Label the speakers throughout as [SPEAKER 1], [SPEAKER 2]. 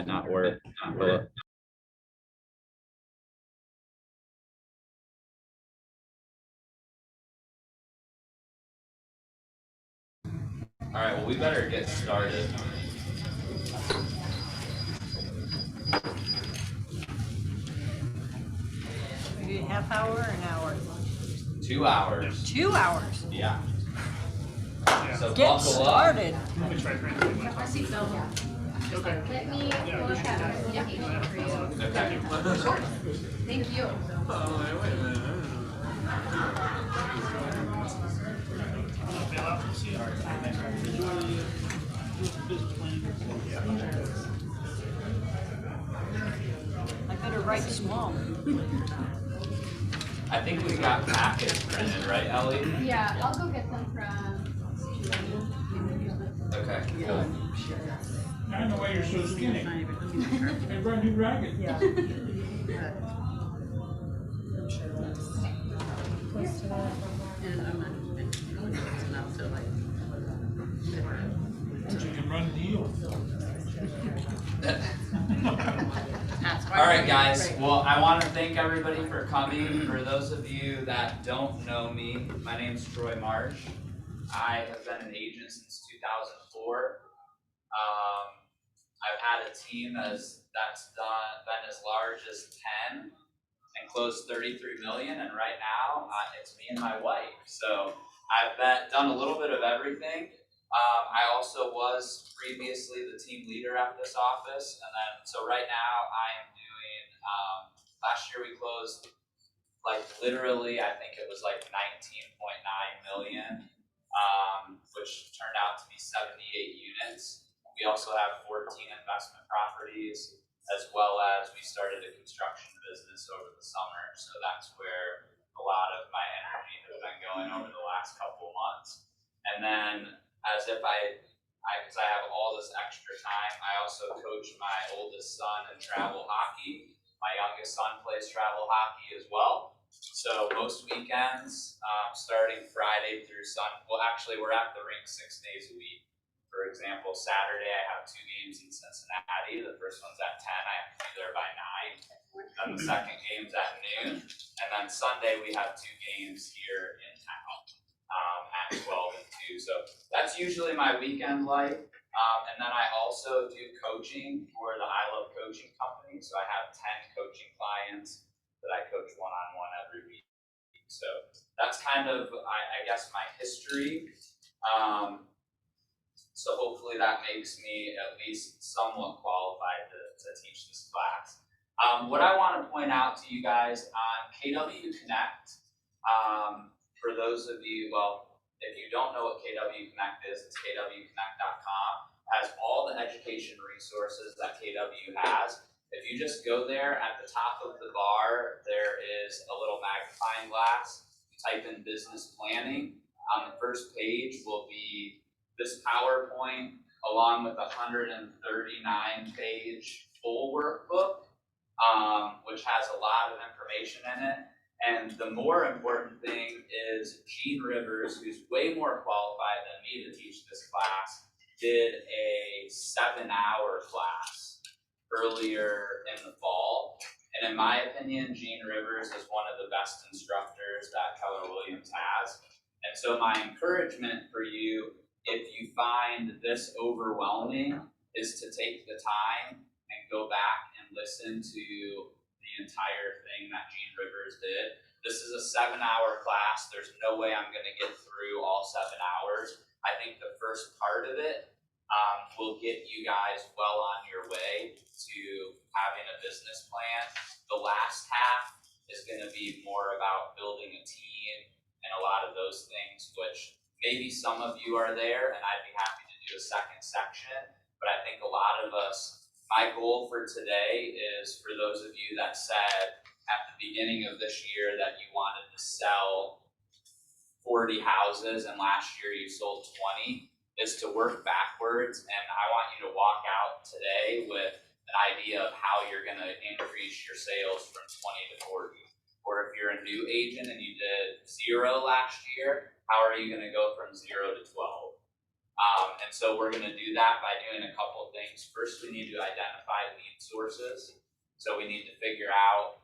[SPEAKER 1] not work. Hello?
[SPEAKER 2] All right, well, we better get started.
[SPEAKER 3] Maybe a half hour or an hour?
[SPEAKER 2] 2 hours.
[SPEAKER 3] 2 hours.
[SPEAKER 2] Yeah. So
[SPEAKER 3] Get
[SPEAKER 2] buckle
[SPEAKER 3] started.
[SPEAKER 2] up.
[SPEAKER 4] Okay.
[SPEAKER 5] Let me look at our application for you.
[SPEAKER 2] Okay.
[SPEAKER 5] Thank you.
[SPEAKER 4] Wait a minute.
[SPEAKER 3] I better write small.
[SPEAKER 2] I think we got packets printed, right, Ellie?
[SPEAKER 5] Yeah, I'll go get them from.
[SPEAKER 2] Okay, cool.
[SPEAKER 4] I don't know why you're so skinny. Hey, Brian, you drag it.
[SPEAKER 3] Yeah.
[SPEAKER 4] So you can run deals.
[SPEAKER 2] All right, guys. Well, I want to thank everybody for coming. For those of you that don't know me, my name's Troy Marsh. I have been an agent since 2004. I've had a team that's been as large as 10 and closed 33 million, and right now it's me and my wife. So I've done a little bit of everything. I also was previously the team leader at this office, and then so right now I am doing. Last year we closed like literally, I think it was like 19.9 million, which turned out to be 78 units. We also have 14 investment properties, as well as we started a construction business over the summer. So that's where a lot of my energy has been going over the last couple of months. And then, as if because I have all this extra time, I also coach my oldest son in travel hockey. My youngest son plays travel hockey as well. So most weekends, starting Friday through Sunday, well, actually, we're at the rink 6 days a week. For example, Saturday I have 2 games in Cincinnati. The first one's at 10. I have to be there by 9. Then the second game's at noon. And then Sunday we have 2 games here in town at 12 and 2. So that's usually my weekend life. And then I also do coaching for the I Love Coaching company. So I have 10 coaching clients that I coach one-on-one every week. So that's kind of, I guess, my history. So hopefully that makes me at least somewhat qualified to teach this class. What I want to point out to you guys on KW Connect, for those of you, well, if you don't know what KW Connect is, it's kwconnect.com. Has all the education resources that KW has. If you just go there, at the top of the bar, there is a little magnifying glass. You type in business planning. On the first page will be this PowerPoint, along with a 139-page full workbook, which has a lot of information in it. And the more important thing is Gene Rivers, who's way more qualified than me to teach this class, did a 7-hour class earlier in the fall. And in my opinion, Gene Rivers is one of the best instructors that Keller Williams has. And so my encouragement for you, if you find this overwhelming, is to take the time and go back and listen to the entire thing that Gene Rivers did. This is a 7-hour class. There's no way I'm going to get through all 7 hours. I think the first part of it will get you guys well on your way to having a business plan. The last half is going to be more about building a team and a lot of those things, which maybe some of you are there, and I'd be happy to do a second section. But I think a lot of us, my goal for today is for those of you that said at the beginning of this year that you wanted to sell 40 houses and last year you sold 20, is to work backwards. And I want you to walk out today with an idea of how you're going to increase your sales from 20 to 40. Or if you're a new agent and you did 0 last year, how are you going to go from 0 to 12? And so we're going to do that by doing a couple of things. First, we need to identify lead sources. So we need to figure out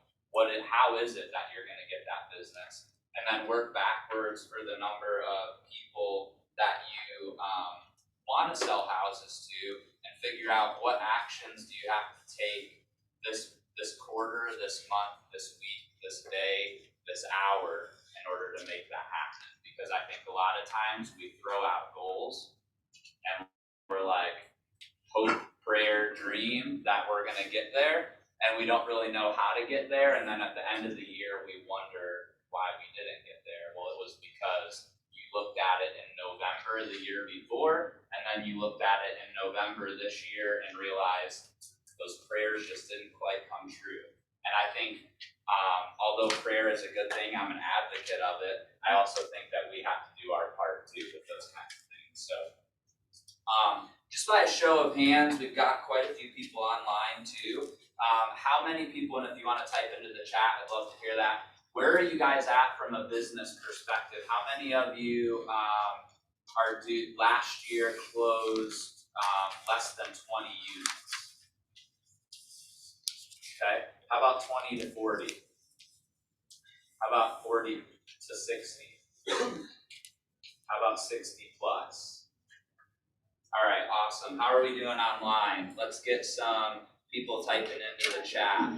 [SPEAKER 2] how is it that you're going to get that business, and then work backwards for the number of people that you want to sell houses to, and figure out what actions do you have to take this quarter, this month, this week, this day, this hour in order to make that happen. Because I think a lot of times we throw out goals and we're like hope, prayer, dream that we're going to get there, and we don't really know how to get there, and then at the end of the year we wonder why we didn't get there. Well, it was because you looked at it in November the year before, and then you looked at it in November this year and realized those prayers just didn't quite come true. And I think although prayer is a good thing, I'm an advocate of it, I also think that we have to do our part too with those kinds of things. So just by a show of hands, we've got quite a few people online too. How many people, and if you want to type into the chat, I'd love to hear that. Where are you guys at from a business perspective? How many of you last year closed less than 20 units? Okay, how about 20 to 40? How about 40 to 60? How about 60 plus? All right, awesome. How are we doing online? Let's get some people typing into the chat.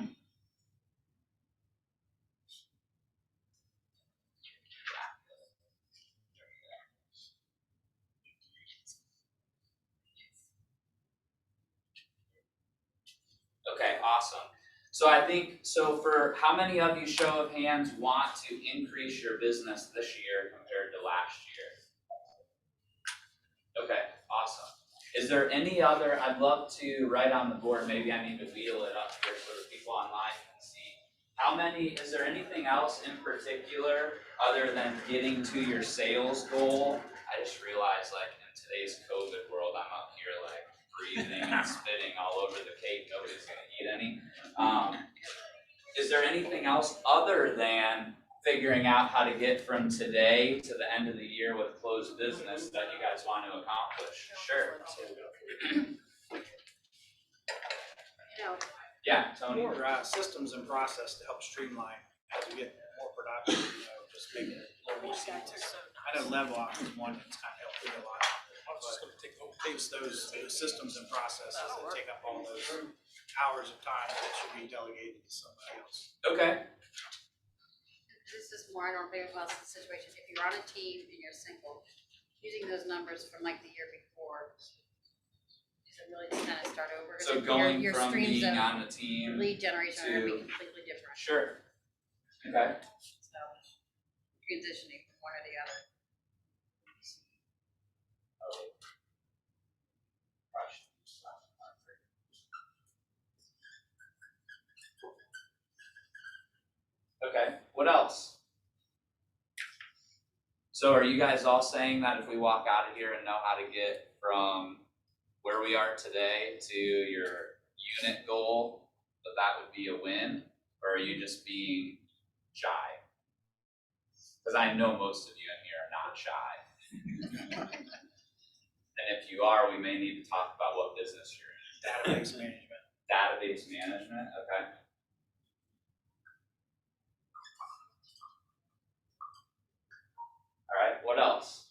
[SPEAKER 2] Okay, awesome. So I think, for how many of you, show of hands, want to increase your business this year compared to last year? Okay, awesome. Is there any other, I'd love to write on the board, maybe I need to wheel it up here so the people online can see. Is there anything else in particular other than getting to your sales goal? I just realized, like, in today's COVID world, I'm up here like breathing and spitting all over the cake. Nobody's gonna eat any. Is there anything else other than figuring out how to get from today to the end of the year with closed business that you guys want to accomplish? Sure. Yeah, Tony.
[SPEAKER 1] More systems and process to help streamline as we get more productive, just make it a little easier. I know level off is one that's kind of helped me a lot. But it's those systems and processes that take up all those hours of time that should be delegated to somebody else.
[SPEAKER 2] Okay.
[SPEAKER 6] This is more, I don't think about the situation, if you're on a team and you're single, using those numbers from like the year before, is it really just kind of start over?
[SPEAKER 2] So going from being on the team.
[SPEAKER 6] Lead generation are
[SPEAKER 2] to-
[SPEAKER 6] gonna be completely different,
[SPEAKER 2] Sure. Okay.
[SPEAKER 6] so transitioning from one or the other.
[SPEAKER 2] Okay, what else? So are you guys all saying that if we walk out of here and know how to get from where we are today to your unit goal, that would be a win? Or are you just being shy? Because I know most of you in here are not shy. And if you are, we may need to talk about what business you're in.
[SPEAKER 1] Database management.
[SPEAKER 2] Database management, okay. All right, what else?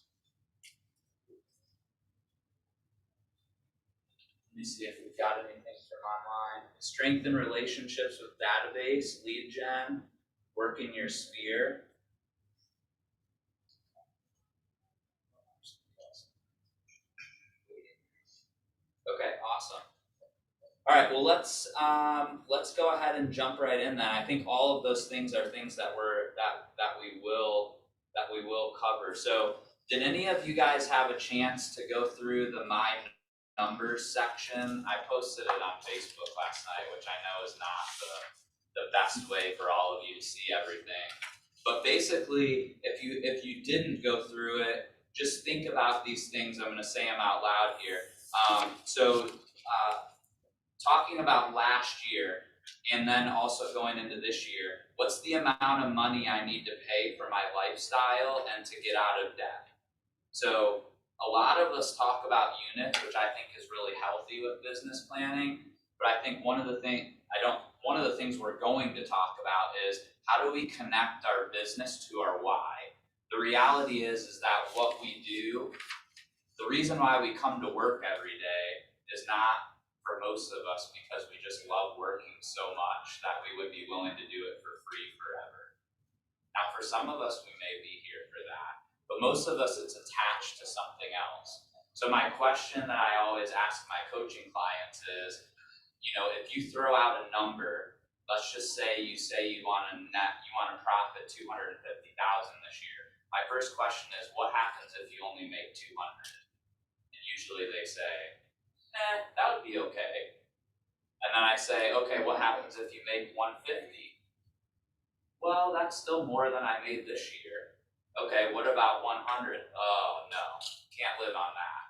[SPEAKER 2] Let me see if we've got anything from online. Strengthen relationships with database, lead gen, work in your sphere. Okay, awesome. All right, well let's go ahead and jump right in then. I think all of those things are things that we will cover. So did any of you guys have a chance to go through the My Numbers section? I posted it on Facebook last night, which I know is not the best way for all of you to see everything. But basically, if you didn't go through it, just think about these things. I'm going to say them out loud here. Talking about last year, and then also going into this year, what's the amount of money I need to pay for my lifestyle and to get out of debt? So a lot of us talk about units, which I think is really healthy with business planning. But I think one of the things we're going to talk about is how do we connect our business to our why? The reality is that what we do, the reason why we come to work every day is not for most of us because we just love working so much that we would be willing to do it for free forever. Now, for some of us, we may be here for that, but most of us, it's attached to something else. So my question that I always ask my coaching clients is, if you throw out a number, let's just say you want to profit $250,000 this year. My first question is, what happens if you only make 200? And usually they say, that would be okay. And then I say, okay, what happens if you make 150? Well, that's still more than I made this year. Okay, what about 100? Oh no, can't live on that.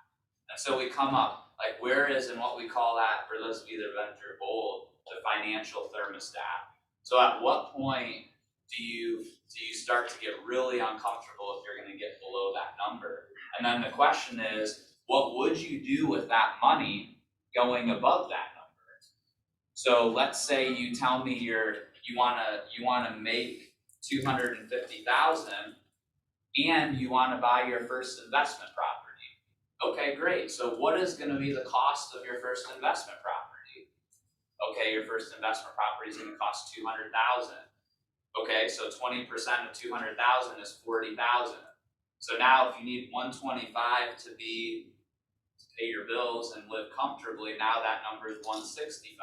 [SPEAKER 2] And so we come up, like where is, and what we call that, for those of you that have been through bold, the financial thermostat. So at what point do you start to get really uncomfortable if you're going to get below that number? And then the question is, what would you do with that money going above that number? So let's say you tell me you want to make 250,000 and you want to buy your first investment property. Okay, great. So what is going to be the cost of your first investment property? Okay, your first investment property is going to cost 200,000. Okay, so 20% of 200,000 is 40,000. So now if you need 125 to pay your bills and live comfortably, now that number is 165.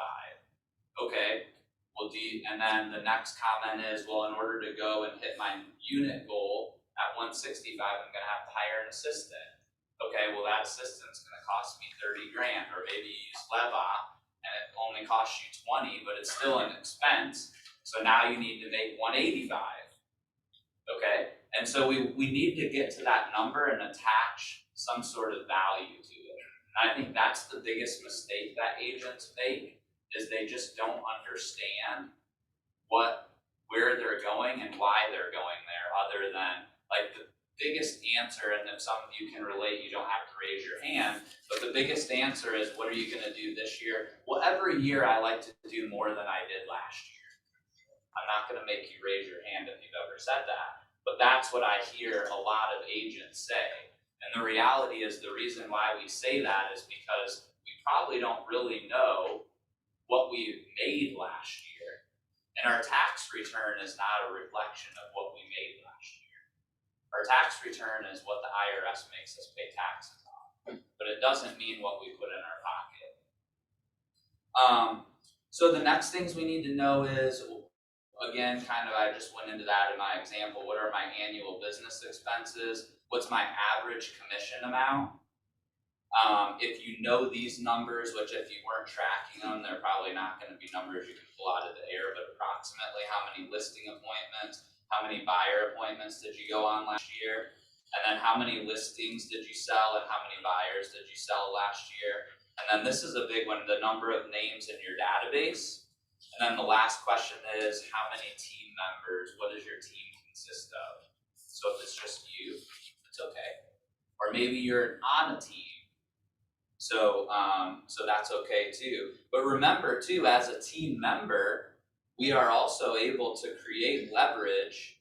[SPEAKER 2] Okay, well, and then the next comment is, well, in order to go and hit my unit goal at 165, I'm going to have to hire an assistant. Okay, well, that assistant's going to cost me 30 grand, or maybe you use LevOp and it only costs you 20, but it's still an expense. So now you need to make 185. Okay, and so we need to get to that number and attach some sort of value to it. And I think that's the biggest mistake that agents make, is they just don't understand where they're going and why they're going there, other than like the biggest answer, and if some of you can relate, you don't have to raise your hand, but the biggest answer is, what are you going to do this year? Well, every year I like to do more than I did last year. I'm not going to make you raise your hand if you've ever said that, but that's what I hear a lot of agents say. And the reality is, the reason why we say that is because we probably don't really know what we made last year. And our tax return is not a reflection of what we made last year. Our tax return is what the IRS makes us pay taxes on, but it doesn't mean what we put in our pocket. So the next things we need to know is, again, I just went into that in my example, what are my annual business expenses? What's my average commission amount? If you know these numbers, which if you weren't tracking them, they're probably not going to be numbers you can pull out of the air, but approximately how many listing appointments, how many buyer appointments did you go on last year? And then how many listings did you sell and how many buyers did you sell last year? And then this is a big one, the number of names in your database. And then the last question is, how many team members, what does your team consist of? So if it's just you, it's okay. Or maybe you're on a team. So that's okay too. But remember too, as a team member, we are also able to create leverage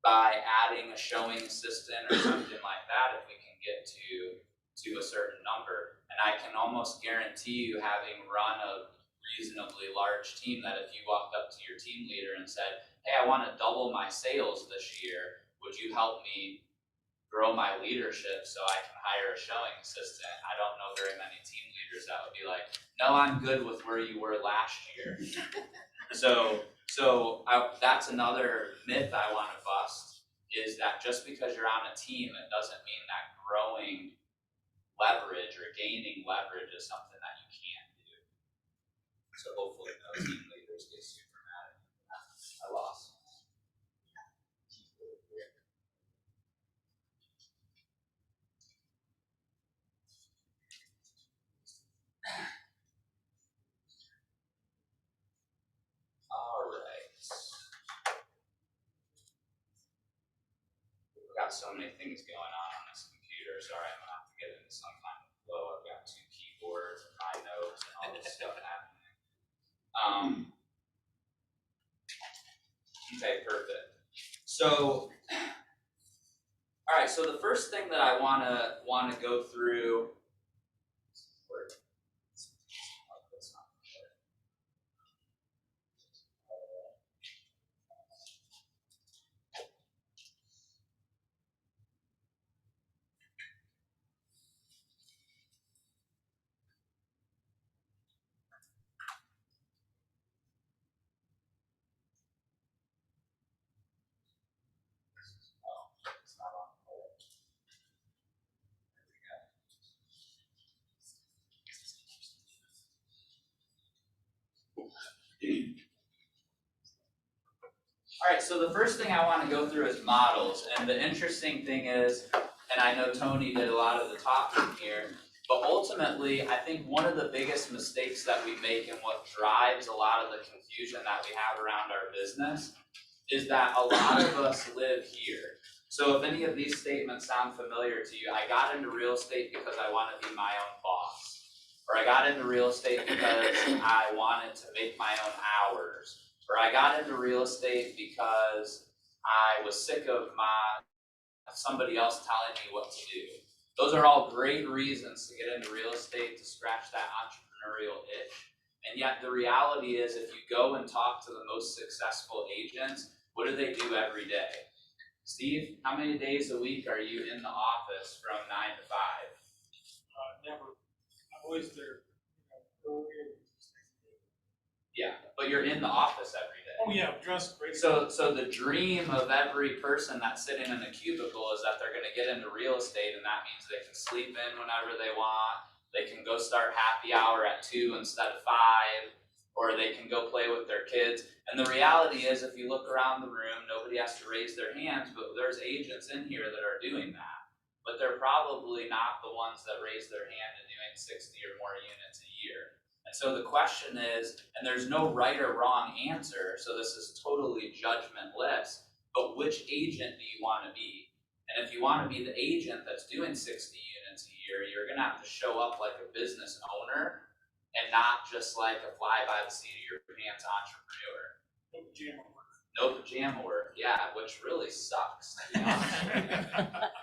[SPEAKER 2] by adding a showing assistant or something like that if we can get to a certain number. And I can almost guarantee you, having run a reasonably large team, that if you walked up to your team leader and said, hey, I want to double my sales this year, would you help me grow my leadership so I can hire a showing assistant? I don't know very many team leaders that would be like, no, I'm good with where you were last year. That's another myth I want to bust, is that just because you're on a team, it doesn't mean that growing leverage or gaining leverage is something that you can't do. So hopefully no team leaders get super mad at me. I lost. All right. We've got so many things going on this computer. Sorry, I'm gonna Okay, perfect. So, all right. So the first thing that I wanna go through. It's not on. All right, so the first thing I want to go through is models, and the interesting thing is, and I know Tony did a lot of the talking here, but ultimately, I think one of the biggest mistakes that we make and what drives a lot of the confusion that we have around our business is that a lot of us live here. So if any of these statements sound familiar to you, I got into real estate because I want to be my own boss, or I got into real estate because I wanted to make my own hours, or I got into real estate because I was sick of somebody else telling me what to do. Those are all great reasons to get into real estate, to scratch that entrepreneurial itch. And yet the reality is, if you go and talk to the most successful agents, what do they do every day? Steve, how many days a week are you in the office from 9 to 5?
[SPEAKER 4] Never. I'm always there.
[SPEAKER 2] Yeah, but you're in the office every day.
[SPEAKER 4] Oh yeah, dressed great.
[SPEAKER 2] So the dream of every person that's sitting in a cubicle is that they're going to get into real estate, and that means they can sleep in whenever they want. They can go start happy hour at 2 instead of 5, or they can go play with their kids. And the reality is, if you look around the room, nobody has to raise their hands, but there's agents in here that are doing that. But they're probably not the ones that raise their hand and doing 60 or more units a year. And so the question is, and there's no right or wrong answer, so this is totally judgmentless, but which agent do you want to be? And if you want to be the agent that's doing 60 units a year, you're going to have to show up like a business owner and not just like a fly by the seat of your pants entrepreneur.
[SPEAKER 4] No pajama work.
[SPEAKER 2] No pajama work, yeah, which really sucks, to be honest with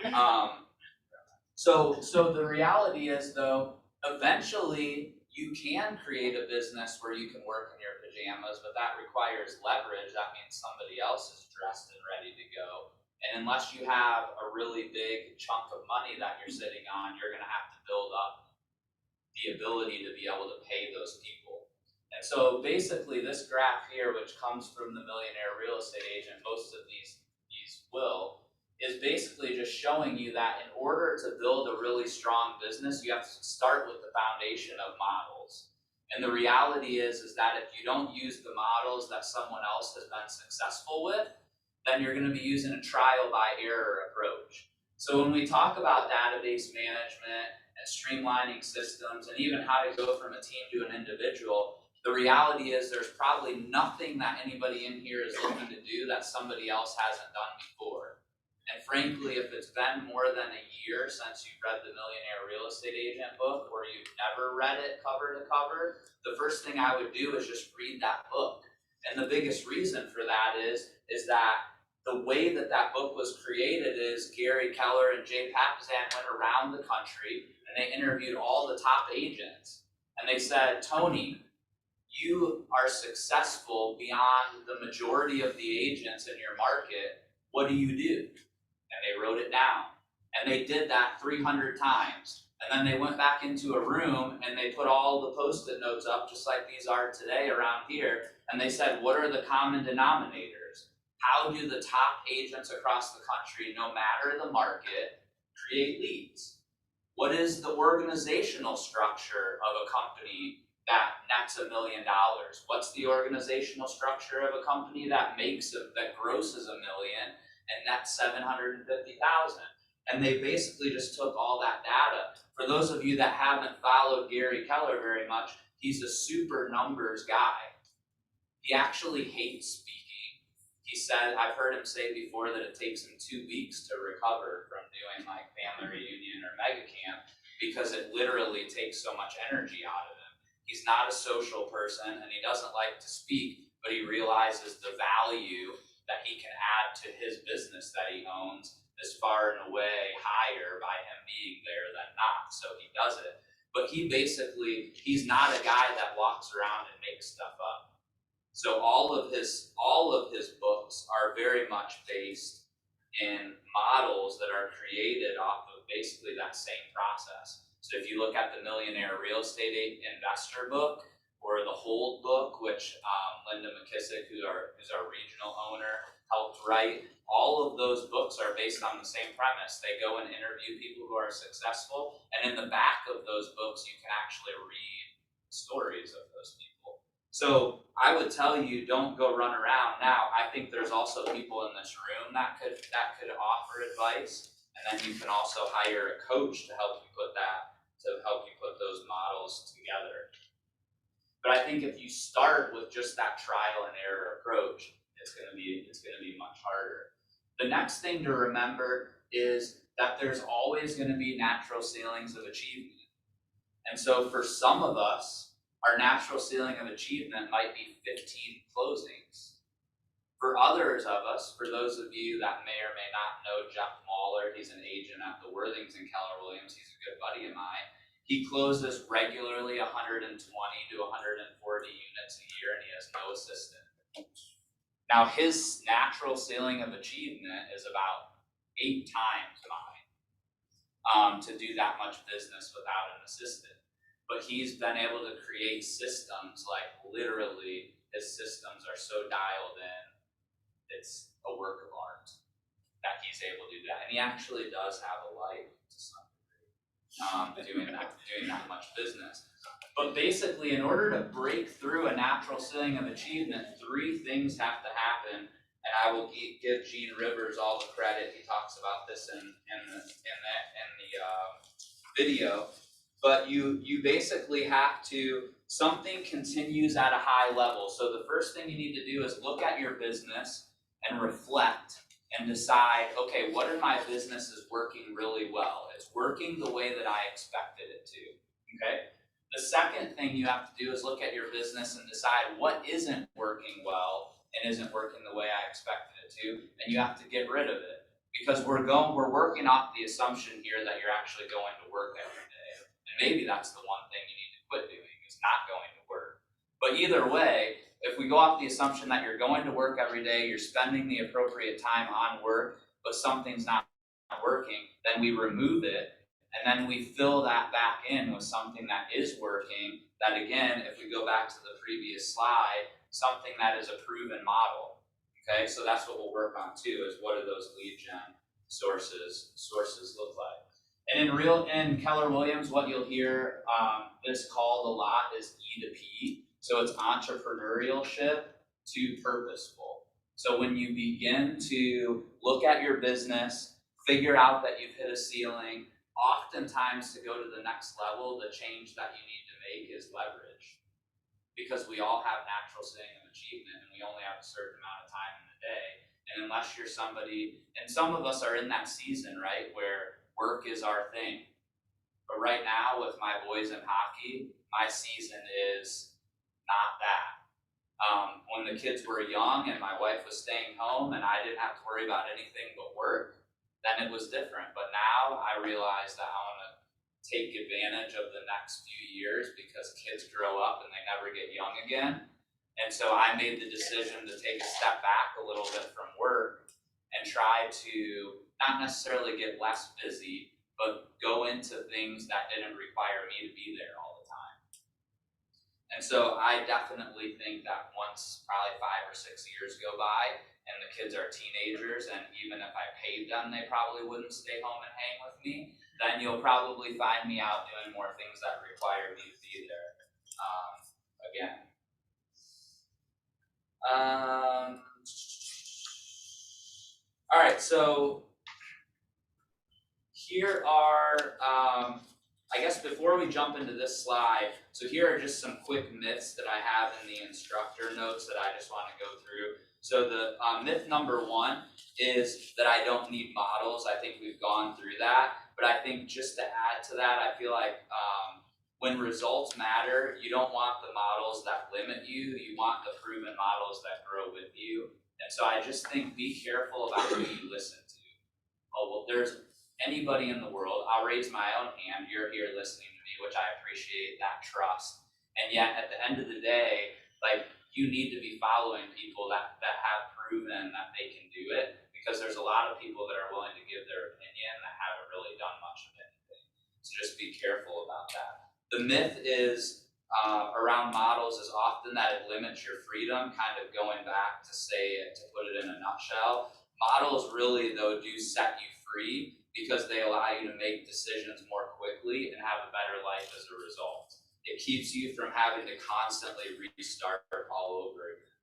[SPEAKER 2] you. So the reality is, though, eventually you can create a business where you can work in your pajamas, but that requires leverage. That means somebody else is dressed and ready to go. And unless you have a really big chunk of money that you're sitting on, you're going to have to build up the ability to be able to pay those people. And so basically this graph here, which comes from the Millionaire Real Estate Agent, most of these will, is basically just showing you that in order to build a really strong business, you have to start with the foundation of models. And the reality is that if you don't use the models that someone else has been successful with, then you're going to be using a trial by error approach. So when we talk about database management and streamlining systems, and even how to go from a team to an individual, the reality is there's probably nothing that anybody in here is looking to do that somebody else hasn't done before. And frankly, if it's been more than a year since you've read the Millionaire Real Estate Agent book, or you've never read it cover to cover, the first thing I would do is just read that book. And the biggest reason for that is that the way that book was created is Gary Keller and Jay Papasan went around the country and they interviewed all the top agents. And they said, Tony, you are successful beyond the majority of the agents in your market. What do you do? And they wrote it down. And they did that 300 times. And then they went back into a room and they put all the Post-it notes up, just like these are today around here. And they said, what are the common denominators? How do the top agents across the country, no matter the market, create leads? What is the organizational structure of a company that nets $1 million? What's the organizational structure of a company that grosses $1 million and nets 750,000? And they basically just took all that data. For those of you that haven't followed Gary Keller very much, he's a super numbers guy. He actually hates speaking. He said, I've heard him say before that it takes him 2 weeks to recover from doing like family reunion or mega camp, because it literally takes so much energy out of him. He's not a social person and he doesn't like to speak, but he realizes the value that he can add to his business that he owns is far and away higher by him being there than not, so he does it. But he's not a guy that walks around and makes stuff up. So all of his books are very much based in models that are created off of basically that same process. So if you look at the Millionaire Real Estate Investor book, or the Hold book, which Linda McKissick, who's our regional owner, helped write, all of those books are based on the same premise. They go and interview people who are successful, and in the back of those books, you can actually read stories of those people. So I would tell you, don't go run around. Now, I think there's also people in this room that could offer advice, and then you can also hire a coach to help you put those models together. But I think if you start with just that trial and error approach, it's going to be much harder. The next thing to remember is that there's always going to be natural ceilings of achievement. And so for some of us, our natural ceiling of achievement might be 15 closings. For others of us, for those of you that may or may not know Jeff Mahler, he's an agent at the Worthington Keller Williams, he's a good buddy of mine. He closes regularly 120 to 140 units a year, and he has no assistant. Now, his natural ceiling of achievement is about 8 times mine, to do that much business without an assistant. But he's been able to create systems, like literally his systems are so dialed in, it's a work of art that he's able to do that. And he actually does have a life to some degree, doing that much business. But basically, in order to break through a natural ceiling of achievement, 3 things have to happen. And I will give Gene Rivers all the credit. He talks about this in the video. But you basically have to, something continues at a high level. So the first thing you need to do is look at your business and reflect and decide, okay, what in my business is working really well? It's working the way that I expected it to, okay? The second thing you have to do is look at your business and decide what isn't working well and isn't working the way I expected it to, and you have to get rid of it. Because we're working off the assumption here that you're actually going to work every day. And maybe that's the one thing you need to quit doing, is not going to work. But either way, if we go off the assumption that you're going to work every day, you're spending the appropriate time on work, but something's not working, then we remove it, and then we fill that back in with something that is working, that again, if we go back to the previous slide, something that is a proven model. Okay, so that's what we'll work on too, is what do those lead gen sources look like. And in Keller Williams, what you'll hear this called a lot is E to P. So it's entrepreneurship to purposeful. So when you begin to look at your business, figure out that you've hit a ceiling, oftentimes to go to the next level, the change that you need to make is leverage. Because we all have natural ceiling of achievement, and we only have a certain amount of time in the day. And unless you're somebody, and some of us are in that season, right, where work is our thing. But right now, with my boys in hockey, my season is not that. When the kids were young and my wife was staying home and I didn't have to worry about anything but work, then it was different. But now I realize that I want to take advantage of the next few years because kids grow up and they never get young again. And so I made the decision to take a step back a little bit from work and try to not necessarily get less busy, but go into things that didn't require me to be there all the time. And so I definitely think that once probably 5 or 6 years go by and the kids are teenagers, and even if I paid them, they probably wouldn't stay home and hang with me, then you'll probably find me out doing more things that require me to be there again. All right, so here are, I guess before we jump into this slide, so here are just some quick myths that I have in the instructor notes that I just want to go through. So the myth number 1 is that I don't need models. I think we've gone through that, but I think just to add to that, I feel like when results matter, you don't want the models that limit you, you want the proven models that grow with you. And so I just think be careful about who you listen to. Oh, well, there's anybody in the world, I'll raise my own hand, you're here listening to me, which I appreciate that trust. And yet at the end of the day, like, you need to be following people that have proven that they can do it, because there's a lot of people that are willing to give their opinion that haven't really done much of anything. So just be careful about that. The myth is around models is often that it limits your freedom, kind of going back to say it, to put it in a nutshell. Models really, though, do set you free because they allow you to make decisions more quickly and have a better life as a result. It keeps you from having to constantly restart all over again.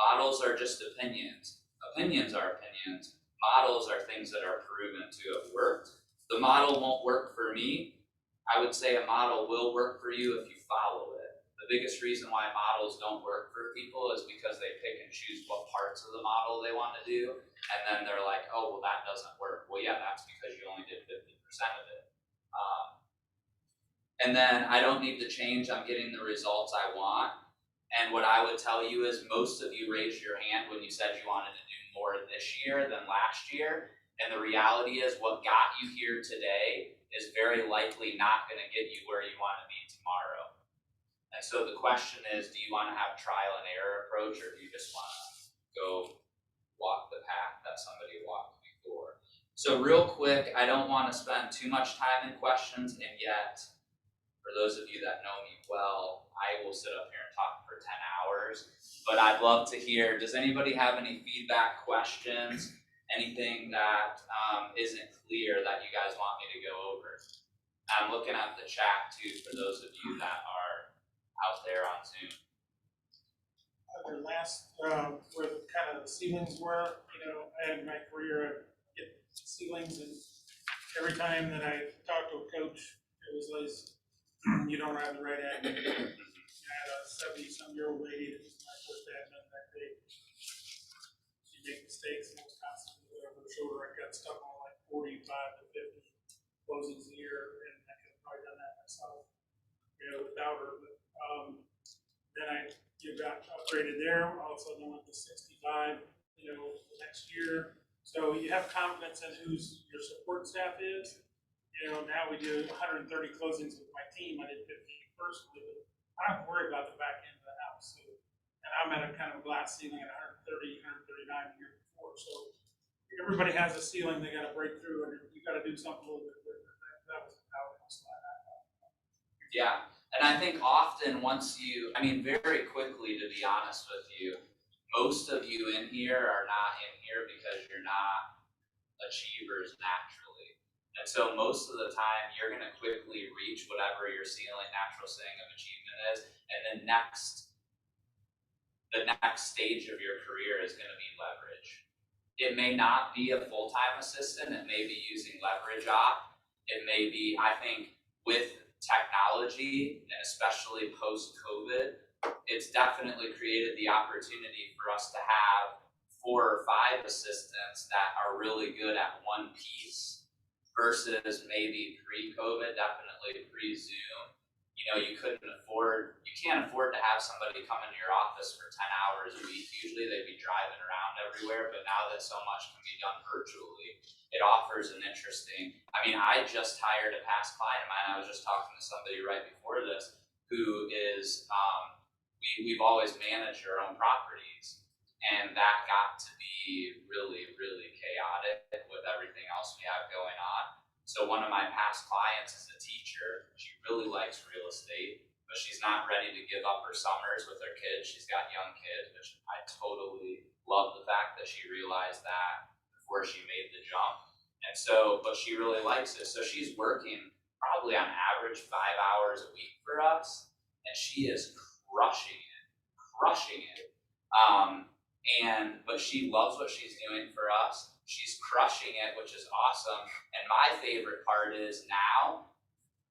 [SPEAKER 2] Models are just opinions. Opinions are opinions. Models are things that are proven to have worked. The model won't work for me. I would say a model will work for you if you follow it. The biggest reason why models don't work for people is because they pick and choose what parts of the model they want to do, and then they're like, oh, well, that doesn't work. Well, yeah, that's because you only did 50% of it. And then I don't need to change, I'm getting the results I want. And what I would tell you is most of you raised your hand when you said you wanted to do more this year than last year. And the reality is what got you here today is very likely not going to get you where you want to be tomorrow. And so the question is, do you want to have trial and error approach, or do you just want to go walk the path that somebody walked before? So real quick, I don't want to spend too much time in questions, and yet, for those of you that know me well, I will sit up here and talk for 10 hours, but I'd love to hear, does anybody have any feedback, questions, anything that isn't clear that you guys want me to go over? I'm looking at the chat too, for those of you that are out there on Zoom.
[SPEAKER 4] The last, where kind of the ceilings were, I had in my career, I get ceilings, and every time that I talked to a coach, it was like, you don't have the right admin. I had a 70-some-year-old lady that was my first admin that day. She'd make mistakes and was constantly over the shoulder. I got stuck on like 45 to 50 closings a year, and I could have probably done that myself, without her. But then I got upgraded there. All of a sudden I went to 65, the next year. So you have confidence in who your support staff is. Now we do 130 closings with my team. I did 15 personally, but I don't worry about the back end of the house. So, and I'm at a kind of a glass ceiling at 130, 139 the year before. So everybody has a ceiling they got to break through, and you got to do something a little bit different. That was how it was.
[SPEAKER 2] Yeah, and I think often very quickly, to be honest with you, most of you in here are not in here because you're not achievers naturally. And so most of the time, you're going to quickly reach whatever your ceiling, natural ceiling of achievement is, and then the next stage of your career is going to be leverage. It may not be a full-time assistant. It may be using leverage op. It may be, I think, with technology, and especially post-COVID, it's definitely created the opportunity for us to have 4 or 5 assistants that are really good at one piece versus maybe pre-COVID, definitely pre-Zoom. You can't afford to have somebody come into your office for 10 hours a week. Usually they'd be driving around everywhere, but now that so much can be done virtually, it offers an interesting, I just hired a past client of mine. I was just talking to somebody right before this who is, we've always managed our own properties, and that got to be really, really chaotic with everything else we have going on. So one of my past clients is a teacher. She really likes real estate, but she's not ready to give up her summers with her kids. She's got young kids, which I totally love the fact that she realized that before she made the jump. And so, but she really likes it. So she's working probably on average 5 hours a week for us, and she is crushing it. But she loves what she's doing for us. She's crushing it, which is awesome. And my favorite part is now,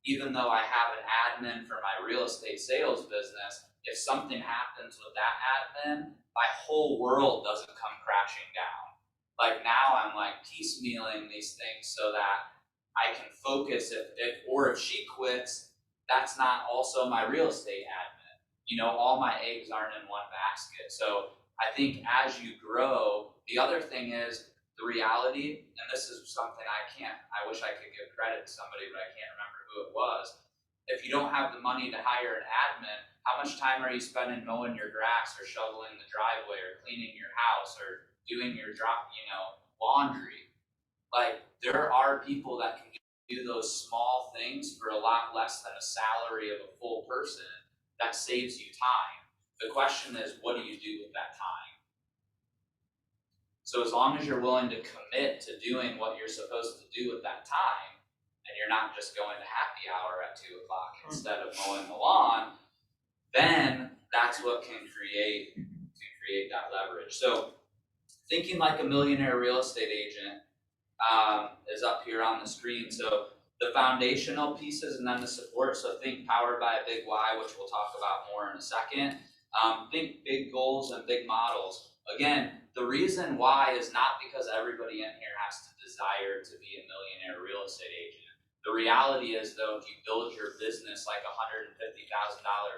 [SPEAKER 2] even though I have an admin for my real estate sales business, if something happens with that admin, my whole world doesn't come crashing down. Like now I'm like piecemealing these things so that I can focus if she quits, that's not also my real estate admin. All my eggs aren't in one basket. So I think as you grow, the other thing is the reality, and this is something I wish I could give credit to somebody, but I can't remember who it was. If you don't have the money to hire an admin, how much time are you spending mowing your grass or shoveling the driveway or cleaning your house or doing your laundry? Like, there are people that can do those small things for a lot less than a salary of a full person that saves you time. The question is, what do you do with that time? So as long as you're willing to commit to doing what you're supposed to do with that time, and you're not just going to happy hour at 2 o'clock instead of mowing the lawn, then that's what can create that leverage. So thinking like a millionaire real estate agent is up here on the screen. So the foundational pieces and then the support. So think powered by a big why, which we'll talk about more in a second. Think big goals and big models. Again, the reason why is not because everybody in here has to desire to be a millionaire real estate agent. The reality is, though, if you build your business like a $150,000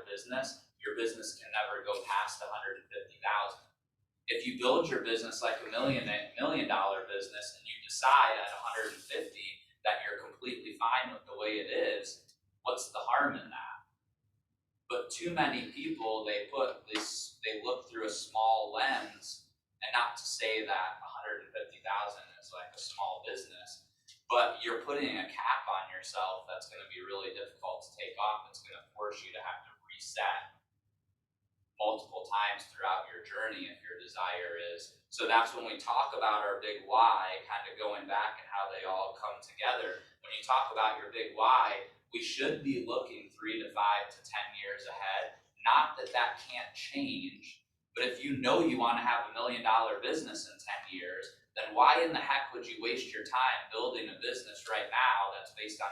[SPEAKER 2] business, your business can never go past $150,000. If you build your business like a $1 million business and you decide at 150 that you're completely fine with the way it is, what's the harm in that? But too many people, they look through a small lens, and not to say that 150,000 is like a small business, but you're putting a cap on yourself that's going to be really difficult to take off. It's going to force you to have to reset multiple times throughout your journey if your desire is. So that's when we talk about our big why, kind of going back and how they all come together. When you talk about your big why, we should be looking 3 to 5 to 10 years ahead. Not that that can't change, but if you know you want to have $1 million business in 10 years, then why in the heck would you waste your time building a business right now that's based on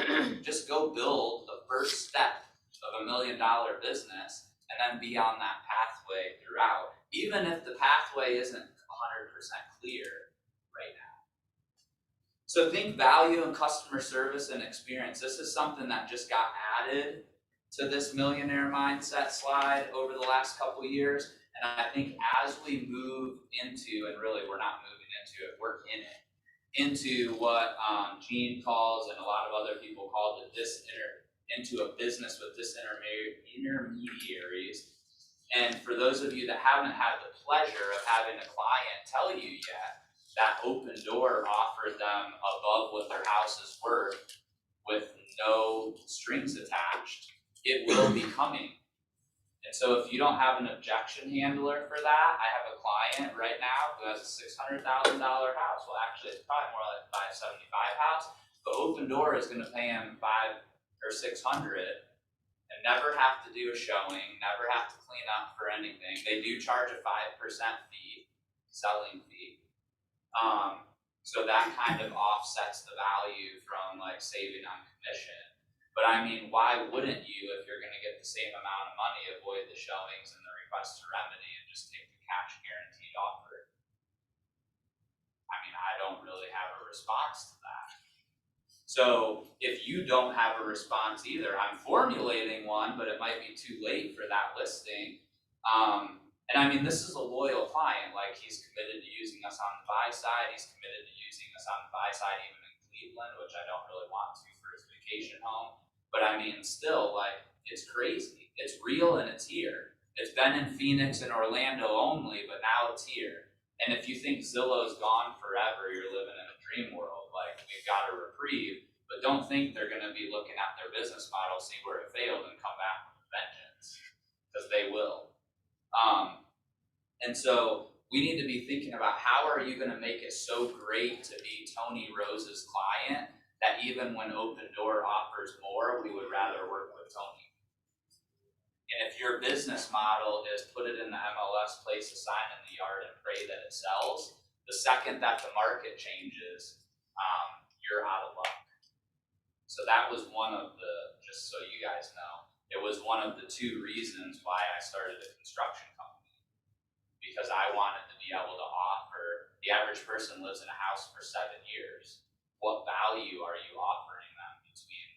[SPEAKER 2] 150,000? Just go build the first step of $1 million business and then be on that pathway throughout, even if the pathway isn't 100% clear right now. So think value and customer service and experience. This is something that just got added to this millionaire mindset slide over the last couple of years. And I think as we move into, and really we're not moving into it, we're in it, into what Gene calls and a lot of other people call into a business with intermediaries. And for those of you that haven't had the pleasure of having a client tell you yet, that Open Door offered them above what their house is worth with no strings attached. It will be coming. And so if you don't have an objection handler for that, I have a client right now who has a $600,000 house. Well, actually, it's probably more like a $575 house, but Open Door is going to pay him $500 or $600 and never have to do a showing, never have to clean up for anything. They do charge a 5% fee, selling fee. So that kind of offsets the value from like saving on commission. But I mean, why wouldn't you, if you're going to get the same amount of money, avoid the showings and the request to remedy and just take the cash guaranteed offer? I mean, I don't really have a response to that. So if you don't have a response either, I'm formulating one, but it might be too late for that listing. And I mean, this is a loyal client. Like, he's committed to using us on the buy side. He's committed to using us on the buy side, even in Cleveland, which I don't really want to for his vacation home. But I mean, still, like, it's crazy. It's real and it's here. It's been in Phoenix and Orlando only, but now it's here. And if you think Zillow's gone forever, you're living in a dream world. Like, we've got a reprieve, but don't think they're going to be looking at their business model, see where it failed, and come back with vengeance, because they will. And so we need to be thinking about, how are you going to make it so great to be Tony Rose's client that even when Open Door offers more, we would rather work with Tony? And if your business model is put it in the MLS, place a sign in the yard, and pray that it sells, the second that the market changes, you're out of luck. So that was one of the, just so you guys know, it was one of the 2 reasons why I started a construction company. Because I wanted to be able to offer, the average person lives in a house for 7 years. What value are you offering them between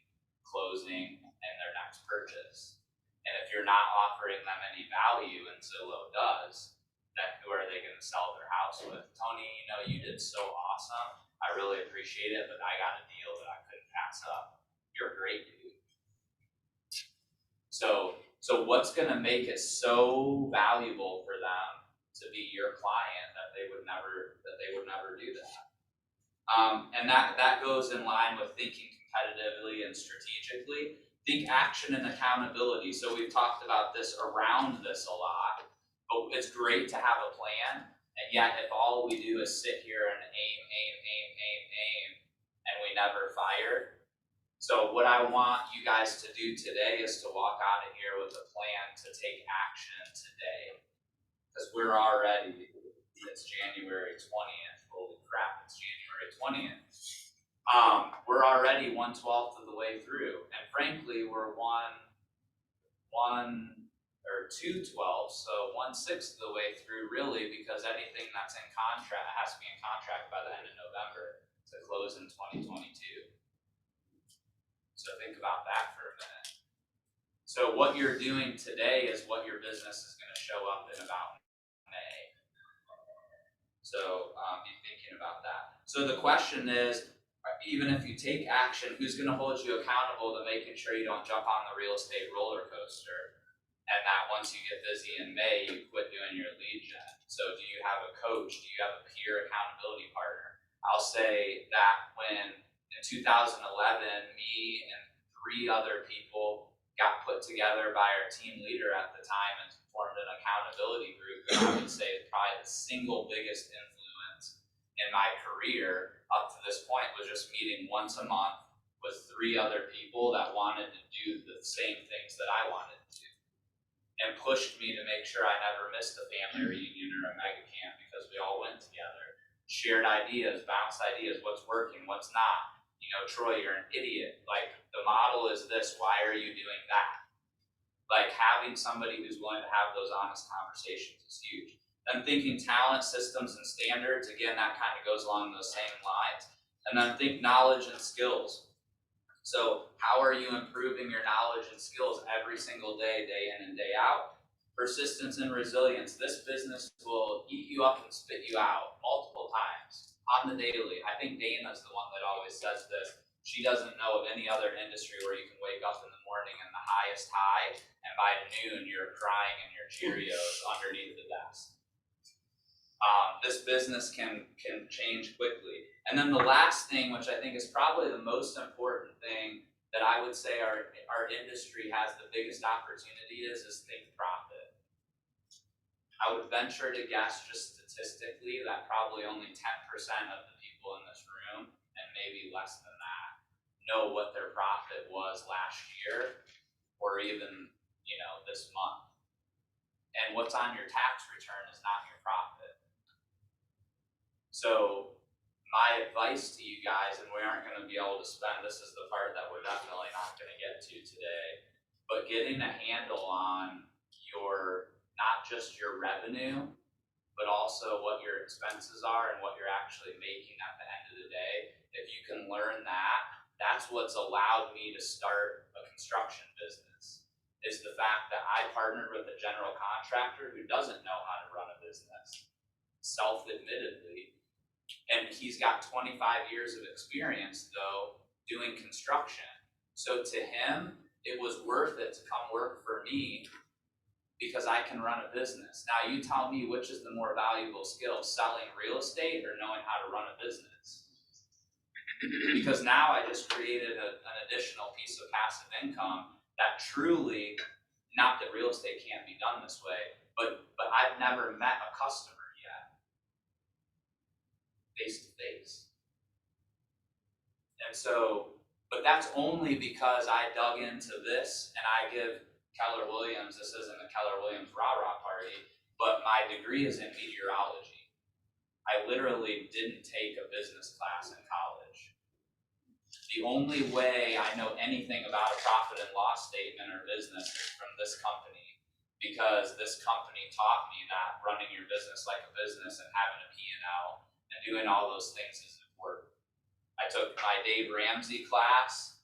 [SPEAKER 2] closing and their next purchase? And if you're not offering them any value, and Zillow does, then who are they going to sell their house with? Tony, you know, you did so awesome. I really appreciate it, but I got a deal that I couldn't pass up. You're a great dude. So what's going to make it so valuable for them to be your client that they would never do that? And that goes in line with thinking competitively and strategically. Think action and accountability. So we've talked about this around this a lot, but it's great to have a plan. And yet, if all we do is sit here and aim, and we never fire. So what I want you guys to do today is to walk out of here with a plan to take action today. Because we're already, it's January 20th. Holy crap, it's January 20th. We're already 1/12 of the way through. And frankly, we're 2/12, so 1/6 of the way through, really, because anything that's in contract has to be in contract by the end of November to close in 2022. So think about that for a minute. So what you're doing today is what your business is going to show up in about May. So be thinking about that. So the question is, even if you take action, who's going to hold you accountable to making sure you don't jump on the real estate roller coaster? And that once you get busy in May, you quit doing your lead gen. So do you have a coach? Do you have a peer accountability partner? I'll say that when in 2011, me and 3 other people got put together by our team leader at the time and formed an accountability group that I would say is probably the single biggest influence in my career up to this point, was just meeting once a month with 3 other people that wanted to do the same things that I wanted to do, and pushed me to make sure I never missed a family reunion or a mega camp, because we all went together, shared ideas, bounced ideas, what's working, what's not. You know, Troy, you're an idiot. Like, the model is this, why are you doing that? Like, having somebody who's willing to have those honest conversations is huge. Then thinking talent, systems, and standards, again, that kind of goes along those same lines. And then think knowledge and skills. So how are you improving your knowledge and skills every single day, day in and day out? Persistence and resilience. This business will eat you up and spit you out multiple times on the daily. I think Dana's the one that always says this. She doesn't know of any other industry where you can wake up in the morning in the highest high, and by noon you're crying in your Cheerios underneath the desk. This business can change quickly. And then the last thing, which I think is probably the most important thing that I would say our industry has the biggest opportunity is think profit. I would venture to guess, just statistically, that probably only 10% of the people in this room, and maybe less than that, know what their profit was last year, or even, you know, this month. And what's on your tax return is not your profit. So my advice to you guys, and we aren't going to be able to spend, this is the part that we're definitely not going to get to today, but getting a handle on your, not just your revenue, but also what your expenses are and what you're actually making at the end of the day. If you can learn that, that's what's allowed me to start a construction business, is the fact that I partnered with a general contractor who doesn't know how to run a business, self-admittedly. And he's got 25 years of experience, though, doing construction. So to him, it was worth it to come work for me because I can run a business. Now, you tell me, which is the more valuable skill, selling real estate or knowing how to run a business? Because now I just created an additional piece of passive income that truly, not that real estate can't be done this way, but I've never met a customer face to face. And so, but that's only because I dug into this, and I give Keller Williams, this isn't a Keller Williams rah-rah party, but my degree is in meteorology. I literally didn't take a business class in college. The only way I know anything about a profit and loss statement or business is from this company, because this company taught me that running your business like a business and having a P&L and doing all those things is important. I took my Dave Ramsey class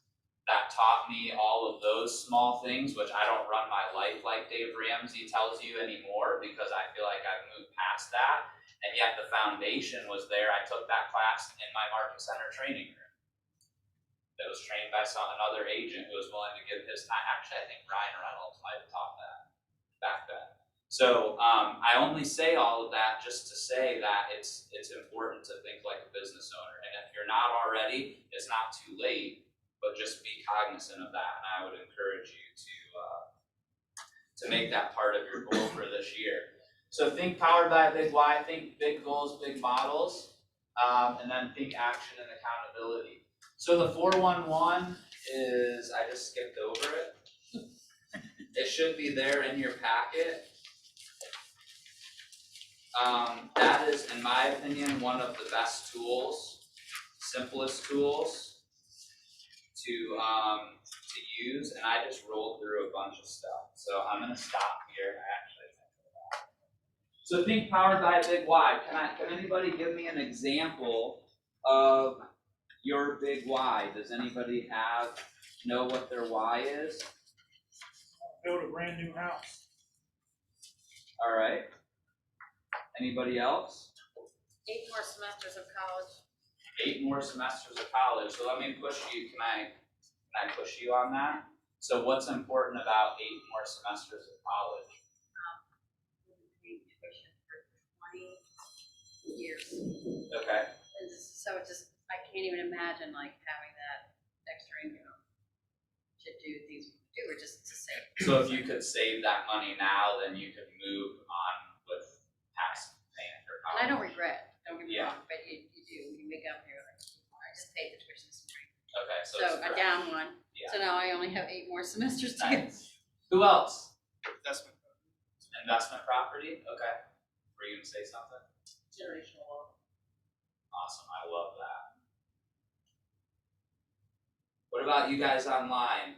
[SPEAKER 2] that taught me all of those small things, which I don't run my life like Dave Ramsey tells you anymore, because I feel like I've moved past that. And yet the foundation was there. I took that class in my market center training room. That was trained by another agent who was willing to give his time. Actually, I think Ryan Reynolds might have taught that back then. So I only say all of that just to say that it's important to think like a business owner. And if you're not already, it's not too late, but just be cognizant of that. And I would encourage you to make that part of your goal for this year. So think powered by a big why, think big goals, big models, and then think action and accountability. So the 411 is, I just skipped over it. It should be there in your packet. That is, in my opinion, one of the best tools, simplest tools to use, and I just rolled through a bunch of stuff. So I'm gonna stop here. So think powered by a big why. Can anybody give me an example of your big why? Does anybody know what their why is?
[SPEAKER 4] Build a brand new house.
[SPEAKER 2] All right. Anybody else?
[SPEAKER 6] 8 more semesters of college.
[SPEAKER 2] 8 more semesters of college. So let me push you. Can I push you on that? So what's important about 8 more semesters of college?
[SPEAKER 6] Tuition for 20 years.
[SPEAKER 2] Okay.
[SPEAKER 6] And so it just, I can't even imagine like having that extra income to do things we do, or just to save.
[SPEAKER 2] So if you could save that money now, then you could move on with past paying for
[SPEAKER 6] And
[SPEAKER 2] college.
[SPEAKER 6] I don't regret, don't get me
[SPEAKER 2] Yeah.
[SPEAKER 6] wrong, but you do, you wake up here like, I just paid the tuition this morning.
[SPEAKER 2] Okay, so
[SPEAKER 6] So
[SPEAKER 2] it's
[SPEAKER 6] I
[SPEAKER 2] correct.
[SPEAKER 6] down one,
[SPEAKER 2] Yeah.
[SPEAKER 6] so now I only have 8 more semesters to go.
[SPEAKER 2] Nice. Who else?
[SPEAKER 1] Investment.
[SPEAKER 2] Investment property? Okay. Were you gonna say something?
[SPEAKER 3] Generational wealth.
[SPEAKER 2] Awesome, I love that. What about you guys online?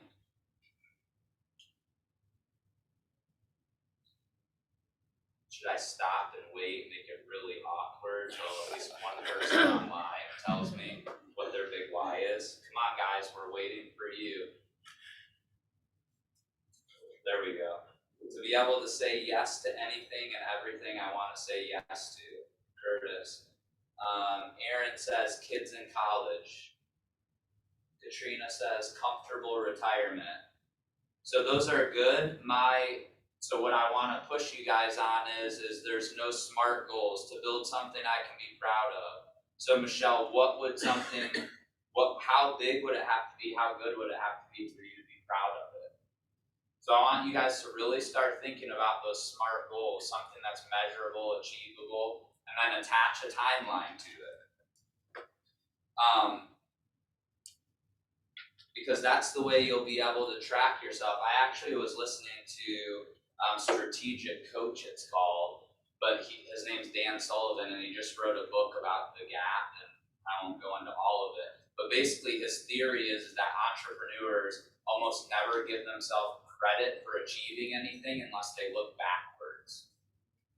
[SPEAKER 2] Should I stop and wait, make it really awkward till at least one person online tells me what their big why is? Come on guys, we're waiting for you. There we go. To be able to say yes to anything and everything I want to say yes to. Curtis. Aaron says kids in college. Katrina says comfortable retirement. So those are good. So what I want to push you guys on is there's no SMART goals to build something I can be proud of. So Michelle, how big would it have to be? How good would it have to be for you to be proud of it? So I want you guys to really start thinking about those SMART goals, something that's measurable, achievable, and then attach a timeline to it. Because that's the way you'll be able to track yourself. I actually was listening to Strategic Coach, it's called, but his name's Dan Sullivan, and he just wrote a book about the gap, and I won't go into all of it. But basically his theory is that entrepreneurs almost never give themselves credit for achieving anything unless they look backwards.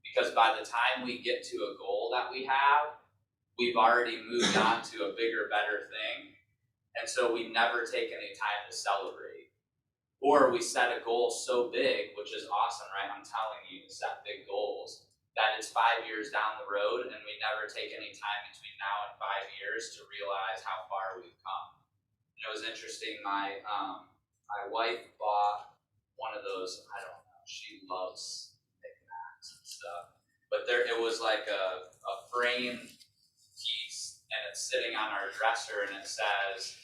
[SPEAKER 2] Because by the time we get to a goal that we have, we've already moved on to a bigger, better thing. And so we never take any time to celebrate. Or we set a goal so big, which is awesome, right? I'm telling you to set big goals, that it's 5 years down the road and we never take any time between now and 5 years to realize how far we've come. And it was interesting, my wife bought one of those, I don't know, she loves knickknacks and stuff. But it was like a framed piece, and it's sitting on our dresser, and it says,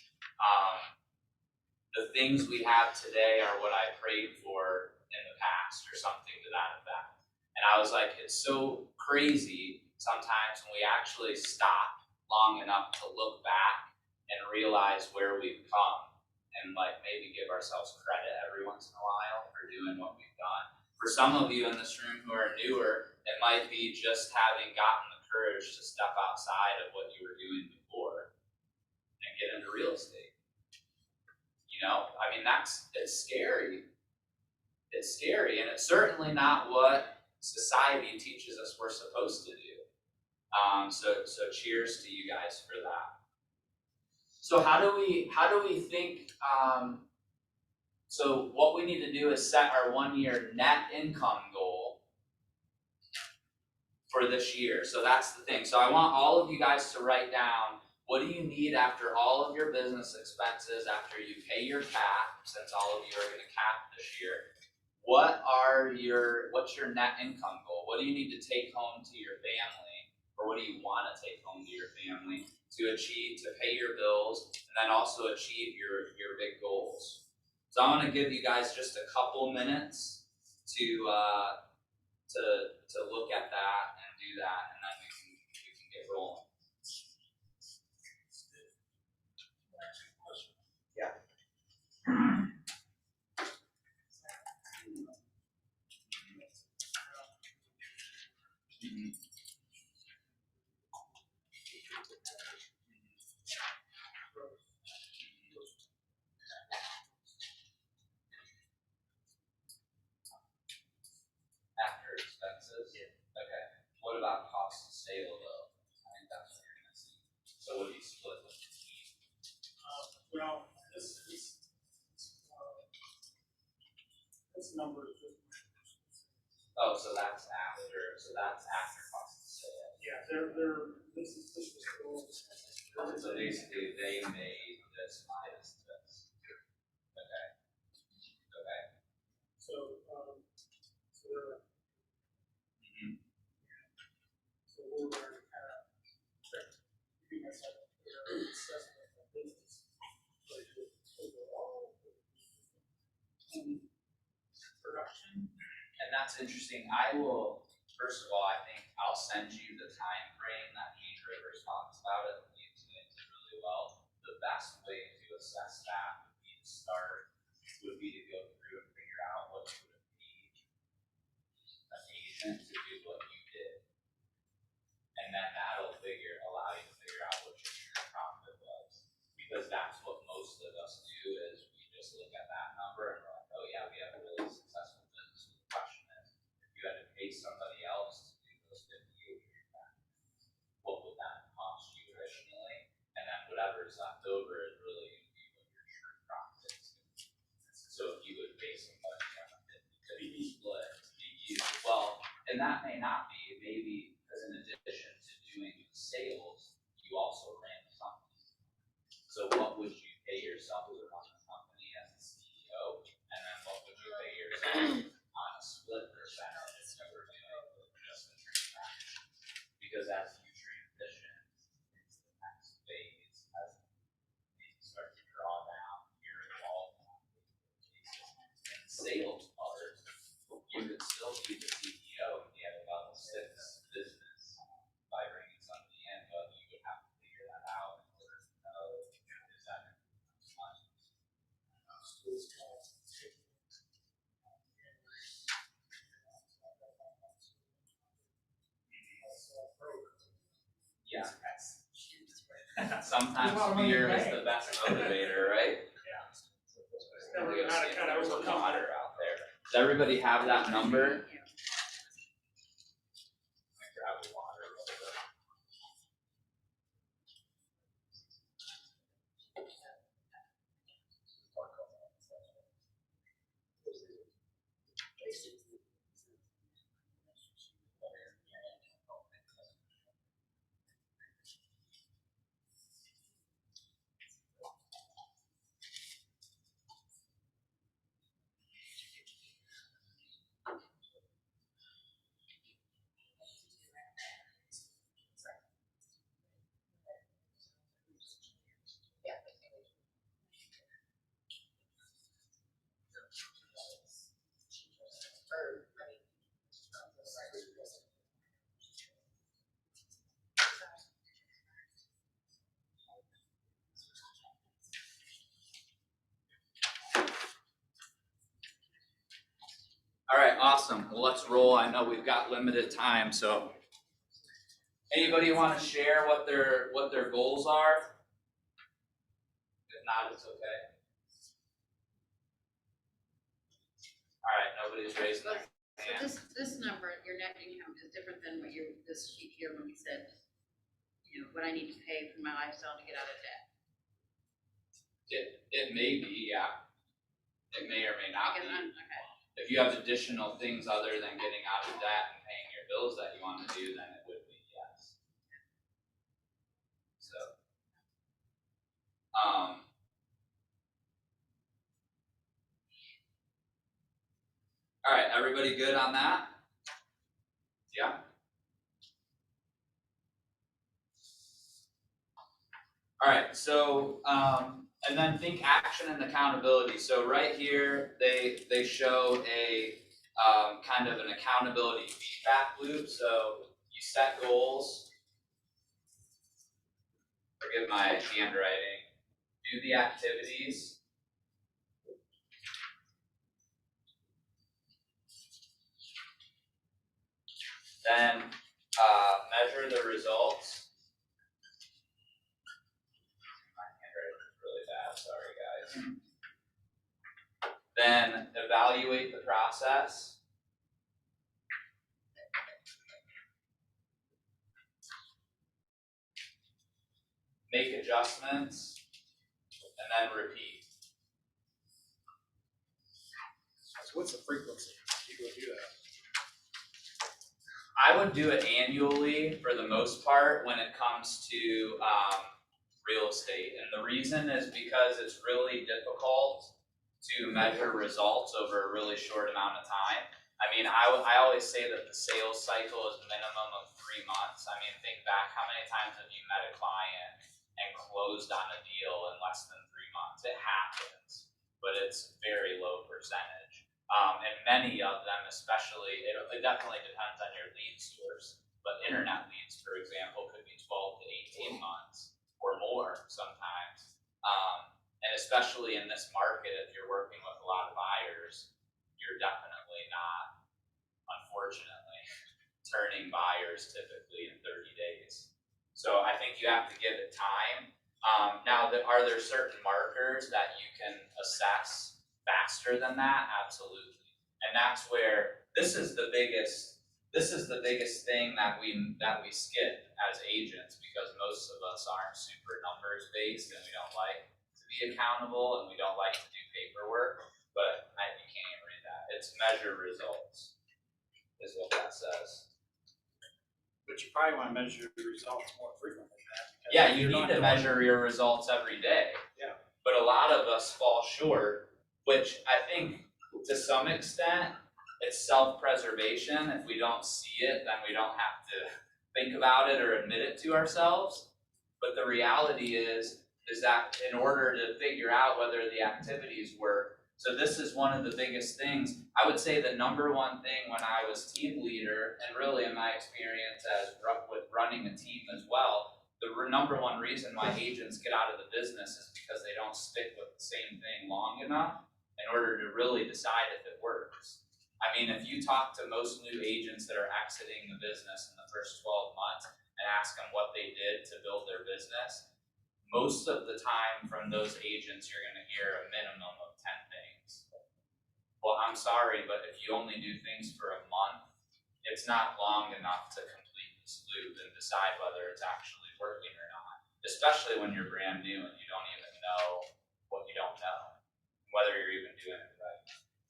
[SPEAKER 2] the things we have today are what I prayed for in the past, or something to that effect. And I was like, it's so crazy sometimes when we actually stop long enough to look back and realize where we've come, and like maybe give ourselves credit every once in a while for doing what we've done. For some of you in this room who are newer, it might be just having gotten the courage to step outside of what you were doing before and get into real estate. You know, I mean, it's scary. It's scary, and it's certainly not what society teaches us we're supposed to do. So cheers to you guys for that. So how do we think, so what we need to do is set our 1 year net income goal for this year. So that's the thing. So I want all of you guys to write down, what do you need after all of your business expenses, after you pay your cap, since all of you are gonna cap this year? What's your net income goal? What do you need to take home to your family, or what do you wanna take home to your family to pay your bills, and then also achieve your big goals? So I'm gonna give you guys just a couple minutes to look at that and do that, and then we can get rolling. Yeah. After expenses? Yeah. Okay. What about cost of sale though? I think that's what you're gonna see. So what do you split with the team?
[SPEAKER 4] Well, this number is just.
[SPEAKER 2] Oh, so that's after cost of sale.
[SPEAKER 4] Yeah, this was cool.
[SPEAKER 2] So basically they made this minus this. Okay. Okay.
[SPEAKER 4] So, they're. So we're kind of giving myself an assessment of business. Like overall. Production.
[SPEAKER 2] And that's interesting. I will, first of all, I think I'll send you the time frame that Gene Rivers talks about it. He explains it really well. The best way to assess that would be to go through and figure out what you would have paid an agent to do what you did. And then that'll allow you to figure out what your true profit was. Because that's what most of us do, is we just look at that number and we're like, oh yeah, we have a really successful business. The question is, if you had to pay somebody else to do those 50 acres, what would that cost you originally? And then whatever's left over is really going to be what your true profit is. So if you would pay somebody on a 50/50 split to be used, well, and that may not be, maybe because in addition to doing sales, you also ran something. So what would you pay yourself to run the company as a CEO, and then what would you pay yourself on a split percentage if you were doing just the transaction? Because as you transition into the next phase, as you start to draw down your involvement in sales part, you could still be the CEO if you had a level 6 business by bringing somebody in, but you would have to figure that out in order to know is that money. Yeah. Sometimes fear is the best motivator, right?
[SPEAKER 4] Never know how to kind of
[SPEAKER 2] There's a
[SPEAKER 4] overcome
[SPEAKER 2] water out there. Does everybody have that number? Grab the water a little bit. All right, awesome. Well, let's roll. I know we've got limited time, so anybody want to share what their goals are? If not, it's okay. All right, nobody's raising their hand.
[SPEAKER 6] So this number, your net income is different than what this sheet here when we said, what I need to pay for my lifestyle to get out of debt.
[SPEAKER 2] It may be, yeah. It may or may not be.
[SPEAKER 6] Okay.
[SPEAKER 2] If you have additional things other than getting out of debt and paying your bills that you want to do, then it would be, yes. So, all right, everybody good on that? Yeah? All right, so, and then think action and accountability. So right here, they show a kind of an accountability feedback loop. So you set goals, forgive my handwriting, do the activities, then measure the results. My handwriting is really bad, sorry guys. Then evaluate the process. Make adjustments, and then repeat.
[SPEAKER 1] So what's the frequency? You go do that.
[SPEAKER 2] I would do it annually for the most part when it comes to real estate. And the reason is because it's really difficult to measure results over a really short amount of time. I mean, I always say that the sales cycle is minimum of 3 months. I mean, think back, how many times have you met a client and closed on a deal in less than 3 months? It happens, but it's very low percentage. And many of them, especially, it definitely depends on your lead source, but internet leads, for example, could be 12 to 18 months or more sometimes. And especially in this market, if you're working with a lot of buyers, you're definitely not, unfortunately, turning buyers typically in 30 days. So I think you have to give it time. Now, are there certain markers that you can assess faster than that? Absolutely. And that's where this is the biggest thing that we skip as agents, because most of us aren't super numbers based and we don't like to be accountable and we don't like to do paperwork. But you can't even read that. It's measure results is what that says.
[SPEAKER 1] But you probably want to measure the results more frequently than that.
[SPEAKER 2] Yeah, you need to measure your results every day.
[SPEAKER 1] Yeah.
[SPEAKER 2] But a lot of us fall short, which I think to some extent it's self-preservation. If we don't see it, then we don't have to think about it or admit it to ourselves. But the reality is that in order to figure out whether the activities work, so this is one of the biggest things. I would say the number one thing when I was team leader, and really in my experience with running a team as well, the number one reason why agents get out of the business is because they don't stick with the same thing long enough in order to really decide if it works. I mean, if you talk to most new agents that are exiting the business in the first 12 months and ask them what they did to build their business, most of the time from those agents, you're going to hear a minimum of 10 things. Well, I'm sorry, but if you only do things for a month, it's not long enough to complete this loop and decide whether it's actually working or not, especially when you're brand new and you don't even know what you don't know, whether you're even doing it right.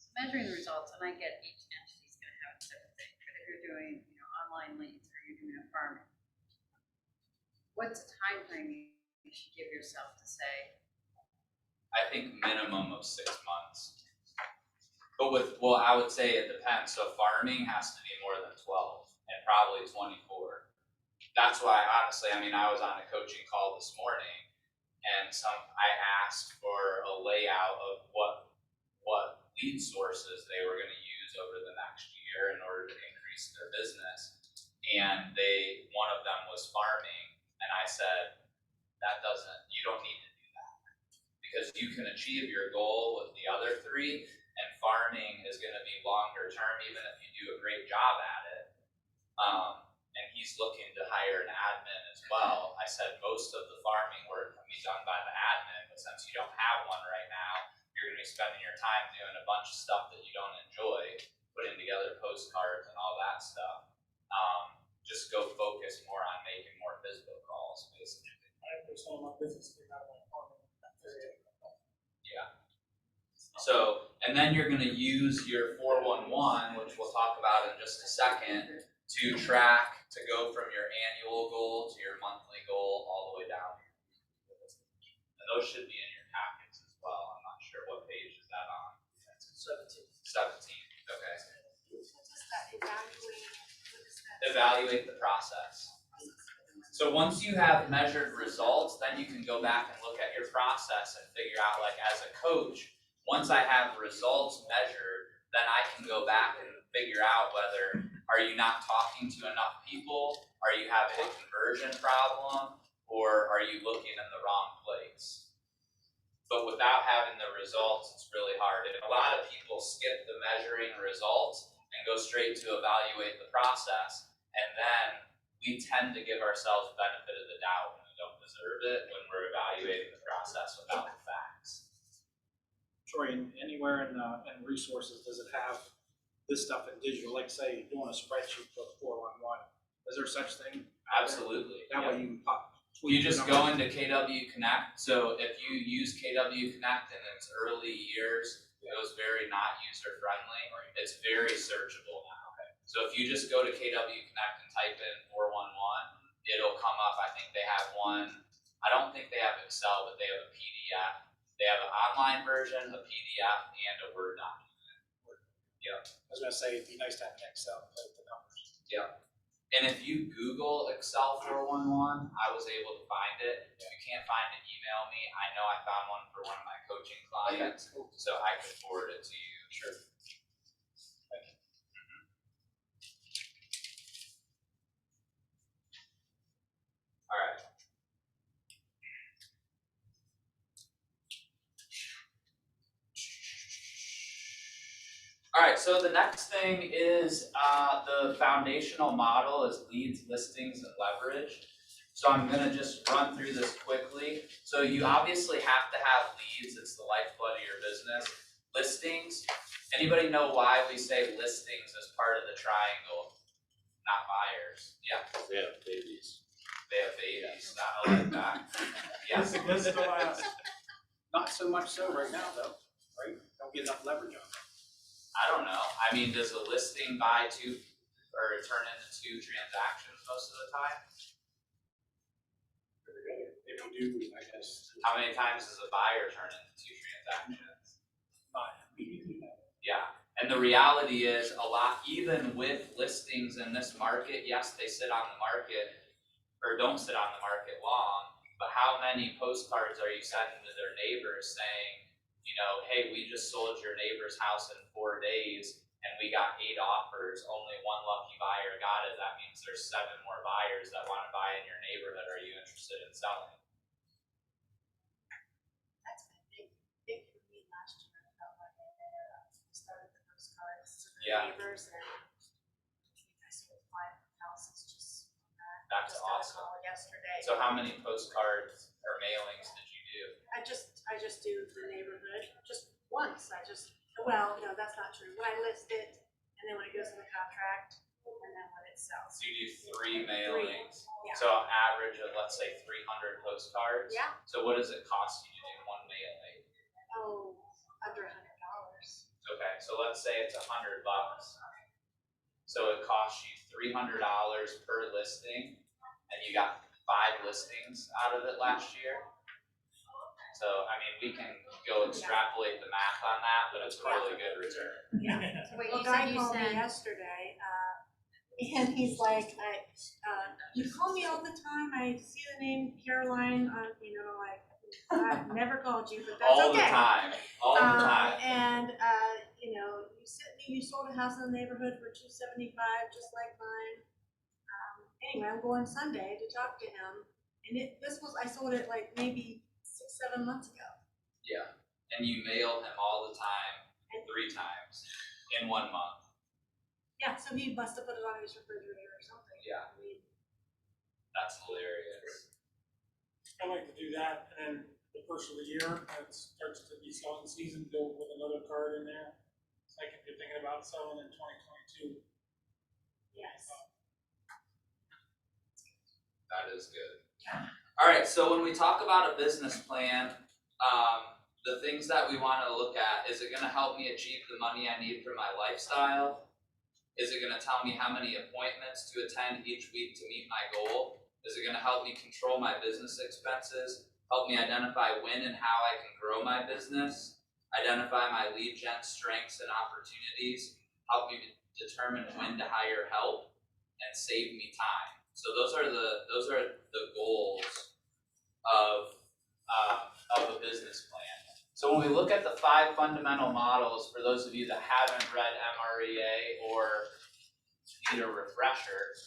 [SPEAKER 6] So measuring the results, and I get each entity is going to have a different thing. But if you're doing, online leads or you're doing a farming, what's the time frame you should give yourself to say?
[SPEAKER 2] I think minimum of 6 months. But I would say it depends. So farming has to be more than 12 and probably 24. That's why, honestly, I was on a coaching call this morning, and I asked for a layout of what lead sources they were going to use over the next year in order to increase their business. And one of them was farming, and I said, you don't need to do that, because you can achieve your goal with the other 3, and farming is going to be longer term, even if you do a great job at it. And he's looking to hire an admin as well. I said most of the farming work can be done by the admin, but since you don't have one right now, you're going to be spending your time doing a bunch of stuff that you don't enjoy, putting together postcards and all that stuff. Just go focus more on making more physical calls, basically.
[SPEAKER 4] 5% of my business came out of my farming area.
[SPEAKER 2] So, and then you're gonna use your 411, which we'll talk about in just a second, to track, to go from your annual goal to your monthly goal, all the way down. And those should be in your packets as well. I'm not sure what page is that on. 17, okay. Evaluate the process. So once you have measured results, then you can go back and look at your process and figure out, like, as a coach, once I have results measured, then I can go back and figure out whether, are you not talking to enough people? Are you having a conversion problem? Or are you looking in the wrong place? But without having the results, it's really hard. And a lot of people skip the measuring results and go straight to evaluate the process. And then we tend to give ourselves benefit of the doubt when we don't deserve it when we're evaluating the process without the facts.
[SPEAKER 1] Troy, anywhere in resources, does it have this stuff in digital? Like say, doing a spreadsheet for the 411. Is there such thing?
[SPEAKER 2] Absolutely.
[SPEAKER 1] That way you can pop.
[SPEAKER 2] You just go into KW Connect. So if you use KW Connect in its early years, it was very not user friendly. It's very searchable now. So if you just go to KW Connect and type in 411, it'll come up. I think they have one. I don't think they have Excel, but they have a PDF. They have an online version, a PDF, and a Word document. Yep.
[SPEAKER 1] I was gonna say it'd be nice to have an Excel to play with the numbers.
[SPEAKER 2] Yep. And if you Google Excel 411, I was able to find it. If you can't find it, email me. I know I found one for one of my coaching clients, so I can forward it to you. Sure.
[SPEAKER 1] Thank you.
[SPEAKER 2] All right. All right, so the next thing is the foundational model is leads, listings, and leverage. So I'm gonna just run through this quickly. So you obviously have to have leads, it's the lifeblood of your business. Listings, anybody know why we say listings as part of the triangle? Not buyers, yeah.
[SPEAKER 7] They have babies.
[SPEAKER 2] They have babies, I like that. Yes.
[SPEAKER 4] This is the last.
[SPEAKER 1] Not so much so right now though, right? Don't get enough leverage on it.
[SPEAKER 2] I don't know. I mean, does a listing buy two or turn into two transactions most of the time?
[SPEAKER 1] If you do, I guess.
[SPEAKER 2] How many times does a buyer turn into two transactions?
[SPEAKER 1] Not immediately.
[SPEAKER 2] Yeah. And the reality is a lot, even with listings in this market, yes, they sit on the market or don't sit on the market long, but how many postcards are you sending to their neighbors saying, you know, hey, we just sold your neighbor's house in 4 days and we got 8 offers, only one lucky buyer got it. That means there's 7 more buyers that want to buy in your neighborhood. Are you interested in selling?
[SPEAKER 8] That's been big for me last year. I felt like we started the postcards to the
[SPEAKER 2] Yeah.
[SPEAKER 8] neighbors and I sold 5 houses just from that.
[SPEAKER 2] That's
[SPEAKER 8] Just got a
[SPEAKER 2] awesome.
[SPEAKER 8] call yesterday.
[SPEAKER 2] So how many postcards or mailings did you do?
[SPEAKER 8] I just do the neighborhood, just once, well, no, that's not true. When I list it, and then when it goes in the contract, and then when it sells.
[SPEAKER 2] So you do 3 mailings.
[SPEAKER 8] Yeah.
[SPEAKER 2] So average of, let's say, 300 postcards.
[SPEAKER 8] Yeah.
[SPEAKER 2] So what does it cost you to do one mailing?
[SPEAKER 8] Oh, under $100.
[SPEAKER 2] Okay, so let's say it's $100. So it costs you $300 per listing, and you got 5 listings out of it last year. So, I mean, we can go extrapolate the math on that, but it's a really good return.
[SPEAKER 8] Yeah.
[SPEAKER 6] So wait,
[SPEAKER 8] Well,
[SPEAKER 6] you
[SPEAKER 8] guy
[SPEAKER 6] said you
[SPEAKER 8] called me
[SPEAKER 6] sent,
[SPEAKER 8] yesterday, and he's like, you call me all the time, I see the name Caroline, like, I've never called you, but that's
[SPEAKER 2] All the
[SPEAKER 8] okay.
[SPEAKER 2] time, all the time.
[SPEAKER 8] And, you sold a house in the neighborhood for $275, just like mine. Anyway, I'm going Sunday to talk to him, and I sold it like maybe 6-7 months ago.
[SPEAKER 2] Yeah, and you mail him all the time, 3 times in 1 month.
[SPEAKER 8] Yeah, so he must have put it on his refrigerator or something.
[SPEAKER 2] Yeah.
[SPEAKER 8] I mean,
[SPEAKER 2] That's hilarious.
[SPEAKER 4] I like to do that, and then the first of the year, it starts to be selling season, go with another card in there. It's like if you're thinking about selling in 2022.
[SPEAKER 8] yes.
[SPEAKER 2] That is good. All right, so when we talk about a business plan, the things that we want to look at, is it going to help me achieve the money I need for my lifestyle? Is it going to tell me how many appointments to attend each week to meet my goal? Is it going to help me control my business expenses? Help me identify when and how I can grow my business? Identify my lead gen strengths and opportunities? Help me determine when to hire help and save me time. So those are the goals of a business plan. So when we look at the 5 fundamental models, for those of you that haven't read MREA or need a refresher,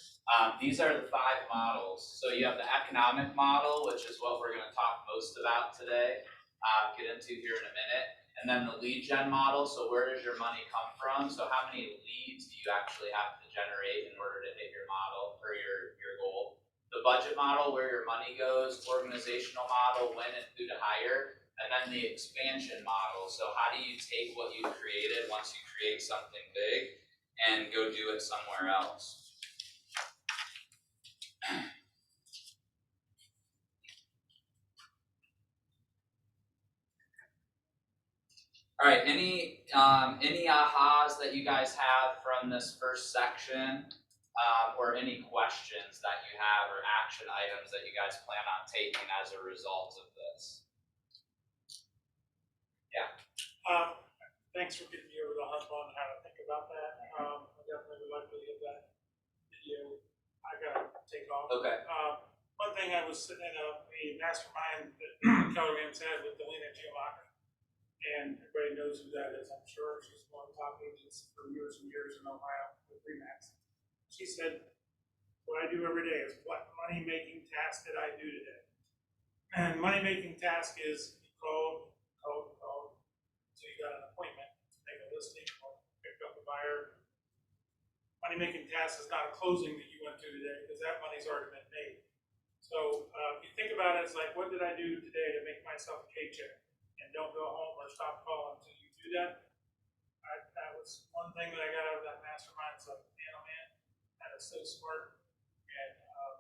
[SPEAKER 2] these are the 5 models. So you have the economic model, which is what we're going to talk most about today, get into here in a minute. And then the lead gen model, so where does your money come from? So how many leads do you actually have to generate in order to hit your model or your goal? The budget model, where your money goes, organizational model, when and who to hire, and then the expansion model. So how do you take what you've created once you create something big and go do it somewhere else? All right, any ahas that you guys have from this first section, or any questions that you have or action items that you guys plan on taking as a result of this? Yeah.
[SPEAKER 4] Thanks for getting me over the hump on how to think about that. I definitely would like to get that video. I gotta take off.
[SPEAKER 2] Okay.
[SPEAKER 4] One thing, I was sitting in a mastermind that Keller Williams had with Delina Giamacca, and everybody knows who that is, I'm sure. She's one of the top agents for years and years in Ohio with Remax. She said, what I do every day is, what money-making task did I do today? And money-making task is you called, so you got an appointment to make a listing or pick up a buyer. Money-making task is not a closing that you went to today, because that money's already been made. So if you think about it, it's like, what did I do today to make myself a paycheck? And don't go home or stop calling until you do that. That was one thing that I got out of that mastermind. It's like, man, oh man, that is so smart. And I'm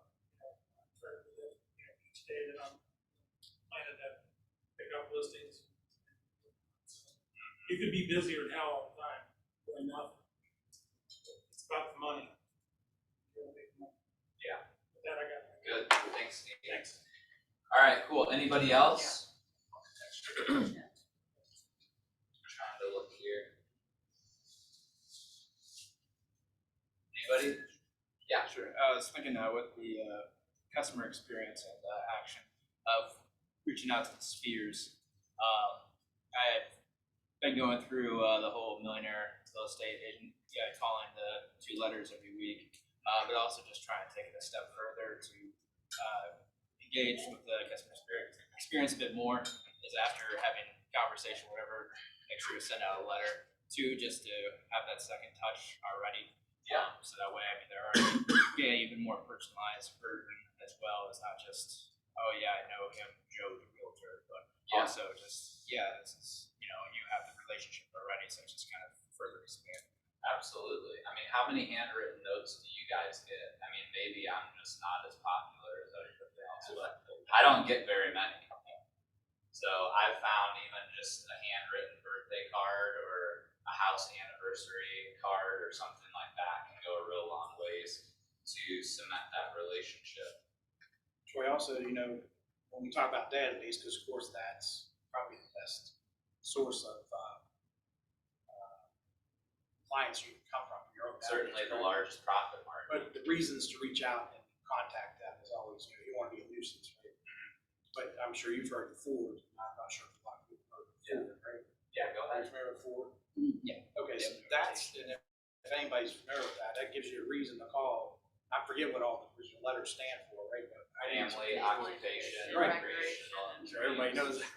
[SPEAKER 4] trying to do that each day that I'm planning to pick up listings. You could be busier than hell all the time doing nothing. It's about the money.
[SPEAKER 2] Yeah.
[SPEAKER 4] With that, I got it.
[SPEAKER 2] Good. Thanks, Steve.
[SPEAKER 4] Thanks.
[SPEAKER 2] All right, cool. Anybody else? Trying to look here. Anybody? Yeah.
[SPEAKER 7] Sure. I was thinking with the customer experience and action of reaching out to the spheres. I've been going through the whole millionaire real estate agent, calling the 2 letters every week, but also just trying to take it a step further to engage with the customer experience a bit more. Is after having conversation, whatever, make sure to send out a letter. 2, just to have that second touch already.
[SPEAKER 2] Yeah.
[SPEAKER 7] So that way, I mean, there are even more personalized version as well. It's not just, oh yeah, I know him, Joe, the realtor, but also just, this is, you have the relationship already, so it's just kind of further expand.
[SPEAKER 2] Absolutely. I mean, how many handwritten notes do you guys get? I mean, maybe I'm just not as popular as everybody else, but I don't get very many. So I've found even just a handwritten birthday card or a house anniversary card or something like that can go a real long ways to cement that relationship.
[SPEAKER 1] Troy, also, when we talk about database, because of course that's probably the best source of clients you can come from, your own database.
[SPEAKER 2] Certainly the largest profit margin.
[SPEAKER 1] But the reasons to reach out and contact them is always, you want to be a nuisance, right? But I'm sure you've heard the Ford. I'm not sure if a lot of people heard the Ford, right?
[SPEAKER 2] Yeah, go
[SPEAKER 1] Are
[SPEAKER 2] ahead.
[SPEAKER 1] you familiar with Ford?
[SPEAKER 7] Yeah.
[SPEAKER 1] Okay, so that's, and if anybody's familiar with that, that gives you a reason to call. I forget what all the original letters stand for, right? But
[SPEAKER 2] Family, occupation,
[SPEAKER 1] Right.
[SPEAKER 2] recreational.
[SPEAKER 1] I'm sure everybody knows that.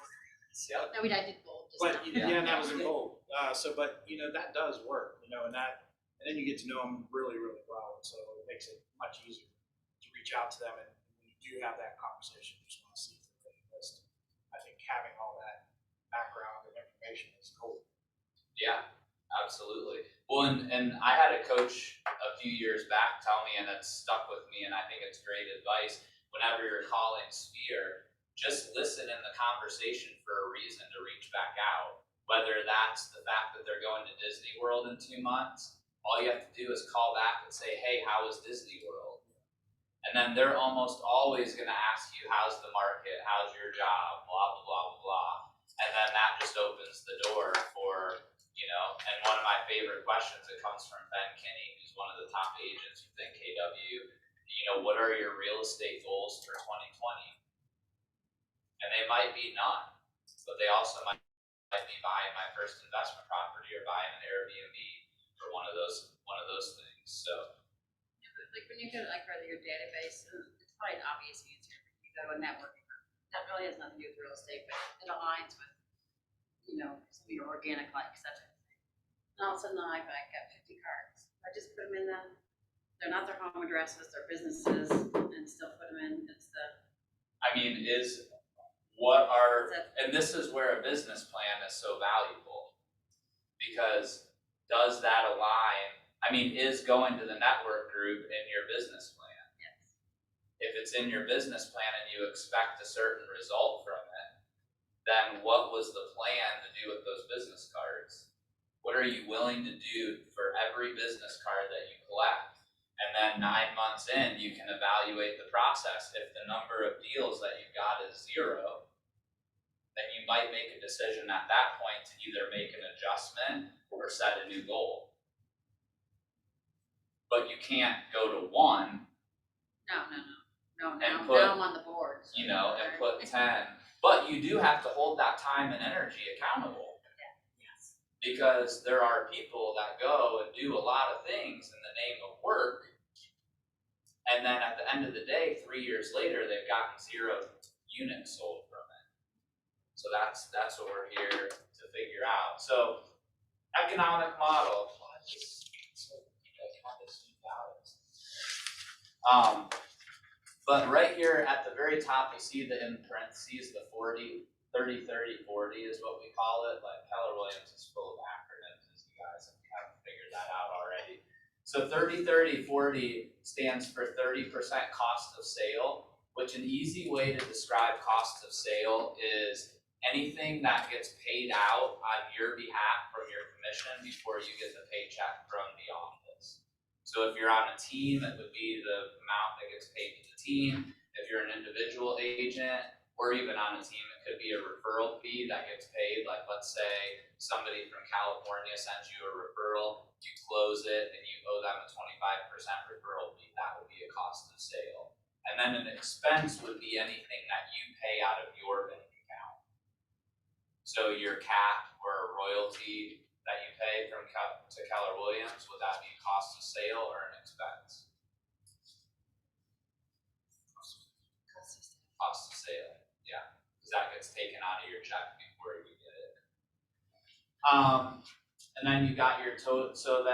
[SPEAKER 2] Yep.
[SPEAKER 5] No, I did bold. just
[SPEAKER 1] But
[SPEAKER 5] now.
[SPEAKER 1] yeah, that was in bold. But that does work, and then you get to know them really, really well, and so it makes it much easier to reach out to them. And when you do have that conversation, you just want to see if they're really list. I think having all that background and information is cool.
[SPEAKER 2] Yeah, absolutely. Well, and I had a coach a few years back tell me, and it's stuck with me, and I think it's great advice. Whenever you're calling Sphere, just listen in the conversation for a reason to reach back out. Whether that's the fact that they're going to Disney World in 2 months, all you have to do is call back and say, hey, how was Disney World? And then they're almost always going to ask you, how's the market? How's your job? Blah, blah, blah, blah, blah. And then that just opens the door for, and one of my favorite questions that comes from Ben Kinney, who's one of the top agents within KW, what are your real estate goals for 2020? And they might be none, but they also might be buying my first investment property or buying an Airbnb or one of those things. So
[SPEAKER 6] Like when you go to like your database, it's probably an obvious answer. You go to a networking group. That really has nothing to do with real estate, but it aligns with, some of your organic likes, that type of thing. And all of a sudden I got 50 cards. I just put them in they're not their home addresses, they're businesses, and still put them in. It's the.
[SPEAKER 2] And this is where a business plan is so valuable, because does that align? Is going to the network group in your business plan?
[SPEAKER 6] Yes.
[SPEAKER 2] If it's in your business plan and you expect a certain result from it, then what was the plan to do with those business cards? What are you willing to do for every business card that you collect? And then 9 months in, you can evaluate the process. If the number of deals that you've got is 0, then you might make a decision at that point to either make an adjustment or set a new goal. But you can't go to 1.
[SPEAKER 6] No. Now I'm on the board.
[SPEAKER 2] And put 10. But you do have to hold that time and energy accountable.
[SPEAKER 6] Yes.
[SPEAKER 2] Because there are people that go and do a lot of things in the name of work, and then at the end of the day, 3 years later, they've gotten 0 units sold from it. So that's what we're here to figure out. So economic model. But right here at the very top, you see in parentheses the 40, 30, 30, 40 is what we call it. Like Keller Williams is full of acronyms, as you guys haven't figured that out already. So 30, 30, 40 stands for 30% cost of sale, which an easy way to describe cost of sale is anything that gets paid out on your behalf from your commission before you get the paycheck from the office. So if you're on a team, it would be the amount that gets paid to the team. If you're an individual agent, or even on a team, it could be a referral fee that gets paid. Like let's say somebody from California sends you a referral, you close it, and you owe them a 25% referral fee. That would be a cost of sale. And then an expense would be anything that you pay out of your bank account. So your cap or royalty that you pay to Keller Williams, would that be cost of sale or an expense? Cost of sale, yeah, because that gets taken out of your check before you get it. And then you got your total. So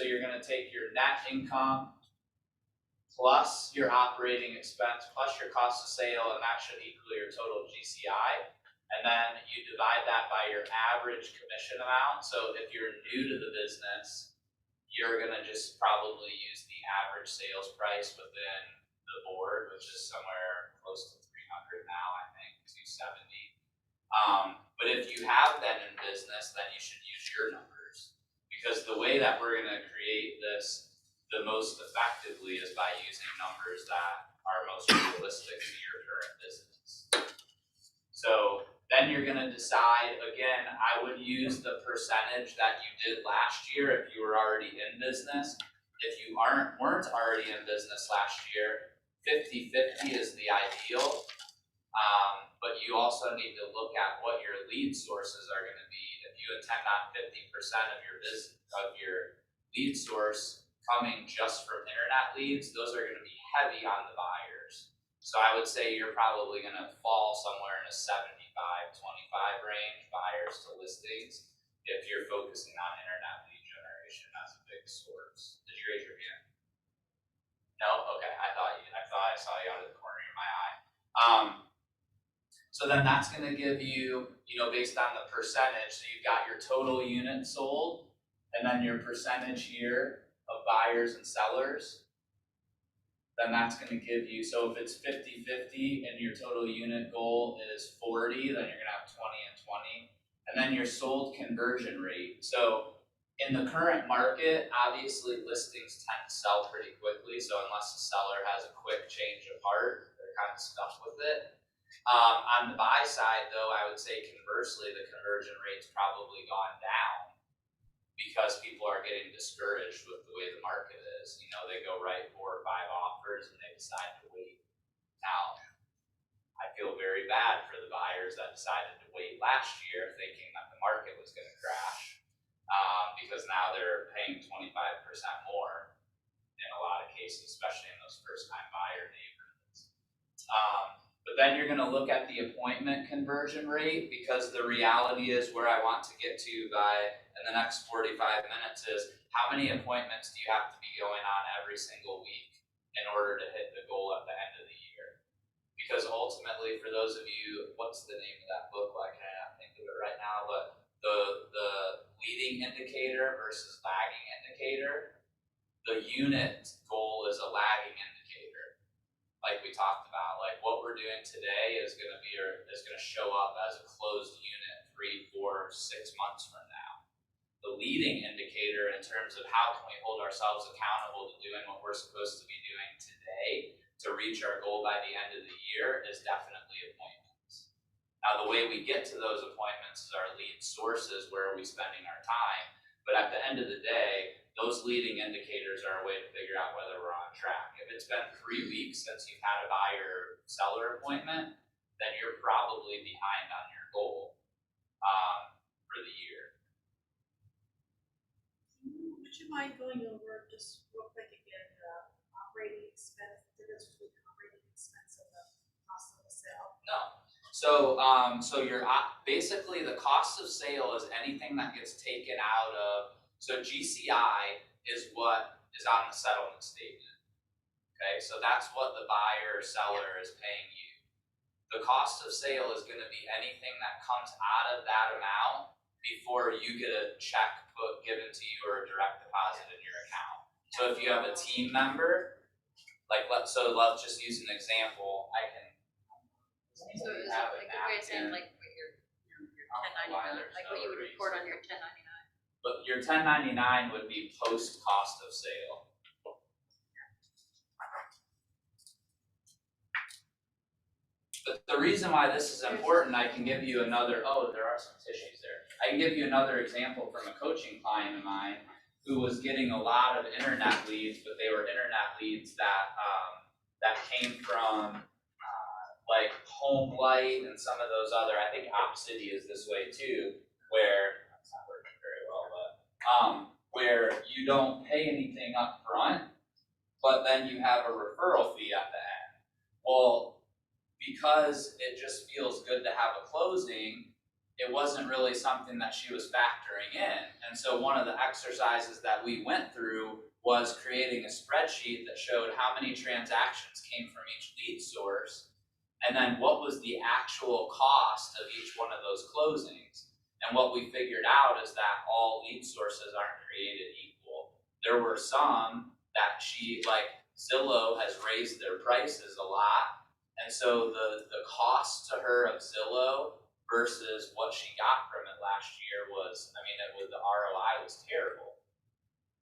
[SPEAKER 2] you're going to take your net income plus your operating expense plus your cost of sale, and that should equal your total GCI. And then you divide that by your average commission amount. So if you're new to the business, you're going to just probably use the average sales price within the board, which is somewhere close to 300 now, I think, 270. But if you have been in business, then you should use your numbers. Because the way that we're going to create this the most effectively is by using numbers that are most realistic to your current business. So then you're going to decide, again, I would use the percentage that you did last year if you were already in business. If you weren't already in business last year, 50-50 is the ideal. But you also need to look at what your lead sources are going to be. If you intend on 50% of your lead source coming just from internet leads, those are going to be heavy on the buyers. So I would say you're probably going to fall somewhere in a 75-25 range, buyers to listings, if you're focusing on internet lead generation as a big source. Did you raise your hand? No? Okay, I thought I saw you out of the corner of my eye. So then that's going to give you, based on the percentage, so you've got your total units sold, and then your percentage here of buyers and sellers. then that's gonna give you, so if it's 50-50 and your total unit goal is 40, then you're gonna have 20 and 20. And then your sold conversion rate. So in the current market, obviously listings tend to sell pretty quickly. So unless the seller has a quick change of heart, they're kind of stuck with it. On the buy side though, I would say conversely, the conversion rate's probably gone down because people are getting discouraged with the way the market is. You know, they go write 4 or 5 offers and they decide to wait. Now, I feel very bad for the buyers that decided to wait last year thinking that the market was going to crash, because now they're paying 25% more in a lot of cases, especially in those first-time buyer neighborhoods. But then you're going to look at the appointment conversion rate, because the reality is where I want to get to by in the next 45 minutes is how many appointments do you have to be going on every single week in order to hit the goal at the end of the year? Because ultimately, for those of you, what's the name of that book? I can't think of it right now, but the leading indicator versus lagging indicator, the unit goal is a lagging indicator, like we talked about. Like what we're doing today is going to show up as a closed unit 3, 4, 6 months from now. The leading indicator in terms of how can we hold ourselves accountable to doing what we're supposed to be doing today to reach our goal by the end of the year is definitely appointments. Now, the way we get to those appointments is our lead sources. Where are we spending our time? But at the end of the day, those leading indicators are a way to figure out whether we're on track. If it's been 3 weeks since you've had a buyer seller appointment, then you're probably behind on your goal for the year.
[SPEAKER 8] Would you mind going over just real quick again, operating expense, the difference between operating expense and the cost of the sale?
[SPEAKER 2] No. So you're basically the cost of sale is anything that gets taken out of. So GCI is what is on the settlement statement. Okay, so that's what the buyer or seller is paying you. The cost of sale is going to be anything that comes out of that amount before you get a check given to you or a direct deposit in your account. So if you have a team member, like let's just use an example. I can.
[SPEAKER 6] So is it like a way of saying like what your 1099, like what you would report on your 1099?
[SPEAKER 2] But your 1099 would be post cost of sale. But the reason why this is important, I can give you another, there are some tissues there. I can give you another example from a coaching client of mine who was getting a lot of internet leads, but they were internet leads that came from like Home Light and some of those other, I think OpCity is this way too, where, that's not working very well, but where you don't pay anything up front, but then you have a referral fee at the end. Well, because it just feels good to have a closing, it wasn't really something that she was factoring in. And so one of the exercises that we went through was creating a spreadsheet that showed how many transactions came from each lead source, and then what was the actual cost of each one of those closings. And what we figured out is that all lead sources aren't created equal. There were some that like Zillow has raised their prices a lot, and so the cost to her of Zillow versus what she got from it last year was, the ROI was terrible.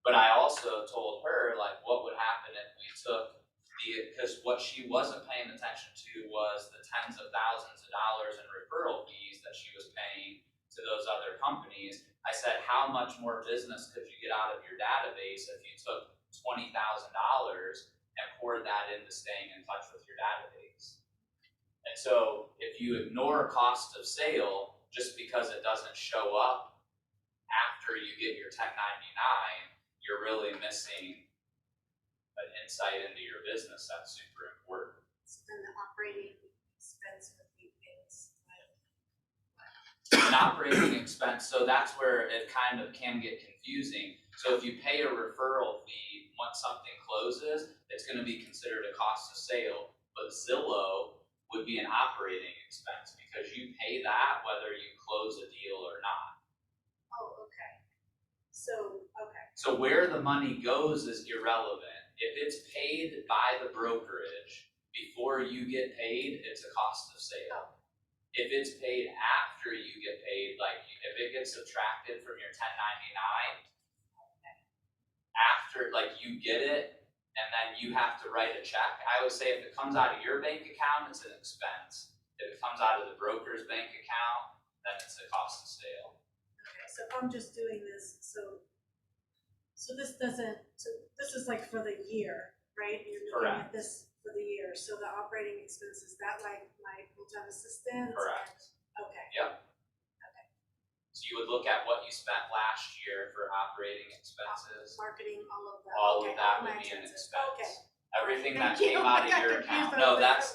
[SPEAKER 2] But I also told her, like, what would happen if we took because what she wasn't paying attention to was the tens of thousands of dollars in referral fees that she was paying to those other companies. I said, how much more business could you get out of your database if you took $20,000 and poured that into staying in touch with your database? And so if you ignore cost of sale just because it doesn't show up after you get your 1099, you're really missing an insight into your business that's super important.
[SPEAKER 8] So then the operating expense would be things
[SPEAKER 2] An operating expense, so that's where it kind of can get confusing. So if you pay a referral fee once something closes, it's going to be considered a cost of sale. But Zillow would be an operating expense because you pay that whether you close a deal or not.
[SPEAKER 8] Oh, okay. So, okay.
[SPEAKER 2] So where the money goes is irrelevant. if it's paid by the brokerage before you get paid, it's a cost of sale. If it's paid after you get paid, like if it gets subtracted from your 1099, after like you get it and then you have to write a check, I would say if it comes out of your bank account, it's an expense. If it comes out of the broker's bank account, then it's a cost of sale.
[SPEAKER 8] Okay, so if I'm just doing this, so this doesn't, so this is like for the year, right? You're looking at this for the year, so the operating expense, is that like my full-time assistant?
[SPEAKER 2] Correct.
[SPEAKER 8] Okay.
[SPEAKER 2] Yep.
[SPEAKER 8] Okay.
[SPEAKER 2] So you would look at what you spent last year for operating expenses.
[SPEAKER 8] Marketing, all of that.
[SPEAKER 2] All
[SPEAKER 8] Okay,
[SPEAKER 2] of that
[SPEAKER 8] my
[SPEAKER 2] would be an
[SPEAKER 8] expenses.
[SPEAKER 2] expense.
[SPEAKER 8] Okay.
[SPEAKER 2] Everything that
[SPEAKER 8] Thank
[SPEAKER 2] came
[SPEAKER 8] you.
[SPEAKER 2] out
[SPEAKER 8] I
[SPEAKER 2] of
[SPEAKER 8] got
[SPEAKER 2] your
[SPEAKER 8] confused.
[SPEAKER 2] account.
[SPEAKER 8] I
[SPEAKER 2] No,
[SPEAKER 8] was like,
[SPEAKER 2] that's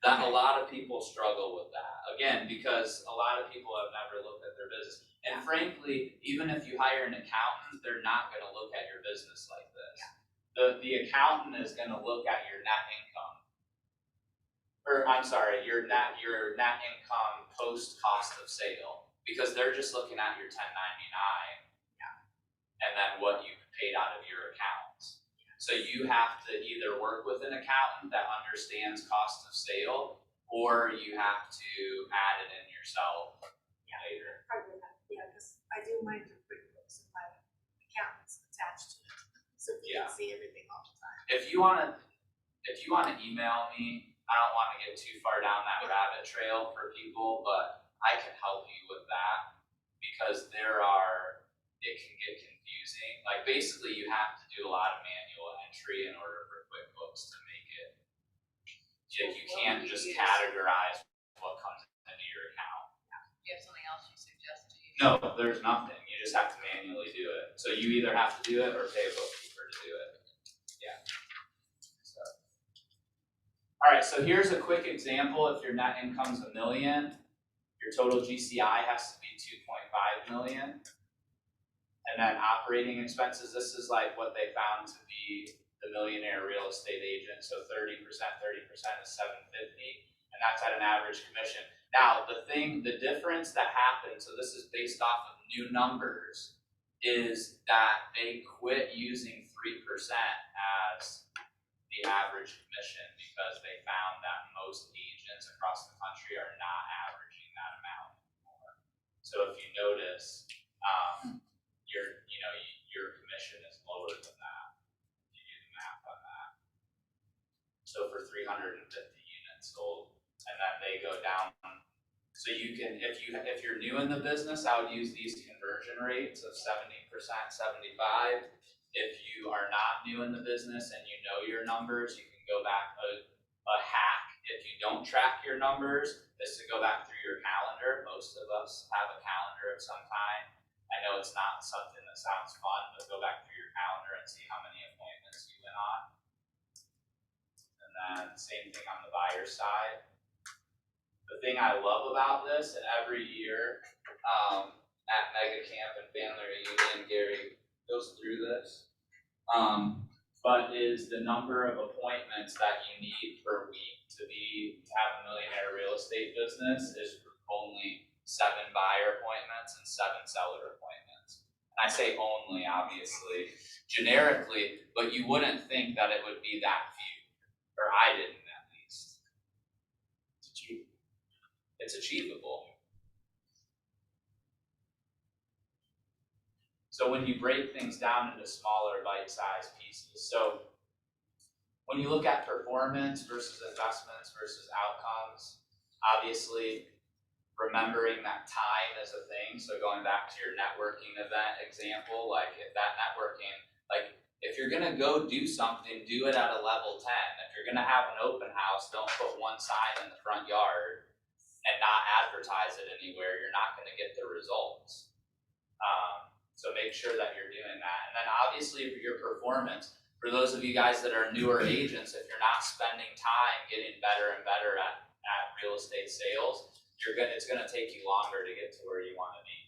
[SPEAKER 2] that
[SPEAKER 8] okay.
[SPEAKER 2] a lot of people struggle with that. Again, because a lot of people have never looked at their business. And frankly, even if you hire an accountant, they're not gonna look at your business like this. The accountant is gonna look at your net income. Or I'm sorry, your net income post cost of sale, because they're just looking at your 1099 and then what you paid out of your accounts. So you have to either work with an accountant that understands cost of sale, or you have to add it in yourself later.
[SPEAKER 8] Probably not, yeah, because I do mine through QuickBooks and my accountant's attached to it, so you can see everything all the time.
[SPEAKER 2] If you wanna email me, I don't wanna get too far down that rabbit trail for people, but I can help you with that, because it can get confusing. Like basically you have to do a lot of manual entry in order for QuickBooks to make it. Like you can't just categorize what comes into your account.
[SPEAKER 6] Do you have something else you suggest to use?
[SPEAKER 2] No, there's nothing. You just have to manually do it. So you either have to do it or pay a bookkeeper to do it. Yeah. So. All right, so here's a quick example. If your net income's $1 million, your total GCI has to be 2.5 million. And then operating expenses, this is like what they found to be the millionaire real estate agent. So 30% is 750, and that's at an average commission. Now, the difference that happened, so this is based off of new numbers, is that they quit using 3% as the average commission because they found that most agents across the country are not averaging that amount anymore. So if you notice, your commission is lower than that if you do the math on that. So for 350 units sold, and then they go down. So you can, if you're new in the business, I would use these conversion rates of 70%, 75. If you are not new in the business and you know your numbers, you can go back. A hack, if you don't track your numbers, is to go back through your calendar. Most of us have a calendar of some kind. I know it's not something that sounds fun, but go back through your calendar and see how many appointments you went on. And then same thing on the buyer side. The thing I love about this, and every year at Mega Camp and Family Reunion, Gary goes through this, but is the number of appointments that you need per week to have a millionaire real estate business is only 7 buyer appointments and 7 seller appointments. And I say only, obviously, generically, but you wouldn't think that it would be that few, or I didn't at least. It's achievable. So when you break things down into smaller bite-sized pieces, so when you look at performance versus investments versus outcomes, obviously remembering that time is a thing. So going back to your networking event example, like if that networking, like if you're gonna go do something, do it at a level 10. If you're gonna have an open house, don't put one sign in the front yard and not advertise it anywhere. You're not gonna get the results. So make sure that you're doing that. And then obviously for your performance, for those of you guys that are newer agents, if you're not spending time getting better and better at real estate sales, it's gonna take you longer to get to where you wanna be.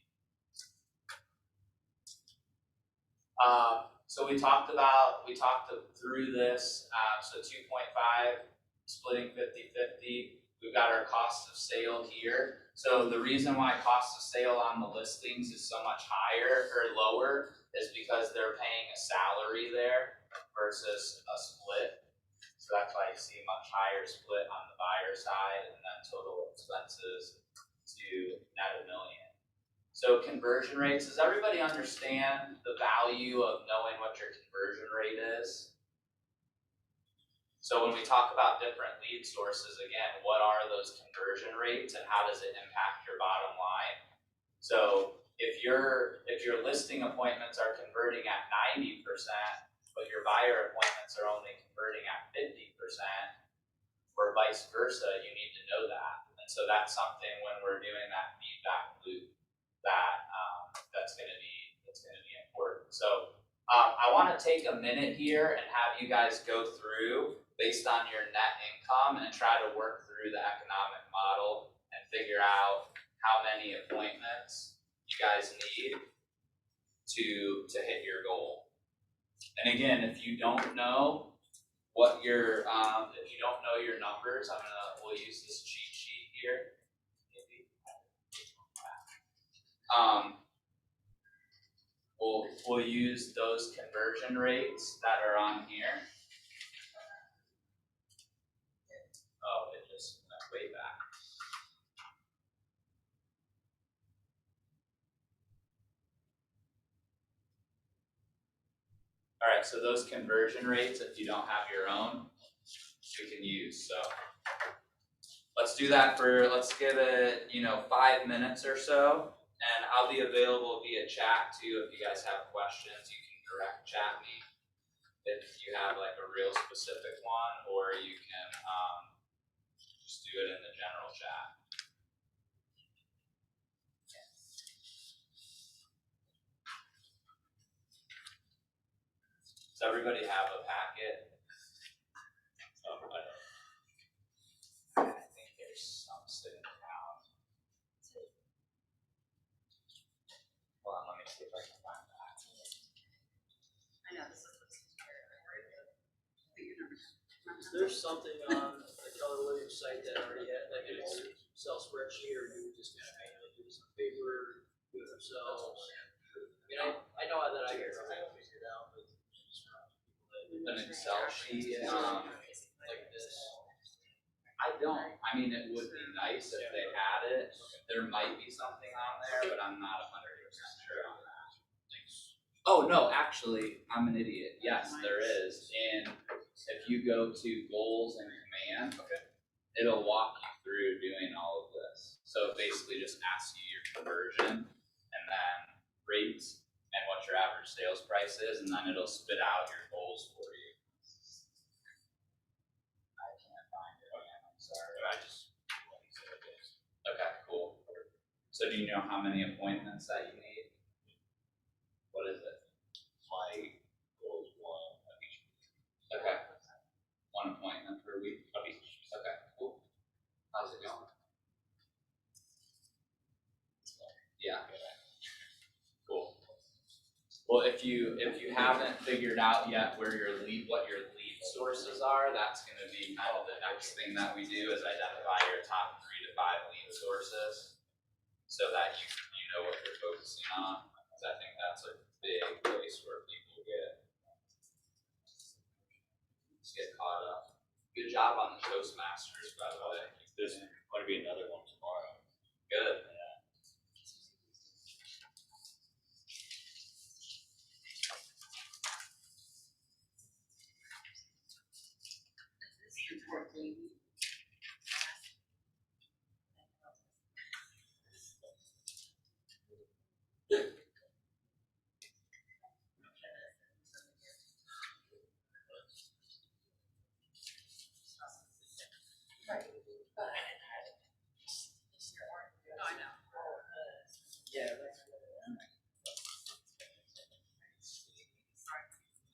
[SPEAKER 2] So we talked through this, so 2.5, splitting 50-50. We've got our cost of sale here. So the reason why cost of sale on the listings is so much higher or lower is because they're paying a salary there versus a split. So that's why you see much higher split on the buyer side, and then total expenses to net $1 million. So conversion rates, does everybody understand the value of knowing what your conversion rate is? So when we talk about different lead sources, again, what are those conversion rates and how does it impact your bottom line? So if your listing appointments are converting at 90%, but your buyer appointments are only converting at 50%, or vice versa, you need to know that. And so that's something when we're doing that feedback loop that's going to be important. So I want to take a minute here and have you guys go through based on your net income and try to work through the economic model and figure out how many appointments you guys need to hit your goal. And again, if you don't know what your if you don't know your numbers, we'll use this cheat sheet here. Maybe. We'll use those conversion rates that are on here. Oh, it just went way back. All right, so those conversion rates, if you don't have your own, we can use. So let's do that let's give it, 5 minutes or so. And I'll be available via chat too. If you guys have questions, you can direct chat me if you have like a real specific one, or you can just do it in the general chat. Does everybody have a packet? I think there's some sitting around. Hold on, let me see if I can find that.
[SPEAKER 6] I know, this is what's scary.
[SPEAKER 9] Is there something on the Keller Williams site that already had, like an Excel spreadsheet, or do we just kind of manually do some paper, do it ourselves? I know that I get it figured out, but
[SPEAKER 2] An Excel sheet,
[SPEAKER 9] like this.
[SPEAKER 2] I don't. I mean, it would be nice if they had it. There might be something on there, but I'm not 100% sure on that. Oh no, actually, I'm an idiot. Yes, there is. And if you go to goals and command, it'll walk you through doing all of this. So it basically just asks you your conversion and then rates and what your average sales price is, and then it'll spit out your goals for you. I can't find it again, I'm sorry. Okay, cool. So do you know how many appointments that you need? What is it?
[SPEAKER 10] My goal is one of each.
[SPEAKER 2] Okay. 1 appointment per week of each. Okay, cool. How's it going? Yeah. Cool. Well, if you haven't figured out yet what your lead sources are, that's going to be kind of the next thing that we do is identify your top 3 to 5 lead sources, so that you know what you're focusing on. Because I think that's a big place where people get caught up. Good job on the Toastmasters, by the way.
[SPEAKER 10] There's going to be another one tomorrow.
[SPEAKER 2] Good.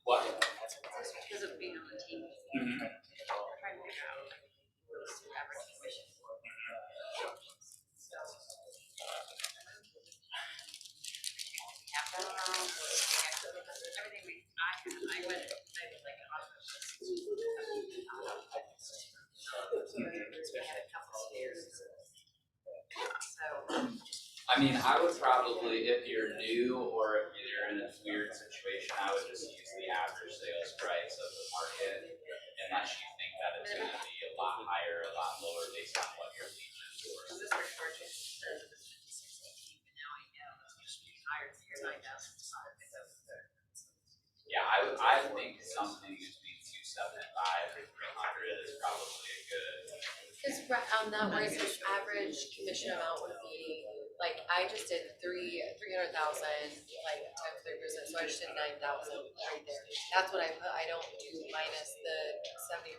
[SPEAKER 2] What?
[SPEAKER 6] Because of being on the team.
[SPEAKER 2] Mm-hmm.
[SPEAKER 6] Trying to figure out ways to average commission. Everything I went like an office. We had a couple of years. So.
[SPEAKER 2] I mean, I would probably, if you're new or if you're in this weird I would just use the average sales price of the market, unless you think that it's gonna be a lot higher, a lot lower based on what your legions were.
[SPEAKER 6] So this report says it was 5618, but now I know it's usually higher than your 9,000.
[SPEAKER 2] Yeah, I think something between 275 and 300 is probably a good.
[SPEAKER 11] Cause on that where it says average commission amount would be, like, I just did 300,000, like, times 3%, so I just did 9,000 right there. That's what I put, I don't do minus the 70%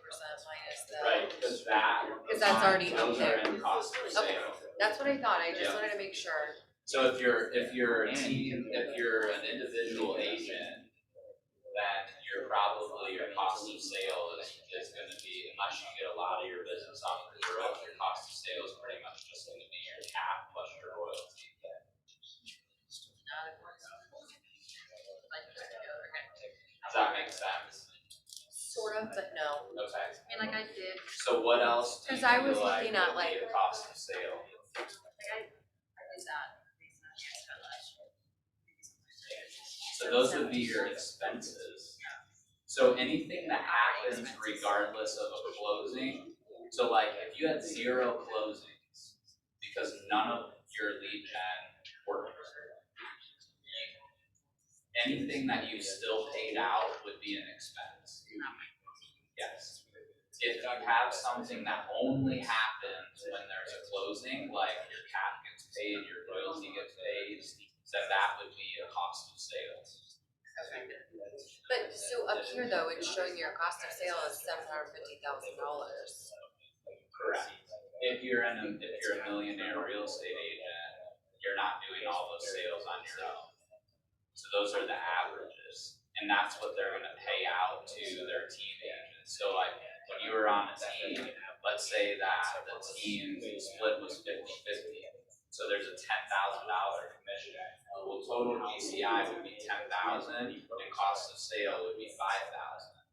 [SPEAKER 11] minus the.
[SPEAKER 2] Right, because that.
[SPEAKER 11] 'Cause that's already up
[SPEAKER 2] those
[SPEAKER 11] there.
[SPEAKER 2] are in cost of
[SPEAKER 11] Okay.
[SPEAKER 2] sale.
[SPEAKER 11] That's what I thought, I just
[SPEAKER 2] Yeah.
[SPEAKER 11] wanted to make sure.
[SPEAKER 2] So if you're a team, if you're an individual agent, then your cost of sale is gonna be, unless you get a lot of your business off referral, your cost of sale is pretty much just gonna be your cap plus your royalty. Does that make sense?
[SPEAKER 11] Sort of, but no.
[SPEAKER 2] Okay,
[SPEAKER 6] I mean, like I did,
[SPEAKER 2] so what else do you
[SPEAKER 11] 'Cause I
[SPEAKER 2] feel
[SPEAKER 11] was
[SPEAKER 2] like
[SPEAKER 11] looking at,
[SPEAKER 2] would be
[SPEAKER 11] like-
[SPEAKER 2] a cost of sale?
[SPEAKER 6] like I did that based on your spend last year.
[SPEAKER 2] So those would be your expenses. So anything that happens regardless of a closing, so like if you had 0 closings because none of your lead gen worked, anything that you still paid out would be an expense. Yes. If you have something that only happens when there's a closing, like your cap gets paid, your royalty gets paid, then that would be a cost of sales.
[SPEAKER 11] Okay. But so up here though, it's showing your cost of sale is $750,000.
[SPEAKER 2] Correct. If you're a millionaire real estate agent, you're not doing all those sales on your own. So those are the averages, and that's what they're gonna pay out to their team agents. So like when you were on a team, let's say that the team split was 50-50. So there's a $10,000 commission. Well, total GCI would be 10,000, and cost of sale would be 5,000.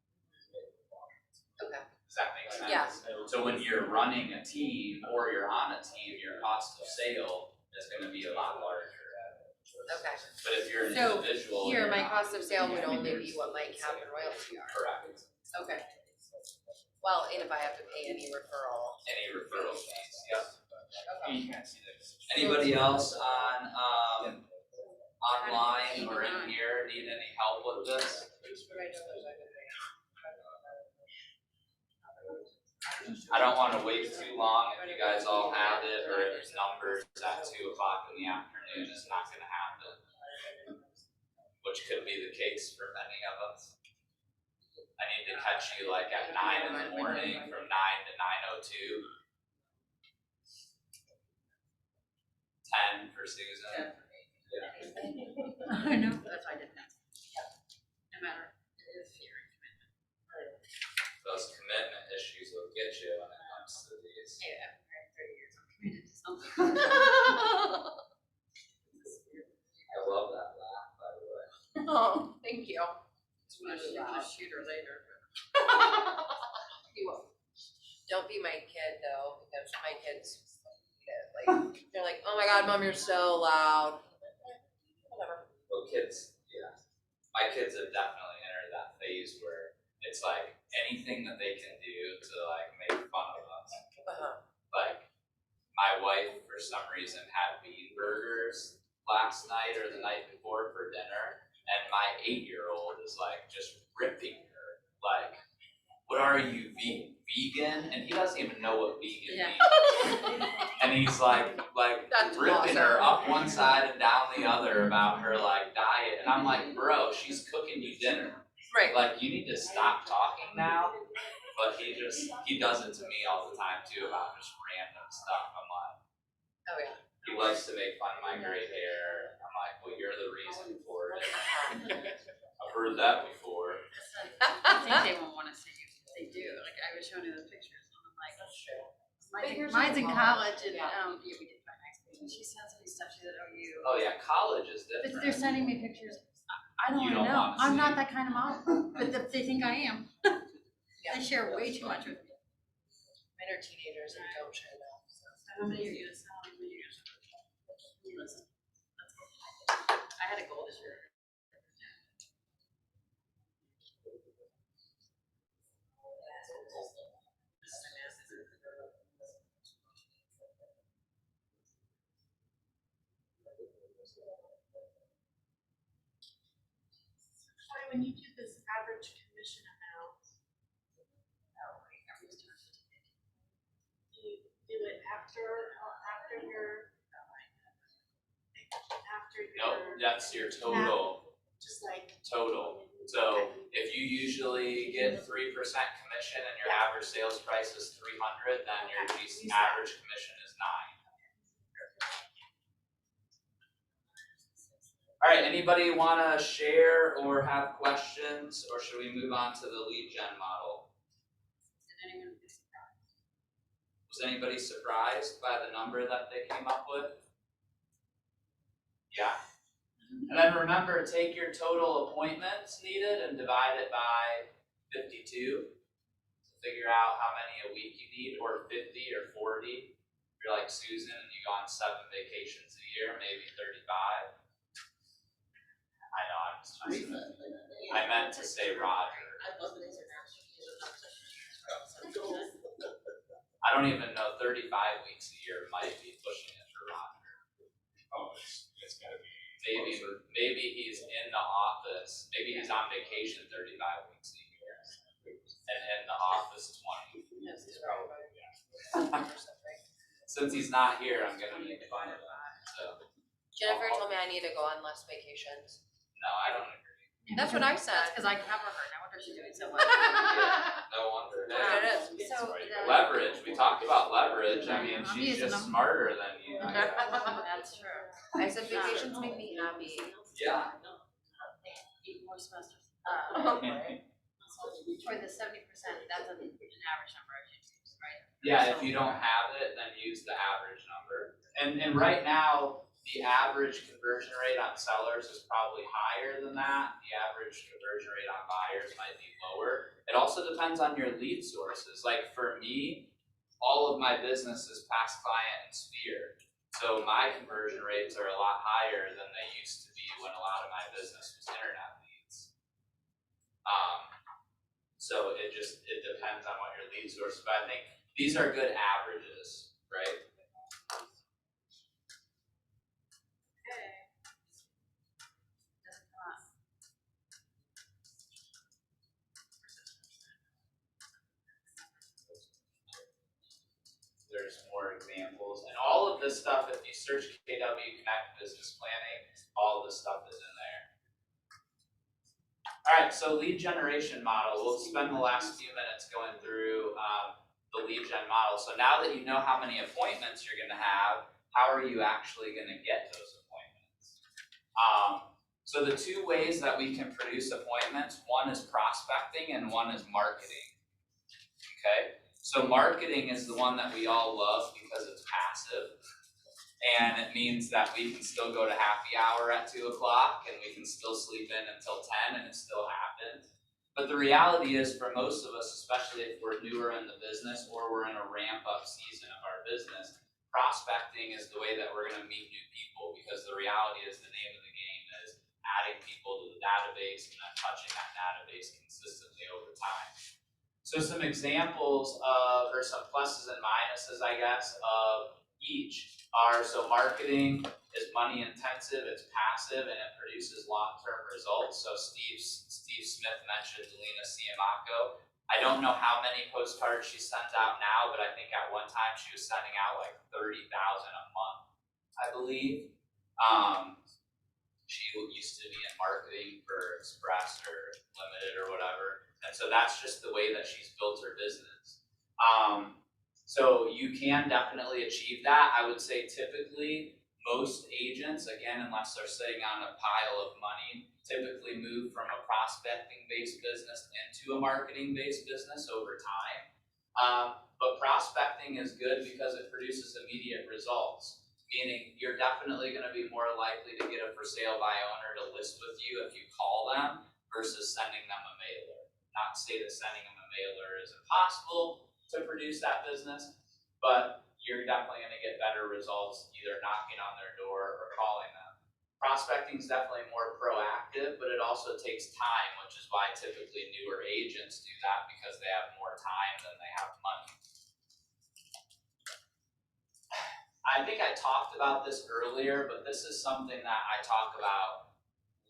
[SPEAKER 11] Okay.
[SPEAKER 2] Does that make sense?
[SPEAKER 11] Yeah.
[SPEAKER 2] So when you're running a team or you're on a team, your cost of sale is gonna be a lot larger.
[SPEAKER 11] Okay.
[SPEAKER 2] But if you're an
[SPEAKER 11] So
[SPEAKER 2] individual.
[SPEAKER 11] here,
[SPEAKER 2] you're
[SPEAKER 11] my
[SPEAKER 2] not.
[SPEAKER 11] cost of sale would only be what my cap and royalty are.
[SPEAKER 2] Correct.
[SPEAKER 11] Okay. Well, and if I have to pay any referral.
[SPEAKER 2] Any referral fees, yep.
[SPEAKER 11] Okay.
[SPEAKER 7] You can't see this.
[SPEAKER 2] Anybody else on, online or in here need any help with this? I don't wanna wait too long if you guys all have it, or if it's numbers at 2 o'clock in the afternoon, it's not gonna happen. Which could be the case for many of us. I need to catch you like at 9 in the morning, from 9 to 9:02. 10 for Susan. Yeah.
[SPEAKER 6] I know, that's why I did that. No matter, it is fear and commitment.
[SPEAKER 2] Those commitment issues will get you when it comes to these.
[SPEAKER 6] Yeah, I'm 30 years, I'm committed to something.
[SPEAKER 2] I love that laugh, by the way.
[SPEAKER 11] Oh, thank you.
[SPEAKER 6] I'm gonna shoot her later.
[SPEAKER 11] You will. Don't be my kid though, because my kids like they're like, oh my god, mom, you're so loud. Whatever.
[SPEAKER 2] Well, kids, yeah. My kids have definitely entered that phase where it's like anything that they can do to like make fun of us. Like my wife, for some reason, had bean burgers last night or the night before for dinner, and my 8-year-old is like just ripping her, like, what are you, vegan? And he doesn't even know what vegan means. And he's like
[SPEAKER 11] That's
[SPEAKER 2] ripping her
[SPEAKER 11] awesome.
[SPEAKER 2] up one side and down the other about her like diet. And I'm like, bro, she's cooking you dinner.
[SPEAKER 11] Right.
[SPEAKER 2] Like, you need to stop talking now. But he does it to me all the time too about just random stuff. I'm like,
[SPEAKER 11] Oh yeah.
[SPEAKER 2] he likes to make fun of my gray hair. I'm like, well, you're the reason for it. I've heard that before.
[SPEAKER 6] I think they won't wanna see you, they do, like I was showing you the pictures, and I'm like, mine's in college, and, yeah, we did find nice pictures, she sends me stuff, she said, oh, you.
[SPEAKER 2] Oh yeah, college is
[SPEAKER 6] But
[SPEAKER 2] different.
[SPEAKER 6] they're sending me pictures, I don't
[SPEAKER 2] You
[SPEAKER 6] wanna
[SPEAKER 2] don't
[SPEAKER 6] know,
[SPEAKER 2] wanna
[SPEAKER 6] I'm
[SPEAKER 2] see.
[SPEAKER 6] not that kind of mom, but they think I am. They share way too much with me.
[SPEAKER 11] Mine are teenagers and don't share that. So.
[SPEAKER 6] How many are you gonna sell? How many are you gonna sell? Listen, I had a goal this year.
[SPEAKER 8] when you do this average commission amount, do you do it after your,
[SPEAKER 2] Nope, that's your total.
[SPEAKER 8] just like.
[SPEAKER 2] Total. So if you usually get 3% commission and your average sales price is 300, then your average commission is 9. All right, anybody want to share or have questions, or should we move on to the lead gen model?
[SPEAKER 6] Did anyone be surprised?
[SPEAKER 2] Was anybody surprised by the number that they came up with? Yeah. And then remember, take your total appointments needed and divide it by 52 to figure out how many a week you need, or 50 or 40. If you're like Susan and you go on 7 vacations a year, maybe 35. I know, I'm just messing with you. I meant to say Roger. I don't even know, 35 weeks a year might be pushing it for Roger.
[SPEAKER 10] Oh, it's gotta be.
[SPEAKER 2] Maybe he's in the office, maybe he's on vacation 35 weeks a year, and in the office 20. Since he's not here, I'm gonna make fun of him, so.
[SPEAKER 11] Jennifer told me I need to go on less vacations.
[SPEAKER 2] No, I don't agree.
[SPEAKER 11] That's what I
[SPEAKER 6] That's
[SPEAKER 11] said.
[SPEAKER 6] because I cover her, no wonder she's doing so well.
[SPEAKER 2] No wonder.
[SPEAKER 11] There it is.
[SPEAKER 6] So,
[SPEAKER 2] Leverage, we talked about leverage, I mean,
[SPEAKER 6] I'm
[SPEAKER 2] she's
[SPEAKER 6] using
[SPEAKER 2] just
[SPEAKER 6] them.
[SPEAKER 2] smarter than you.
[SPEAKER 6] That's true.
[SPEAKER 11] I said vacations make me happy.
[SPEAKER 2] Yeah.
[SPEAKER 6] 8 more semesters. For the 70%, that's an average number I should use, right?
[SPEAKER 2] Yeah, if you don't have it, then use the average number. And right now, the average conversion rate on sellers is probably higher than that. The average conversion rate on buyers might be lower. It also depends on your lead sources. Like for me, all of my business is past client and sphere. So my conversion rates are a lot higher than they used to be when a lot of my business was internet leads. So it depends on what your lead source is. But I think these are good averages, right? There's more examples, and all of this stuff, if you search KW Connect Business Planning, all of this stuff is in there. All right, so lead generation model. We'll spend the last few minutes going through the lead gen model. So now that you know how many appointments you're going to have, how are you actually going to get those appointments? So the 2 ways that we can produce appointments, one is prospecting and one is marketing. Okay? So marketing is the one that we all love because it's passive, and it means that we can still go to happy hour at 2 o'clock and we can still sleep in until 10 and it still happens. But the reality is, for most of us, especially if we're newer in the business or we're in a ramp up season of our business, prospecting is the way that we're going to meet new people, because the reality is the name of the game is adding people to the database and then touching that database consistently over time. So some examples of, or some pluses and minuses, I guess, of each are, so marketing is money intensive, it's passive, and it produces long-term results. So Steve Smith mentioned Lena Siamaco. I don't know how many postcards she sends out now, but I think at one time she was sending out like 30,000 a month, I believe. She used to be in marketing for Express or Limited or whatever. And so that's just the way that she's built her business. So you can definitely achieve that. I would say typically most agents, again, unless they're sitting on a pile of money, typically move from a prospecting-based business into a marketing-based business over time. But prospecting is good because it produces immediate results, meaning you're definitely going to be more likely to get a for sale by owner to list with you if you call them versus sending them a mailer. Not to say that sending them a mailer is impossible to produce that business, but you're definitely going to get better results either knocking on their door or calling them. Prospecting is definitely more proactive, but it also takes time, which is why typically newer agents do that, because they have more time than they have money. I think I talked about this earlier, but this is something that I talk about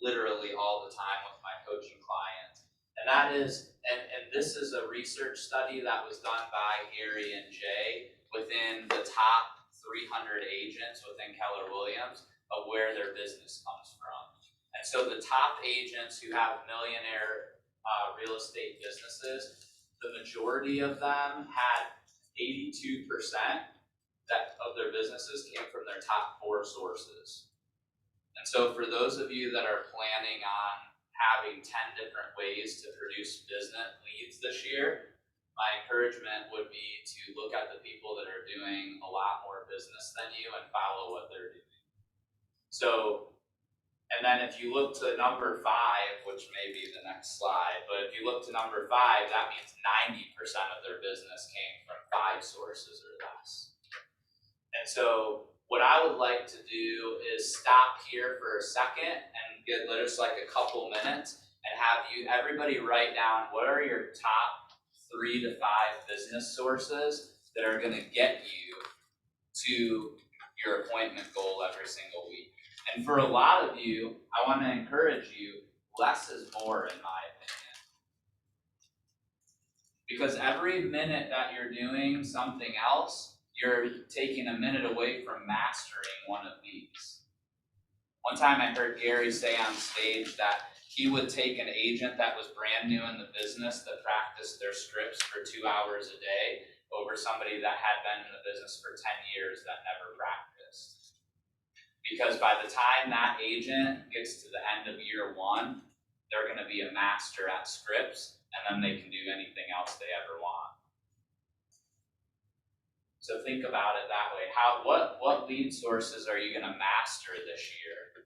[SPEAKER 2] literally all the time with my coaching clients. And that is, and this is a research study that was done by Gary and Jay within the top 300 agents within Keller Williams of where their business comes from. And so the top agents who have millionaire real estate businesses, the majority of them had 82% of their businesses came from their top 4 sources. And so for those of you that are planning on having 10 different ways to produce business leads this year, my encouragement would be to look at the people that are doing a lot more business than you and follow what they're doing. So, and then if you look to number 5, which may be the next slide, but if you look to number 5, that means 90% of their business came from 5 sources or less. And so what I would like to do is stop here for a second and get just like a couple minutes and have everybody write down what are your top 3 to 5 business sources that are going to get you to your appointment goal every single week. And for a lot of you, I want to encourage you, less is more in my opinion. Because every minute that you're doing something else, you're taking a minute away from mastering one of these. One time I heard Gary say on stage that he would take an agent that was brand new in the business that practiced their scripts for 2 hours a day over somebody that had been in the business for 10 years that never practiced. Because by the time that agent gets to the end of year 1, they're going to be a master at scripts, and then they can do anything else they ever want. So think about it that way. What lead sources are you going to master this year?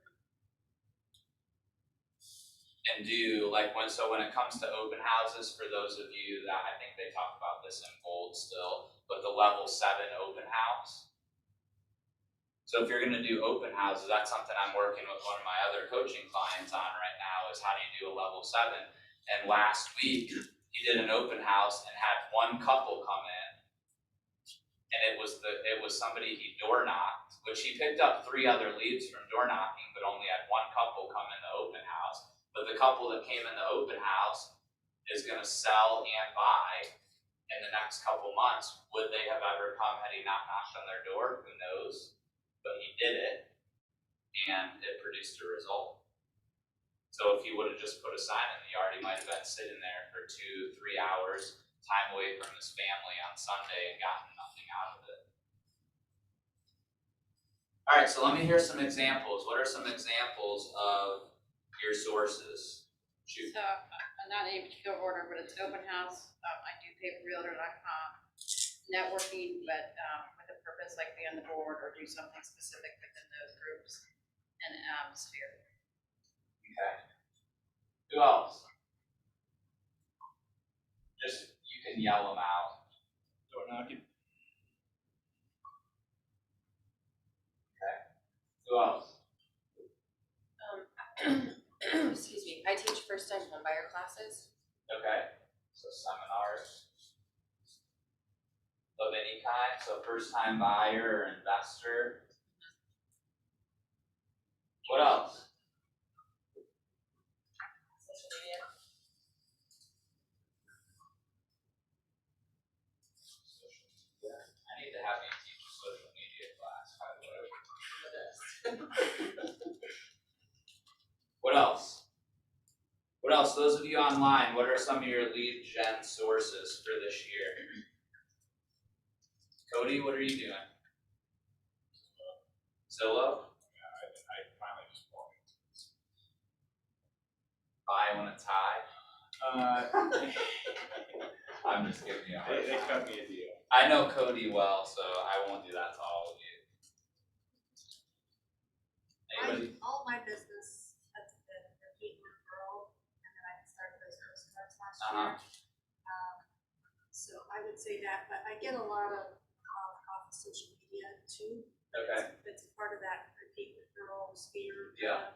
[SPEAKER 2] And do when it comes to open houses, for those of you that I think they talk about this in bold still, but the level 7 open house. So if you're going to do open houses, that's something I'm working with one of my other coaching clients on right now, is how do you do a level 7? And last week he did an open house and had 1 couple come in. And it was somebody he door knocked, which he picked up 3 other leads from door knocking, but only had 1 couple come in the open house. But the couple that came in the open house is going to sell and buy in the next couple months. Would they have ever come had he not knocked on their door? Who knows? But he did it, and it produced a result. So if he would have just put a sign in the yard, he might have been sitting there for 2-3 hours, time away from his family on Sunday, and gotten nothing out of it. All right, so let me hear some examples. What are some examples of your sources? Shoot.
[SPEAKER 6] So, not any particular order, but it's open house. I do paperrealtor.com, networking, but with a purpose, like be on the board or do something specific within those groups, and sphere.
[SPEAKER 2] Okay. Who else? Just, you can yell them out.
[SPEAKER 7] Door knocking.
[SPEAKER 2] Okay. Who else?
[SPEAKER 11] Excuse me, I teach first-time homebuyer classes.
[SPEAKER 2] Okay. So seminars of any kind. So first-time buyer or investor. What else?
[SPEAKER 11] Social media.
[SPEAKER 2] I need to have you teach a social media class, by the way. What else? What else? Those of you online, what are some of your lead gen sources for this year? Cody, what are you doing? Zillow?
[SPEAKER 10] I finally just bought it.
[SPEAKER 2] Buy when it's high? I'm just giving you a hard
[SPEAKER 10] They
[SPEAKER 2] time.
[SPEAKER 10] cut me a deal.
[SPEAKER 2] I know Cody well, so I won't do that to all of you. Anybody?
[SPEAKER 8] All my business has been repeat referral, and then I started those postcards last year. So I would say that, but I get a lot of off social media too.
[SPEAKER 2] Okay.
[SPEAKER 8] It's part of that repeat referral sphere.
[SPEAKER 2] Yeah.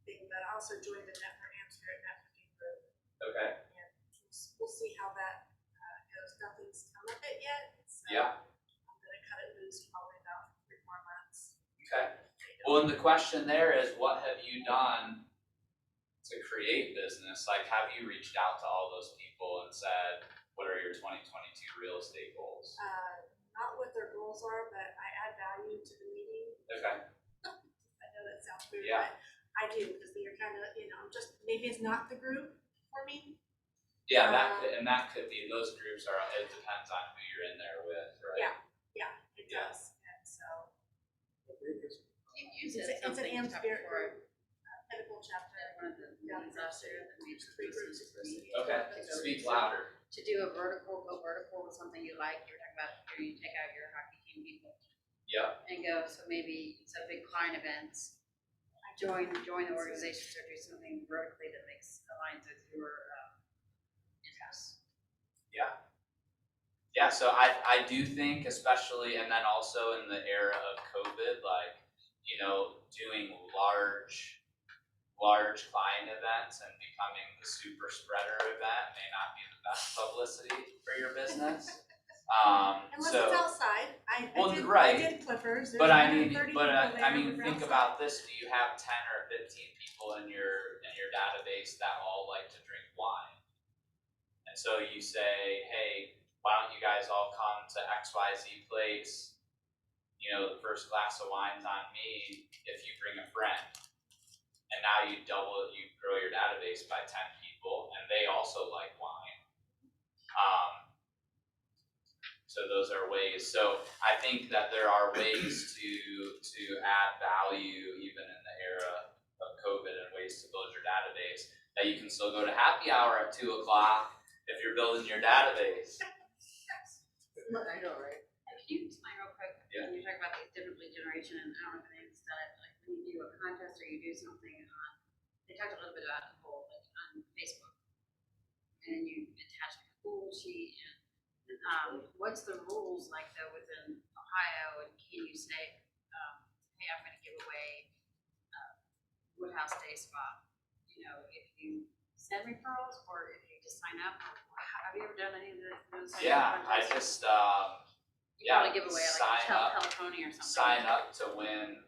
[SPEAKER 8] Thing, but I also joined the Net for Amsterdam networking group,
[SPEAKER 2] Okay.
[SPEAKER 8] and we'll see how that goes. Nothing's come of it yet, so
[SPEAKER 2] Yeah.
[SPEAKER 8] I'm gonna cut it loose probably about 3 more months.
[SPEAKER 2] Okay. Well, and the question there is, what have you done to create business? Like, have you reached out to all those people and said, what are your 2022 real estate goals?
[SPEAKER 8] Not what their goals are, but I add value to the meeting.
[SPEAKER 2] Okay.
[SPEAKER 8] I know that sounds weird,
[SPEAKER 2] Yeah.
[SPEAKER 8] but I do, because they're kind of, just, maybe it's not the group for me.
[SPEAKER 2] Yeah, that could be, those groups are, it depends on who you're in there with, right?
[SPEAKER 8] It
[SPEAKER 2] Yeah.
[SPEAKER 8] does, and so.
[SPEAKER 6] You
[SPEAKER 8] It's
[SPEAKER 6] said
[SPEAKER 8] an
[SPEAKER 6] something
[SPEAKER 8] AM
[SPEAKER 6] top
[SPEAKER 8] spirit
[SPEAKER 6] before,
[SPEAKER 8] group, medical chapter.
[SPEAKER 6] one of the meetings last year, that made
[SPEAKER 8] Three groups
[SPEAKER 6] business
[SPEAKER 8] of
[SPEAKER 6] meeting.
[SPEAKER 2] Okay, speak louder.
[SPEAKER 6] To do a vertical, go vertical with something you like, you were talking about, you take out your hockey team people.
[SPEAKER 2] Yep.
[SPEAKER 6] And go, so maybe instead of big client events, join the organizations or do something vertically that aligns with your, interests.
[SPEAKER 2] Yeah, so I do think, especially, and then also in the era of COVID, like, doing large client events and becoming the super spreader event may not be the best publicity for your business.
[SPEAKER 8] Unless
[SPEAKER 2] So,
[SPEAKER 8] it's outside, I
[SPEAKER 2] right.
[SPEAKER 8] did Clippers.
[SPEAKER 2] but I mean,
[SPEAKER 8] 130
[SPEAKER 2] but
[SPEAKER 8] people there,
[SPEAKER 2] I mean,
[SPEAKER 8] we were
[SPEAKER 2] think
[SPEAKER 8] outside.
[SPEAKER 2] about this: do you have 10 or 15 people in your database that all like to drink wine? And so you say, hey, why don't you guys all come to XYZ place? The first glass of wine's on me if you bring a friend. And now you grow your database by 10 people, and they also like wine. So those are ways. So I think that there are ways to add value even in the era of COVID, and ways to build your database that you can still go to happy hour at 2 o'clock if you're building your database.
[SPEAKER 6] I know, right? Can you explain real quick,
[SPEAKER 2] Yeah.
[SPEAKER 6] when you talk about the different lead generation, and I don't know if anything's done it, like when you do a contest or you do something on, they talked a little bit about the whole, like on Facebook. And then you attach a Google sheet and, what's the rules like though within Ohio, and can you say, hey, I'm gonna give away, Woodhouse Day Spa, if you send referrals or if you just sign up, or have you ever done any of those?
[SPEAKER 2] Yeah, I just
[SPEAKER 6] You probably give away like
[SPEAKER 2] sign up.
[SPEAKER 6] California or something.
[SPEAKER 2] sign up to win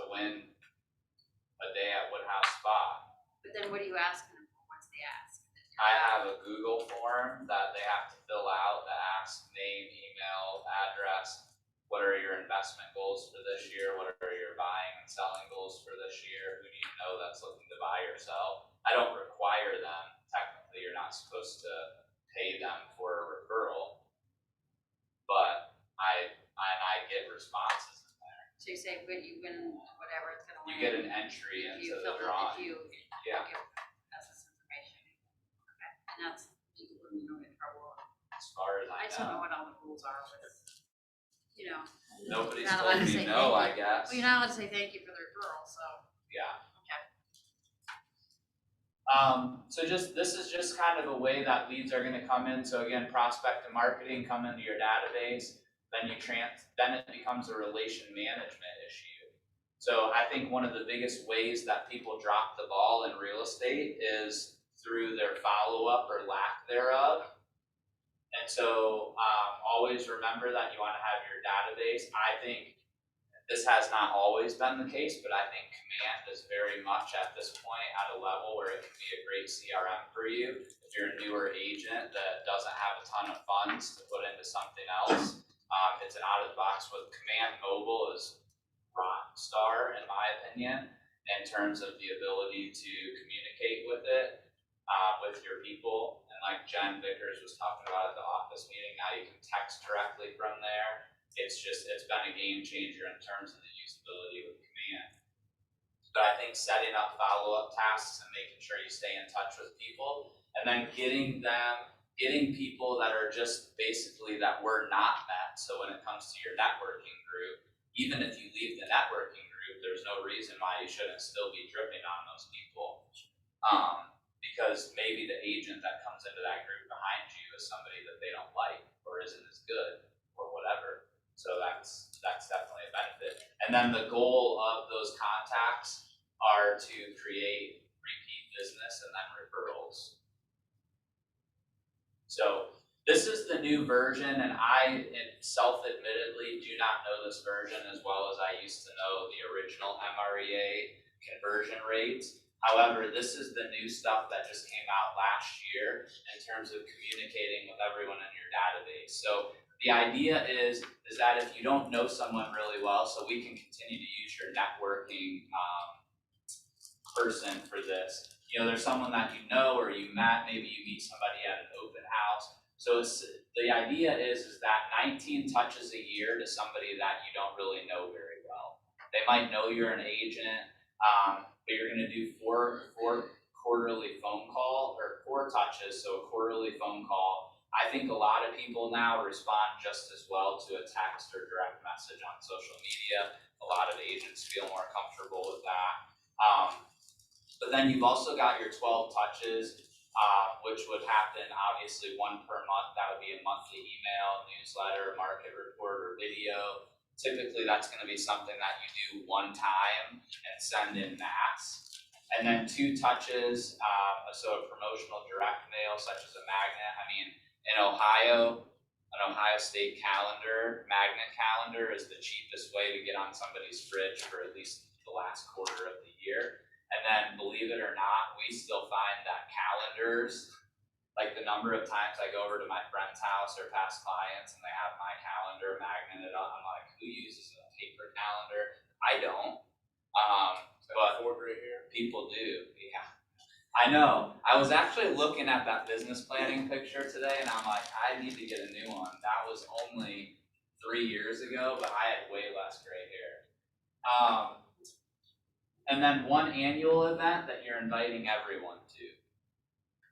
[SPEAKER 2] a day at Woodhouse Spa.
[SPEAKER 6] But then what are you asking them for once they ask?
[SPEAKER 2] I have a Google form that they have to fill out that asks name, email, address. What are your investment goals for this year? What are your buying and selling goals for this year? Who do you know that's looking to buy or sell? I don't require them. Technically, you're not supposed to pay them for a referral, but I get responses in there.
[SPEAKER 6] So you say when you win whatever, it's gonna win.
[SPEAKER 2] You get an entry
[SPEAKER 6] If
[SPEAKER 2] into
[SPEAKER 6] you
[SPEAKER 2] the
[SPEAKER 6] fill it,
[SPEAKER 2] drawing.
[SPEAKER 6] if you
[SPEAKER 2] Yeah.
[SPEAKER 6] give us this information. Okay, and that's, people wouldn't know in trouble.
[SPEAKER 2] As far as
[SPEAKER 6] I
[SPEAKER 2] I
[SPEAKER 6] just don't know
[SPEAKER 2] know,
[SPEAKER 6] what all the rules are with,
[SPEAKER 2] nobody's
[SPEAKER 6] Not allowed
[SPEAKER 2] told
[SPEAKER 6] to
[SPEAKER 2] me
[SPEAKER 6] say
[SPEAKER 2] no.
[SPEAKER 6] thank
[SPEAKER 2] I guess.
[SPEAKER 6] well, you're not allowed to say thank you for the referral, so.
[SPEAKER 2] Yeah.
[SPEAKER 6] Okay.
[SPEAKER 2] So this is just kind of a way that leads are going to come in. So again, prospect and marketing come into your database. Then then it becomes a relation management issue. So I think one of the biggest ways that people drop the ball in real estate is through their follow-up or lack thereof. And so always remember that you want to have your database. I think this has not always been the case, but I think Command is very much at this point at a level where it can be a great CRM for you. If you're a newer agent that doesn't have a ton of funds to put into something else, it's an out of the box. With Command Mobile is rock star in my opinion in terms of the ability to communicate with it, with your people. And like Jen Vickers was talking about at the office meeting, now you can text directly from there. It's been a game changer in terms of the usability with Command. But I think setting up follow-up tasks and making sure you stay in touch with people, and then getting people that are just basically that were not met. So when it comes to your networking group, even if you leave the networking group, there's no reason why you shouldn't still be dripping on those people. Because maybe the agent that comes into that group behind you is somebody that they don't like or isn't as good or whatever. So that's definitely a benefit. And then the goal of those contacts are to create repeat business and then referrals. So This is the new version, and I self-admittedly do not know this version as well as I used to know the original MREA conversion rates. However, this is the new stuff that just came out last year in terms of communicating with everyone in your database. So the idea is that if you don't know someone really well, so we can continue to use your networking person for this. You know, there's someone that you know or you met, maybe you meet somebody at an open house. So the idea is that 19 touches a year to somebody that you don't really know very well. They might know you're an agent, but you're going to do four quarterly phone call or 4 touches, so a quarterly phone call. I think a lot of people now respond just as well to a text or direct message on social media. A lot of agents feel more comfortable with that. But then you've also got your 12 touches, which would happen obviously 1 per month. That would be a monthly email, newsletter, market report, or video. Typically, that's going to be something that you do 1 time and send in mass. And then 2 touches, so a promotional direct mail, such as a magnet. I mean, in Ohio, an Ohio State calendar, magnet calendar, is the cheapest way to get on somebody's fridge for at least the last quarter of the year. And then, believe it or not, we still find that calendars, like the number of times I go over to my friend's house or past clients and they have my calendar magneted up, I'm like, who uses a paper calendar? I don't. But people do, yeah. I know. I was actually looking at that business planning picture today and I'm like, I need to get a new one. That was only 3 years ago, but I had way less gray hair. And then 1 annual event that you're inviting everyone to.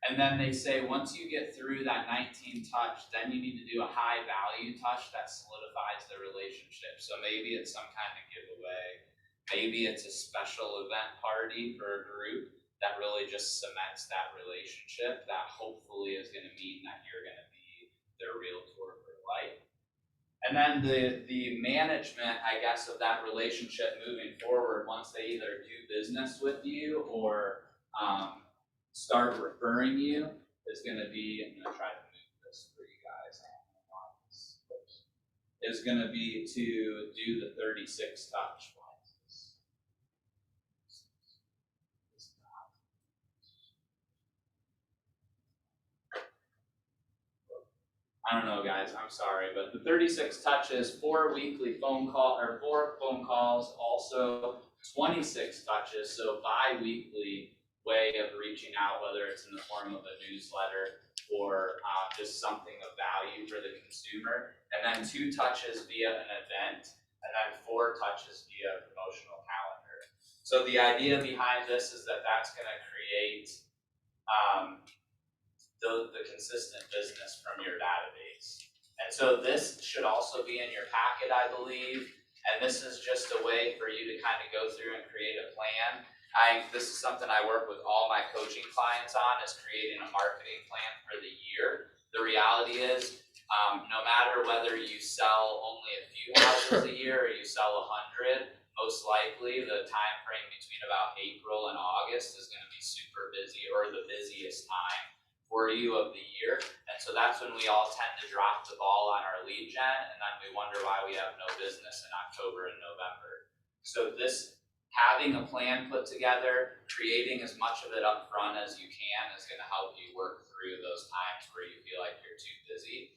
[SPEAKER 2] And then they say once you get through that 19 touch, then you need to do a high value touch that solidifies the relationship. So maybe it's some kind of giveaway. Maybe it's a special event party for a group that really just cements that relationship that hopefully is going to mean that you're going to be their realtor for life. And then the management, I guess, of that relationship moving forward, once they either do business with you or start referring you, is going to be, I'm going to try to move this for you guys, is going to be to do the 36 touch. I don't know, guys, I'm sorry, but the 36 touches, 4 weekly phone call, or 4 phone calls, also 26 touches, so bi-weekly way of reaching out, whether it's in the form of a newsletter or just something of value for the consumer, and then 2 touches via an event, and then 4 touches via a promotional calendar. So the idea behind this is that that's going to create the consistent business from your database. And so this should also be in your packet, I believe, and this is just a way for you to kind of go through and create a plan. This is something I work with all my coaching clients on, is creating a marketing plan for the year. The reality is, no matter whether you sell only a few houses a year or you sell 100, most likely the time frame between about April and August is going to be super busy, or the busiest time for you of the year. And so that's when we all tend to drop the ball on our lead gen, and then we wonder why we have no business in October and November. So this, having a plan put together, creating as much of it up front as you can, is going to help you work through those times where you feel like you're too busy.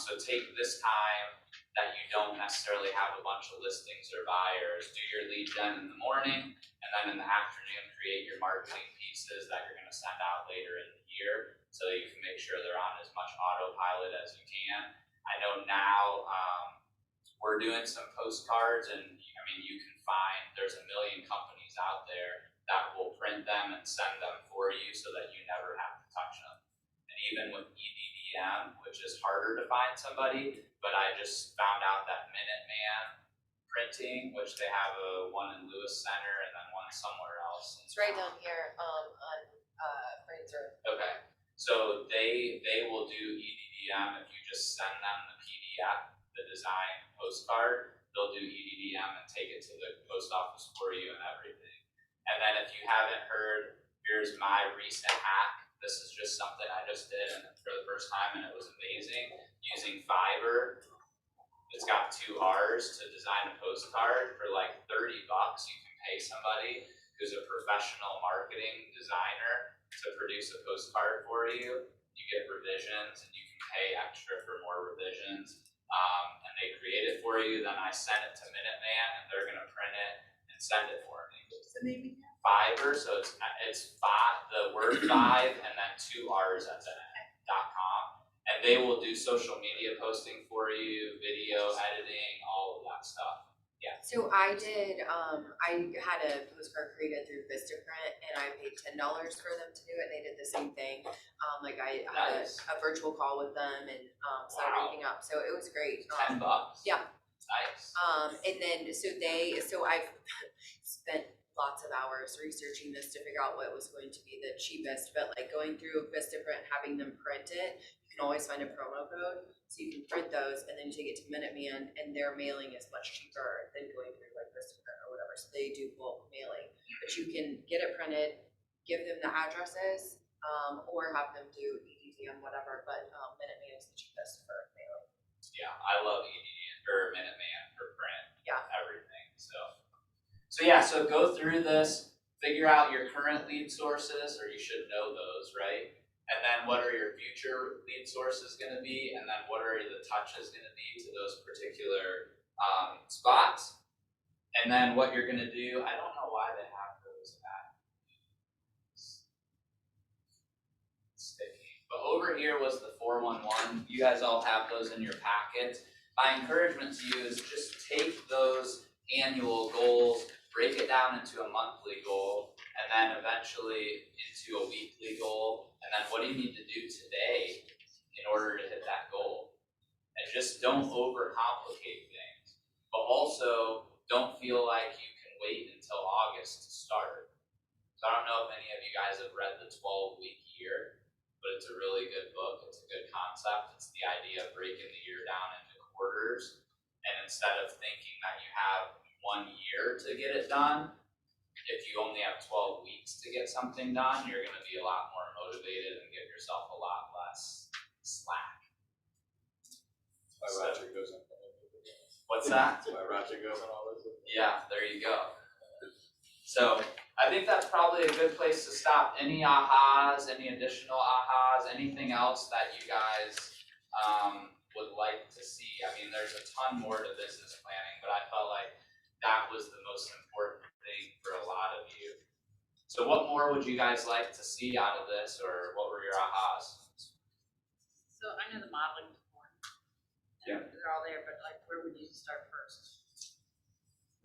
[SPEAKER 2] So take this time that you don't necessarily have a bunch of listings or buyers, do your lead gen in the morning, and then in the afternoon create your marketing pieces that you're going to send out later in the year, so that you can make sure they're on as much autopilot as you can. I know now we're doing some postcards, and I mean, you can find, there's a million companies out there that will print them and send them for you so that you never have to touch them. And even with EDDM, which is harder to find somebody, but I just found out that Minuteman printing, which they have one in Lewis Center and then one somewhere else.
[SPEAKER 11] It's right down here, on Fraser.
[SPEAKER 2] Okay, so they will do EDDM if you just send them the PDF, the design postcard. They'll do EDDM and take it to the post office for you and everything. And then if you haven't heard, here's my recent hack. This is just something I just did for the first time, and it was amazing. amazing. Using Fiverr, it's got 2 R's to design a postcard for like $30. You can pay somebody who's a professional marketing designer to produce a postcard for you. You get revisions and you can pay extra for more revisions. And they create it for you. Then I send it to Minuteman and they're gonna print it and send it for me.
[SPEAKER 8] So maybe
[SPEAKER 2] Fiverr, so it's the word 5 and then 2 R's at the end, .com. And they will do social media posting for you, video editing, all of that stuff. Yeah.
[SPEAKER 11] So I did, I had a postcard created through Vistaprint and I paid $10 for them to do it. They did the same thing. Like I had
[SPEAKER 2] Nice.
[SPEAKER 11] a virtual call with them and set
[SPEAKER 2] Wow.
[SPEAKER 11] everything up. So it was great.
[SPEAKER 2] $10.
[SPEAKER 11] Yeah.
[SPEAKER 2] Nice.
[SPEAKER 11] And then so I've spent lots of hours researching this to figure out what was going to be the cheapest. But like going through Vistaprint, having them print it, you can always find a promo code. So you can print those and then you take it to Minuteman and their mailing is much cheaper than going through like Vistaprint or whatever. So they do bulk mailing. But you can get it printed, give them the addresses, or have them do EDDM, whatever. But Minuteman is the cheapest for mailing.
[SPEAKER 2] Yeah, I love EDD or Minuteman for print.
[SPEAKER 11] Yeah.
[SPEAKER 2] Everything. So yeah, so go through this, figure out your current lead sources, or you should know those, right? And then what are your future lead sources going to be? And then what are the touches going to be to those particular spots? And then what you're going to do, I don't know why they have those at sticky. But over here was the 411. You guys all have those in your packet. My encouragement to you is just take those annual goals, break it down into a monthly goal, and then eventually into a weekly goal. And then what do you need to do today in order to hit that goal? And just don't overcomplicate things, but also don't feel like you can wait until August to start. So I don't know if any of you guys have read the 12-week year, but it's a really good book. It's a good concept. It's the idea of breaking the year down into quarters. And instead of thinking that you have 1 year to get it done, if you only have 12 weeks to get something done, you're going to be a lot more motivated and give yourself a lot less slack.
[SPEAKER 10] My Roger goes on.
[SPEAKER 2] What's that?
[SPEAKER 10] My Roger goes on all this.
[SPEAKER 2] Yeah, there you go. So I think that's probably a good place to stop. Any ahas, any additional ahas, anything else that you guys would like to see? I mean, there's a ton more to business planning, but I felt like that was the most important thing for a lot of you. So what more would you guys like to see out of this, or what were your ahas?
[SPEAKER 6] So I know the modeling's important.
[SPEAKER 2] Yeah.
[SPEAKER 6] They're all there, but like, where would you start first?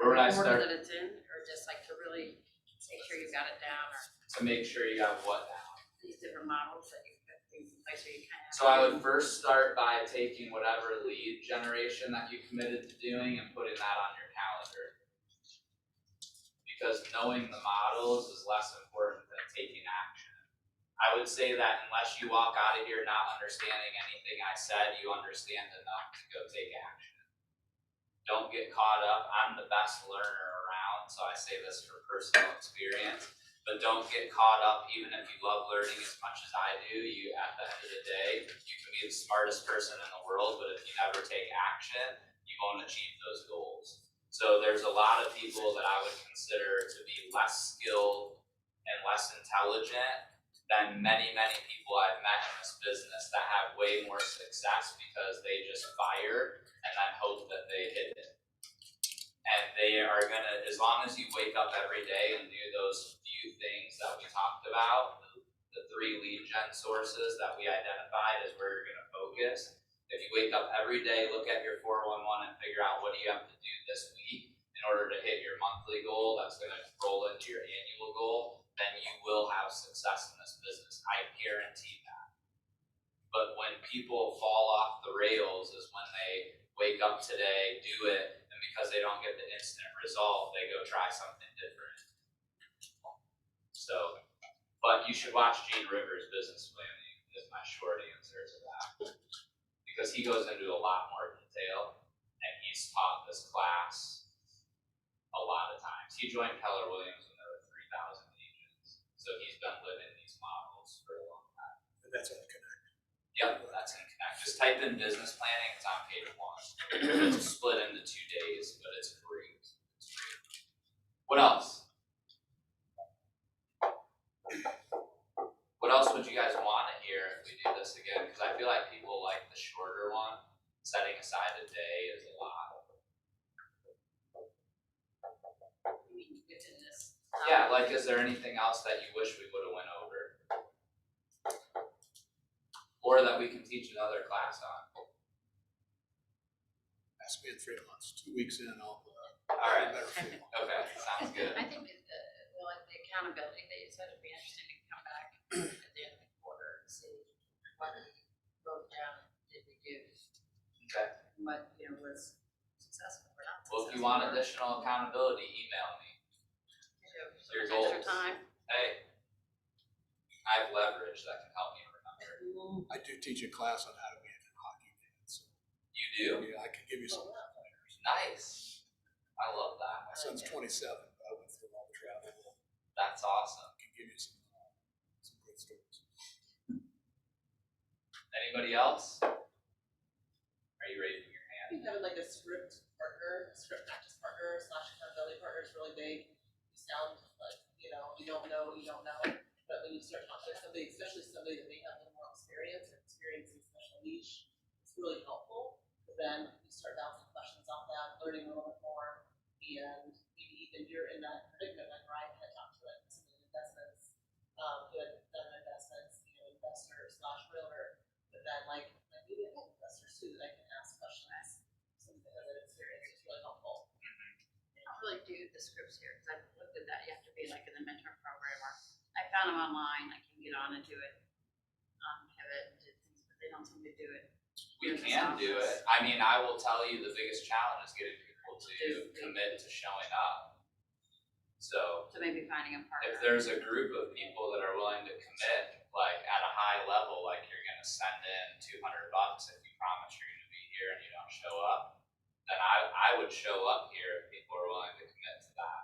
[SPEAKER 2] Where would I
[SPEAKER 6] Order
[SPEAKER 2] start
[SPEAKER 6] that it's in, or just like to really make sure you've got it down, or
[SPEAKER 2] to make sure you have what down?
[SPEAKER 6] these different models that you've got things in place where you kind of.
[SPEAKER 2] So I would first start by taking whatever lead generation that you committed to doing and putting that on your calendar. Because knowing the models is less important than taking action. I would say that unless you walk out of here not understanding anything I said, you understand enough to go take action. Don't get caught up. I'm the best learner around, so I say this for personal experience. But don't get caught up, even if you love learning as much as I do. You, at the end of the day, you can be the smartest person in the world, but if you never take action, you won't achieve those goals. So there's a lot of people that I would consider to be less skilled and less intelligent than many, many people I've met in this business that have way more success because they just fire and then hope that they hit it. And they are gonna, as long as you wake up every day and do those few things that we talked about, the 3 lead gen sources that we identified as where you're gonna focus. If you wake up every day, look at your 411 and figure out what do you have to do this week in order to hit your monthly goal that's going to roll into your annual goal, then you will have success in this business. I guarantee that. But when people fall off the rails is when they wake up today, do it, and because they don't get the instant result, they go try something different. So, but you should watch Gene Rivers' business planning is my short answer to that. Because he goes into a lot more detail, and he's taught this class a lot of times. He joined Keller Williams when there were 3,000 agents, so he's been living these models for a long time.
[SPEAKER 1] And that's on the Connect.
[SPEAKER 2] Yep, that's in Connect. Just type in business planning, it's on page 1. It's split into 2 days, but it's free. It's free. What else? What else would you guys want to hear if we do this again? Because I feel like people like the shorter one. Setting aside a day is a lot. Yeah, like is there anything else that you wish we would have went over? Or that we can teach another class on?
[SPEAKER 10] Has to be in 3 months, 2 weeks in, I'll.
[SPEAKER 2] Alright,
[SPEAKER 10] better feel.
[SPEAKER 2] okay, sounds good.
[SPEAKER 6] I think like the accountability days, that'd be interesting to come back at the end of the quarter and see what broke down did we do,
[SPEAKER 2] Okay.
[SPEAKER 6] what, was successful or not
[SPEAKER 2] Well, if you
[SPEAKER 6] successful.
[SPEAKER 2] want additional accountability, email me. Your
[SPEAKER 6] Extra
[SPEAKER 2] goals.
[SPEAKER 6] time.
[SPEAKER 2] Hey, I have leverage that can help me remember.
[SPEAKER 10] I do teach a class on how to be a hockey fan, so
[SPEAKER 2] You do?
[SPEAKER 10] yeah, I can give you some pointers.
[SPEAKER 2] Nice. I love that.
[SPEAKER 10] My son's 27, but I went through all the travel.
[SPEAKER 2] That's awesome.
[SPEAKER 10] I can give you some great stories.
[SPEAKER 2] Anybody else? Are you raising your
[SPEAKER 12] I
[SPEAKER 2] hand?
[SPEAKER 12] think having like a script practice partner / accountability partner is really big. You sound like, you don't know, but when you start talking to somebody, especially somebody that may have a little more experience or experience in special niche, it's really helpful. But then you start bouncing questions off that, learning a little bit more, and maybe even you're in that predicament like Ryan had talked to, like some of the investments, who had done investments, investor / realtor, but then like maybe I have investors too that I can ask questions. Something that that experience is really helpful.
[SPEAKER 6] They don't really do the scripts here, because I've looked at that, you have to be like in the mentor program, or I found them online, I can get on and do it. Pivot and do things, but they don't seem to do it.
[SPEAKER 2] We can do it. I mean, I will tell you the biggest challenge is getting people to commit to showing up. So
[SPEAKER 6] maybe finding a partner.
[SPEAKER 2] if there's a group of people that are willing to commit, like at a high level, like you're gonna send in $200 if you promise you're gonna be here and you don't show up, then I would show up here if people are willing to commit to that.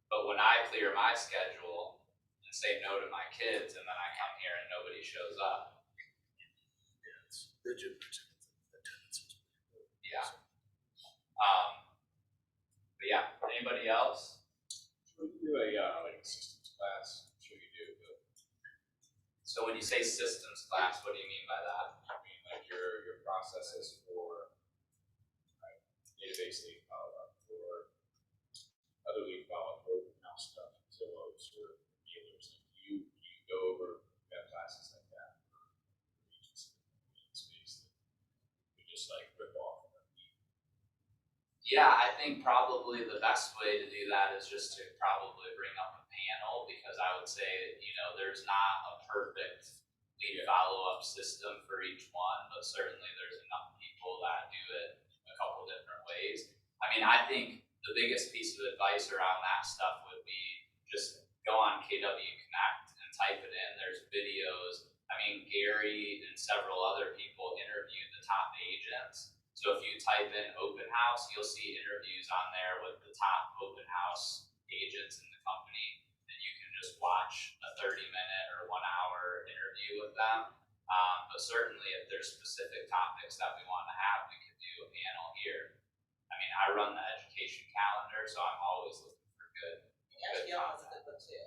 [SPEAKER 2] But when I clear my schedule and say no to my kids and then I come here and nobody shows up.
[SPEAKER 10] Yeah, it's rigid attendance.
[SPEAKER 2] Yeah. But yeah, anybody else?
[SPEAKER 10] We do a like a systems class. I'm sure you do, but
[SPEAKER 2] So when you say systems class, what do you mean by that?
[SPEAKER 10] I mean like your processes for database lead follow-up, for other lead follow-up, for open house stuff, Zillows or dealers. You go over classes like that for agents in the space that you just like rip off.
[SPEAKER 2] Yeah, I think probably the best way to do that is just to probably bring up a panel, because I would say, there's not a perfect lead follow-up system for each one, but certainly there's enough people that do it a couple different ways. I mean, I think the biggest piece of advice around that stuff would be just go on KW Connect and type it in. There's videos. I mean, Gary and several other people interviewed the top agents. So if you type in open house, you'll see interviews on there with the top open house agents in the company, and you can just watch a 30-minute or 1-hour interview with them. But certainly if there's specific topics that we want to have, we could do a panel here. I mean, I run the education calendar, so I'm always looking for good
[SPEAKER 12] Actually,
[SPEAKER 2] content.
[SPEAKER 12] that's a good one too,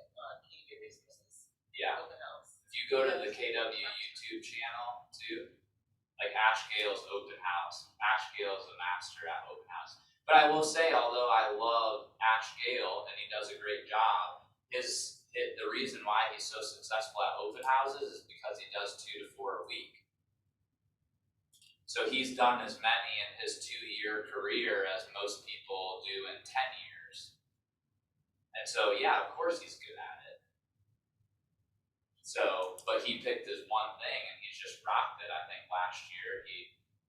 [SPEAKER 12] KW resources.
[SPEAKER 2] Yeah.
[SPEAKER 12] Open house.
[SPEAKER 2] If you go to the KW YouTube channel too, like Ash Gale's open house. Ash Gale is a master at open house. But I will say, although I love Ash Gale and he does a great job, the reason why he's so successful at open houses is because he does 2 to 4 a week. So he's done as many in his 2-year career as most people do in 10 years. And so, yeah, of course he's good at it. So, but he picked his one thing and he's just rocked it. I think last year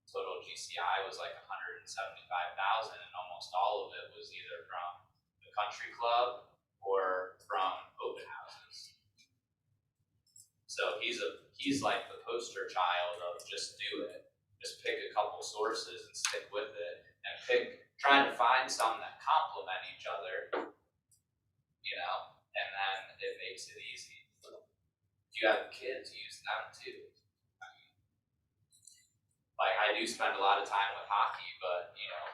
[SPEAKER 2] total GCI was like 175,000, and almost all of it was either from the country club or from open houses. So he's like the poster child of just do it. Just pick a couple sources and stick with it, and try to find some that complement each other, and then it makes it easy. If you have kids, use them too. Like, I do spend a lot of time with hockey, but, you know,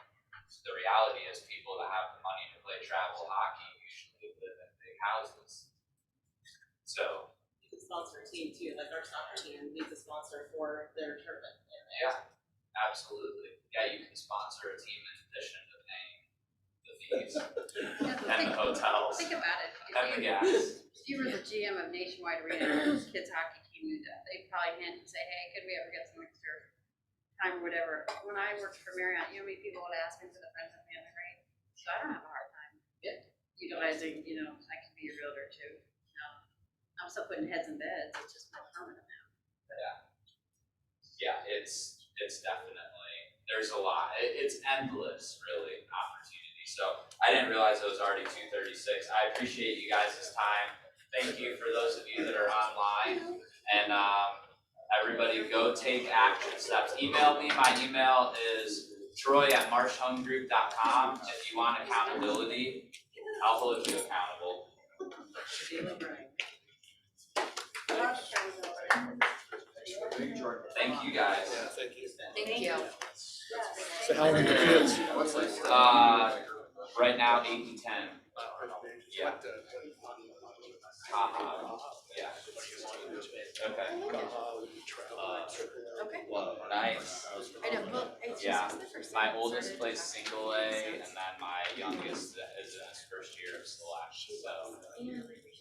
[SPEAKER 2] the reality is people that have the money to play travel hockey usually live in big houses. So,
[SPEAKER 12] You can sponsor a team too, like our soccer team needs a sponsor for their tournament.
[SPEAKER 2] yeah, absolutely. Yeah, you can sponsor a team in addition to paying the fees and the hotels
[SPEAKER 6] Think about it.
[SPEAKER 2] and the gas.
[SPEAKER 6] If you were the GM of Nationwide Arena, kids hockey team, they'd probably hand and say, hey, could we ever get some extra time or whatever. When I worked for Marriott, you know how many people would ask me for the friends and family rate? So I don't have a hard time utilizing, you know, I can be a realtor too. I'm still putting heads in beds, it's just not permanent now.
[SPEAKER 2] Yeah, it's definitely, there's a lot. It's endless, really, opportunity. So I didn't realize it was already 2:36. I appreciate you guys' time. Thank you for those of you that are online. And everybody go take action steps. Email me. My email is troy@marshhomegroup.com. If you want accountability, I'll hold you accountable. Thank you guys.
[SPEAKER 11] Thank you.
[SPEAKER 13] So how old are your kids?
[SPEAKER 2] Right now 8 and 10. Yeah. Yeah. Okay. Nice.
[SPEAKER 11] I know, well, it's just
[SPEAKER 2] Yeah.
[SPEAKER 11] the first
[SPEAKER 2] My
[SPEAKER 11] time.
[SPEAKER 2] oldest plays single A, and then my youngest is in his first year of select. So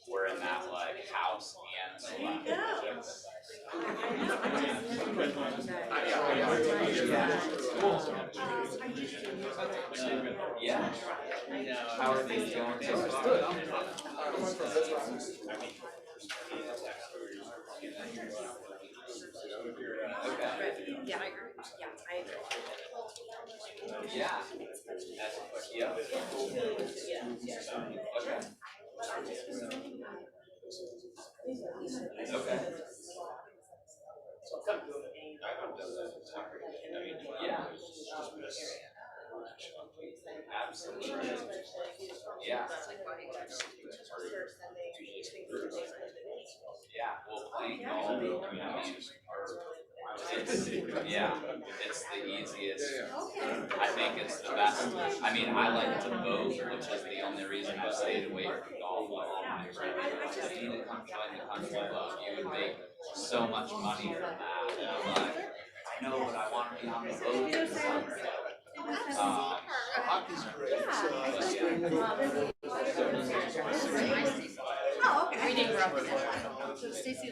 [SPEAKER 2] we're in that like house and select. Yeah. How are things going so far? Okay.
[SPEAKER 11] Yeah, I agree.
[SPEAKER 2] Yeah. Yeah. Okay. Yeah. Absolutely. Yeah. Yeah. Well, playing golf, I mean, it's the easiest. I think it's the best. I mean, I like to boat, which is the only reason I've stayed away from golf with all my friends. You need to come join the country club. You would make so much money from that. And I'm like, I know, but I want to be on the boat in the summer.
[SPEAKER 13] Hockey's great.
[SPEAKER 6] Oh, okay. We didn't grow up in that. So Stacy,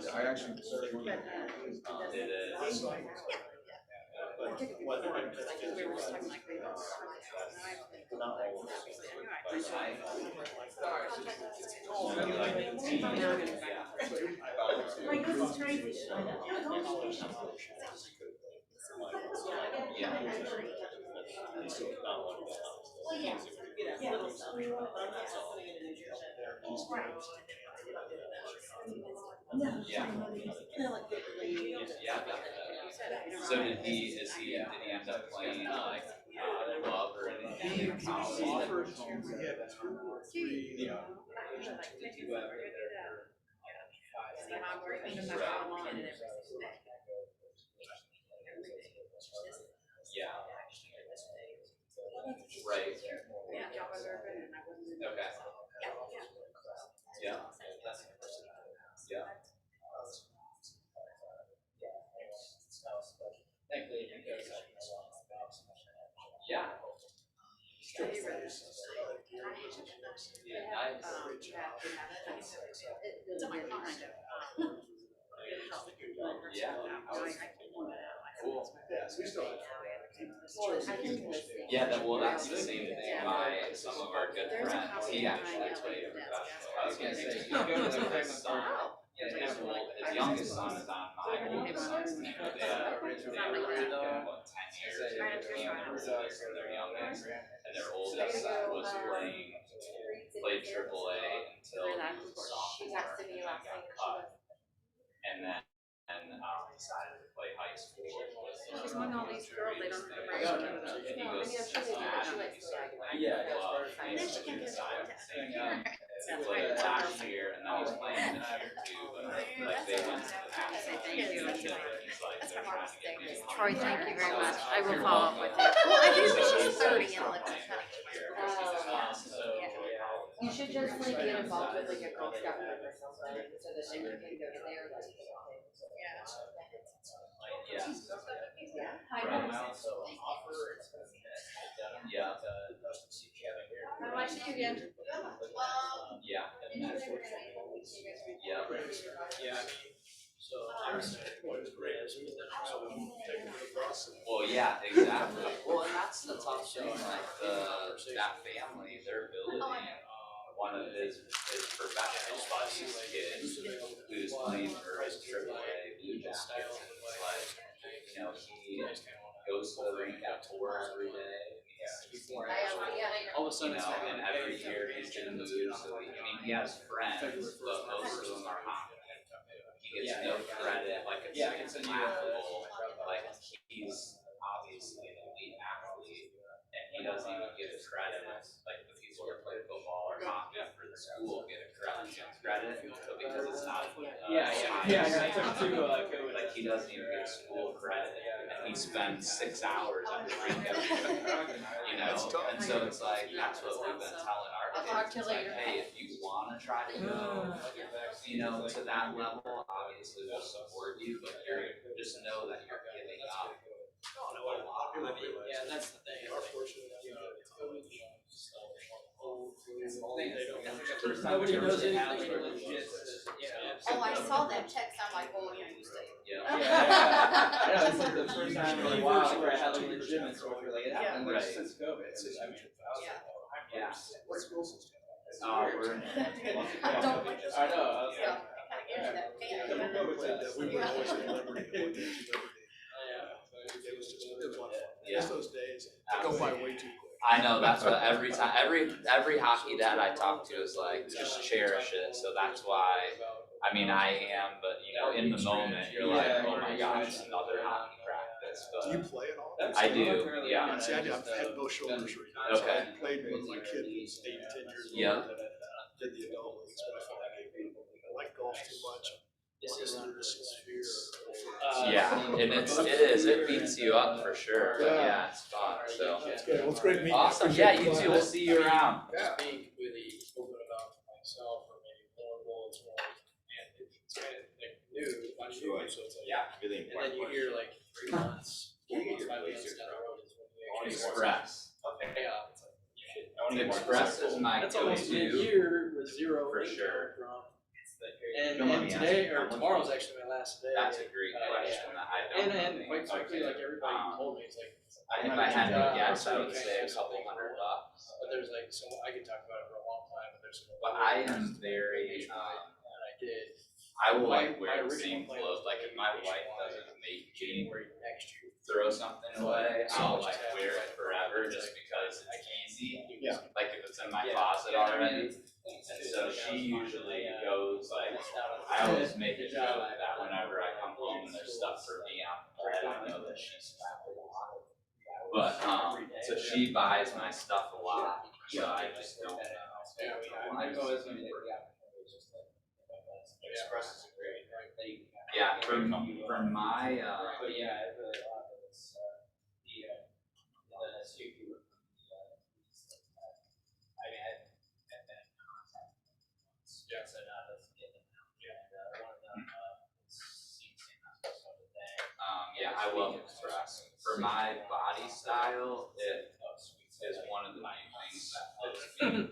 [SPEAKER 13] I actually.
[SPEAKER 2] It is.
[SPEAKER 8] Like, this is crazy.
[SPEAKER 2] Yeah.
[SPEAKER 8] Well, yeah.
[SPEAKER 12] Yeah, little stuff. I'm not putting it in nutrition.
[SPEAKER 2] Yeah. Yeah, definitely. So did he end up playing like club or anything in college?
[SPEAKER 13] We had 2 or 3.
[SPEAKER 2] Yeah. Right. Okay. Yeah. Yeah. Yeah. Yeah, that's the same thing. Some of our good friends, he actually played professional hockey. His youngest son is on my oldest son's team. They have 10 years of team and their youngest, and their oldest son was played AAA until sophomore and then got cut. And then decided to play high school.
[SPEAKER 6] She's among all these girls, they don't have to bring.
[SPEAKER 2] He
[SPEAKER 11] No, I mean,
[SPEAKER 2] goes
[SPEAKER 11] I'm sure they
[SPEAKER 2] to
[SPEAKER 11] do. She might still like it.
[SPEAKER 7] Yeah,
[SPEAKER 8] And then she can get
[SPEAKER 6] That's right, it's on
[SPEAKER 2] last year, and then he's playing this year too, but like they went to the national
[SPEAKER 6] Thank you.
[SPEAKER 2] championship, and he's like, they're trying to get me.
[SPEAKER 6] Troy, thank you very much. I will follow up with you.
[SPEAKER 11] Well, I think that she's 30 and lives in town.
[SPEAKER 2] So,
[SPEAKER 11] You should just like get involved with like a Girl Scout group or something, so that she can go in there, like.
[SPEAKER 2] yeah.
[SPEAKER 11] Yeah.
[SPEAKER 2] Right now, so yeah,
[SPEAKER 11] How much do you get?
[SPEAKER 2] yeah. Yeah.
[SPEAKER 9] Yeah, I mean, so honestly, what is great is we then also take the process.
[SPEAKER 2] Well, yeah, exactly. Well, and that's the tough thing, like that family, their ability, one of his professional buddies, kid, who's playing for his AAA Blue Jackets, it's like, you know, he goes to the rink at 4 every day.
[SPEAKER 7] All of a sudden,
[SPEAKER 2] You know, and every year he's gonna move, so he has friends, but most of them are hockey. He gets no credit, like it's laughable, like he's obviously an elite athlete, and he doesn't even get credit, like the people that play football or hockey for the school get credit, but because it's not.
[SPEAKER 7] I took two COVID.
[SPEAKER 2] Like he doesn't even get school credit, and he spends 6 hours at the rink every day, you know, and so it's like, that's what we've been telling our kids, it's like, hey, if you wanna try to go, you know, to that level, obviously we'll support you, but you're, just know that you're giving up a lot.
[SPEAKER 9] Yeah, that's the thing.
[SPEAKER 7] Nobody knows anything.
[SPEAKER 11] Oh, I saw that text, I'm like, oh, you're used to it.
[SPEAKER 2] Yeah.
[SPEAKER 7] I know, it's like the first time in a while where I had like legitimate sort of like, it happened like
[SPEAKER 2] Right.
[SPEAKER 7] since COVID. I mean,
[SPEAKER 2] Yeah.
[SPEAKER 13] What schools?
[SPEAKER 2] We're in.
[SPEAKER 11] I don't like this.
[SPEAKER 7] I know, I was
[SPEAKER 11] Yeah,
[SPEAKER 7] like,
[SPEAKER 11] I kinda get into that
[SPEAKER 7] Yeah.
[SPEAKER 11] fan.
[SPEAKER 13] We were always in Liberty, going to Liberty. It was a lot of fun.
[SPEAKER 2] Yeah.
[SPEAKER 13] Just those days, they go by way too quick.
[SPEAKER 2] I know, that's what every time, every hockey dad I talk to is like, just cherish it, so that's why, I mean, I am, but you know, in the moment, you're like, oh my gosh, another hockey practice,
[SPEAKER 13] Do you
[SPEAKER 2] but
[SPEAKER 13] play at all?
[SPEAKER 2] I do, yeah.
[SPEAKER 13] See, I had both shoulders right. So
[SPEAKER 2] Okay.
[SPEAKER 13] I played when my kid was 8 to 10 years old.
[SPEAKER 2] Yeah.
[SPEAKER 13] And then I did the adult leagues, but I felt like I like golf too much. It's sphere.
[SPEAKER 2] Yeah, and it beats you up for sure, but yeah, it's fun, so.
[SPEAKER 13] That's good. Well, it's great meeting you.
[SPEAKER 2] Awesome, yeah, you too, we'll see you around.
[SPEAKER 13] Yeah.
[SPEAKER 9] Just being completely open about myself or maybe vulnerable as well. And it's kind of like new, I'm new, so it's like,
[SPEAKER 2] Yeah.
[SPEAKER 9] and then you hear like 3 months, 5 months down the road is when you actually.
[SPEAKER 2] Express.
[SPEAKER 9] Yeah, it's like, you should.
[SPEAKER 2] Express is my
[SPEAKER 9] That's almost a
[SPEAKER 2] go-to.
[SPEAKER 9] year with zero
[SPEAKER 2] For
[SPEAKER 9] income
[SPEAKER 2] sure.
[SPEAKER 9] from. And today, or tomorrow's actually my last day.
[SPEAKER 2] That's a great question that I don't know.
[SPEAKER 9] And
[SPEAKER 2] the
[SPEAKER 9] quite frankly,
[SPEAKER 2] answer
[SPEAKER 9] like
[SPEAKER 2] to.
[SPEAKER 9] everybody told me, it's like.
[SPEAKER 2] If I had to guess, I would
[SPEAKER 9] Okay,
[SPEAKER 2] say a
[SPEAKER 9] so
[SPEAKER 2] couple
[SPEAKER 9] they-
[SPEAKER 2] $100.
[SPEAKER 9] But there's like, so I could talk about it for a long time, but there's.
[SPEAKER 2] But I am very,
[SPEAKER 9] And I did.
[SPEAKER 2] I will
[SPEAKER 9] My-
[SPEAKER 2] like wear
[SPEAKER 9] my
[SPEAKER 2] the
[SPEAKER 9] original
[SPEAKER 2] same
[SPEAKER 9] plan
[SPEAKER 2] clothes,
[SPEAKER 9] was
[SPEAKER 2] like if my wife doesn't make me
[SPEAKER 9] Next year.
[SPEAKER 2] throw something away, I'll like wear it forever just because it's easy.
[SPEAKER 13] Yeah.
[SPEAKER 2] Like if it's in my closet already. And so she usually goes like, I always make a joke that whenever I come home and there's stuff for me on the bed, I know that she's found a lot. But so she buys my stuff a lot, so I just don't know. I just-
[SPEAKER 9] Express is a great, right, thing.
[SPEAKER 2] Yeah, from my
[SPEAKER 7] but yeah, I really love it. It's the super. I mean, I've been in contact once,
[SPEAKER 9] Yeah.
[SPEAKER 7] so now let's get them out. And one of them seems today.
[SPEAKER 2] yeah, I love Express. For my body style, it is one of the main things that fits me.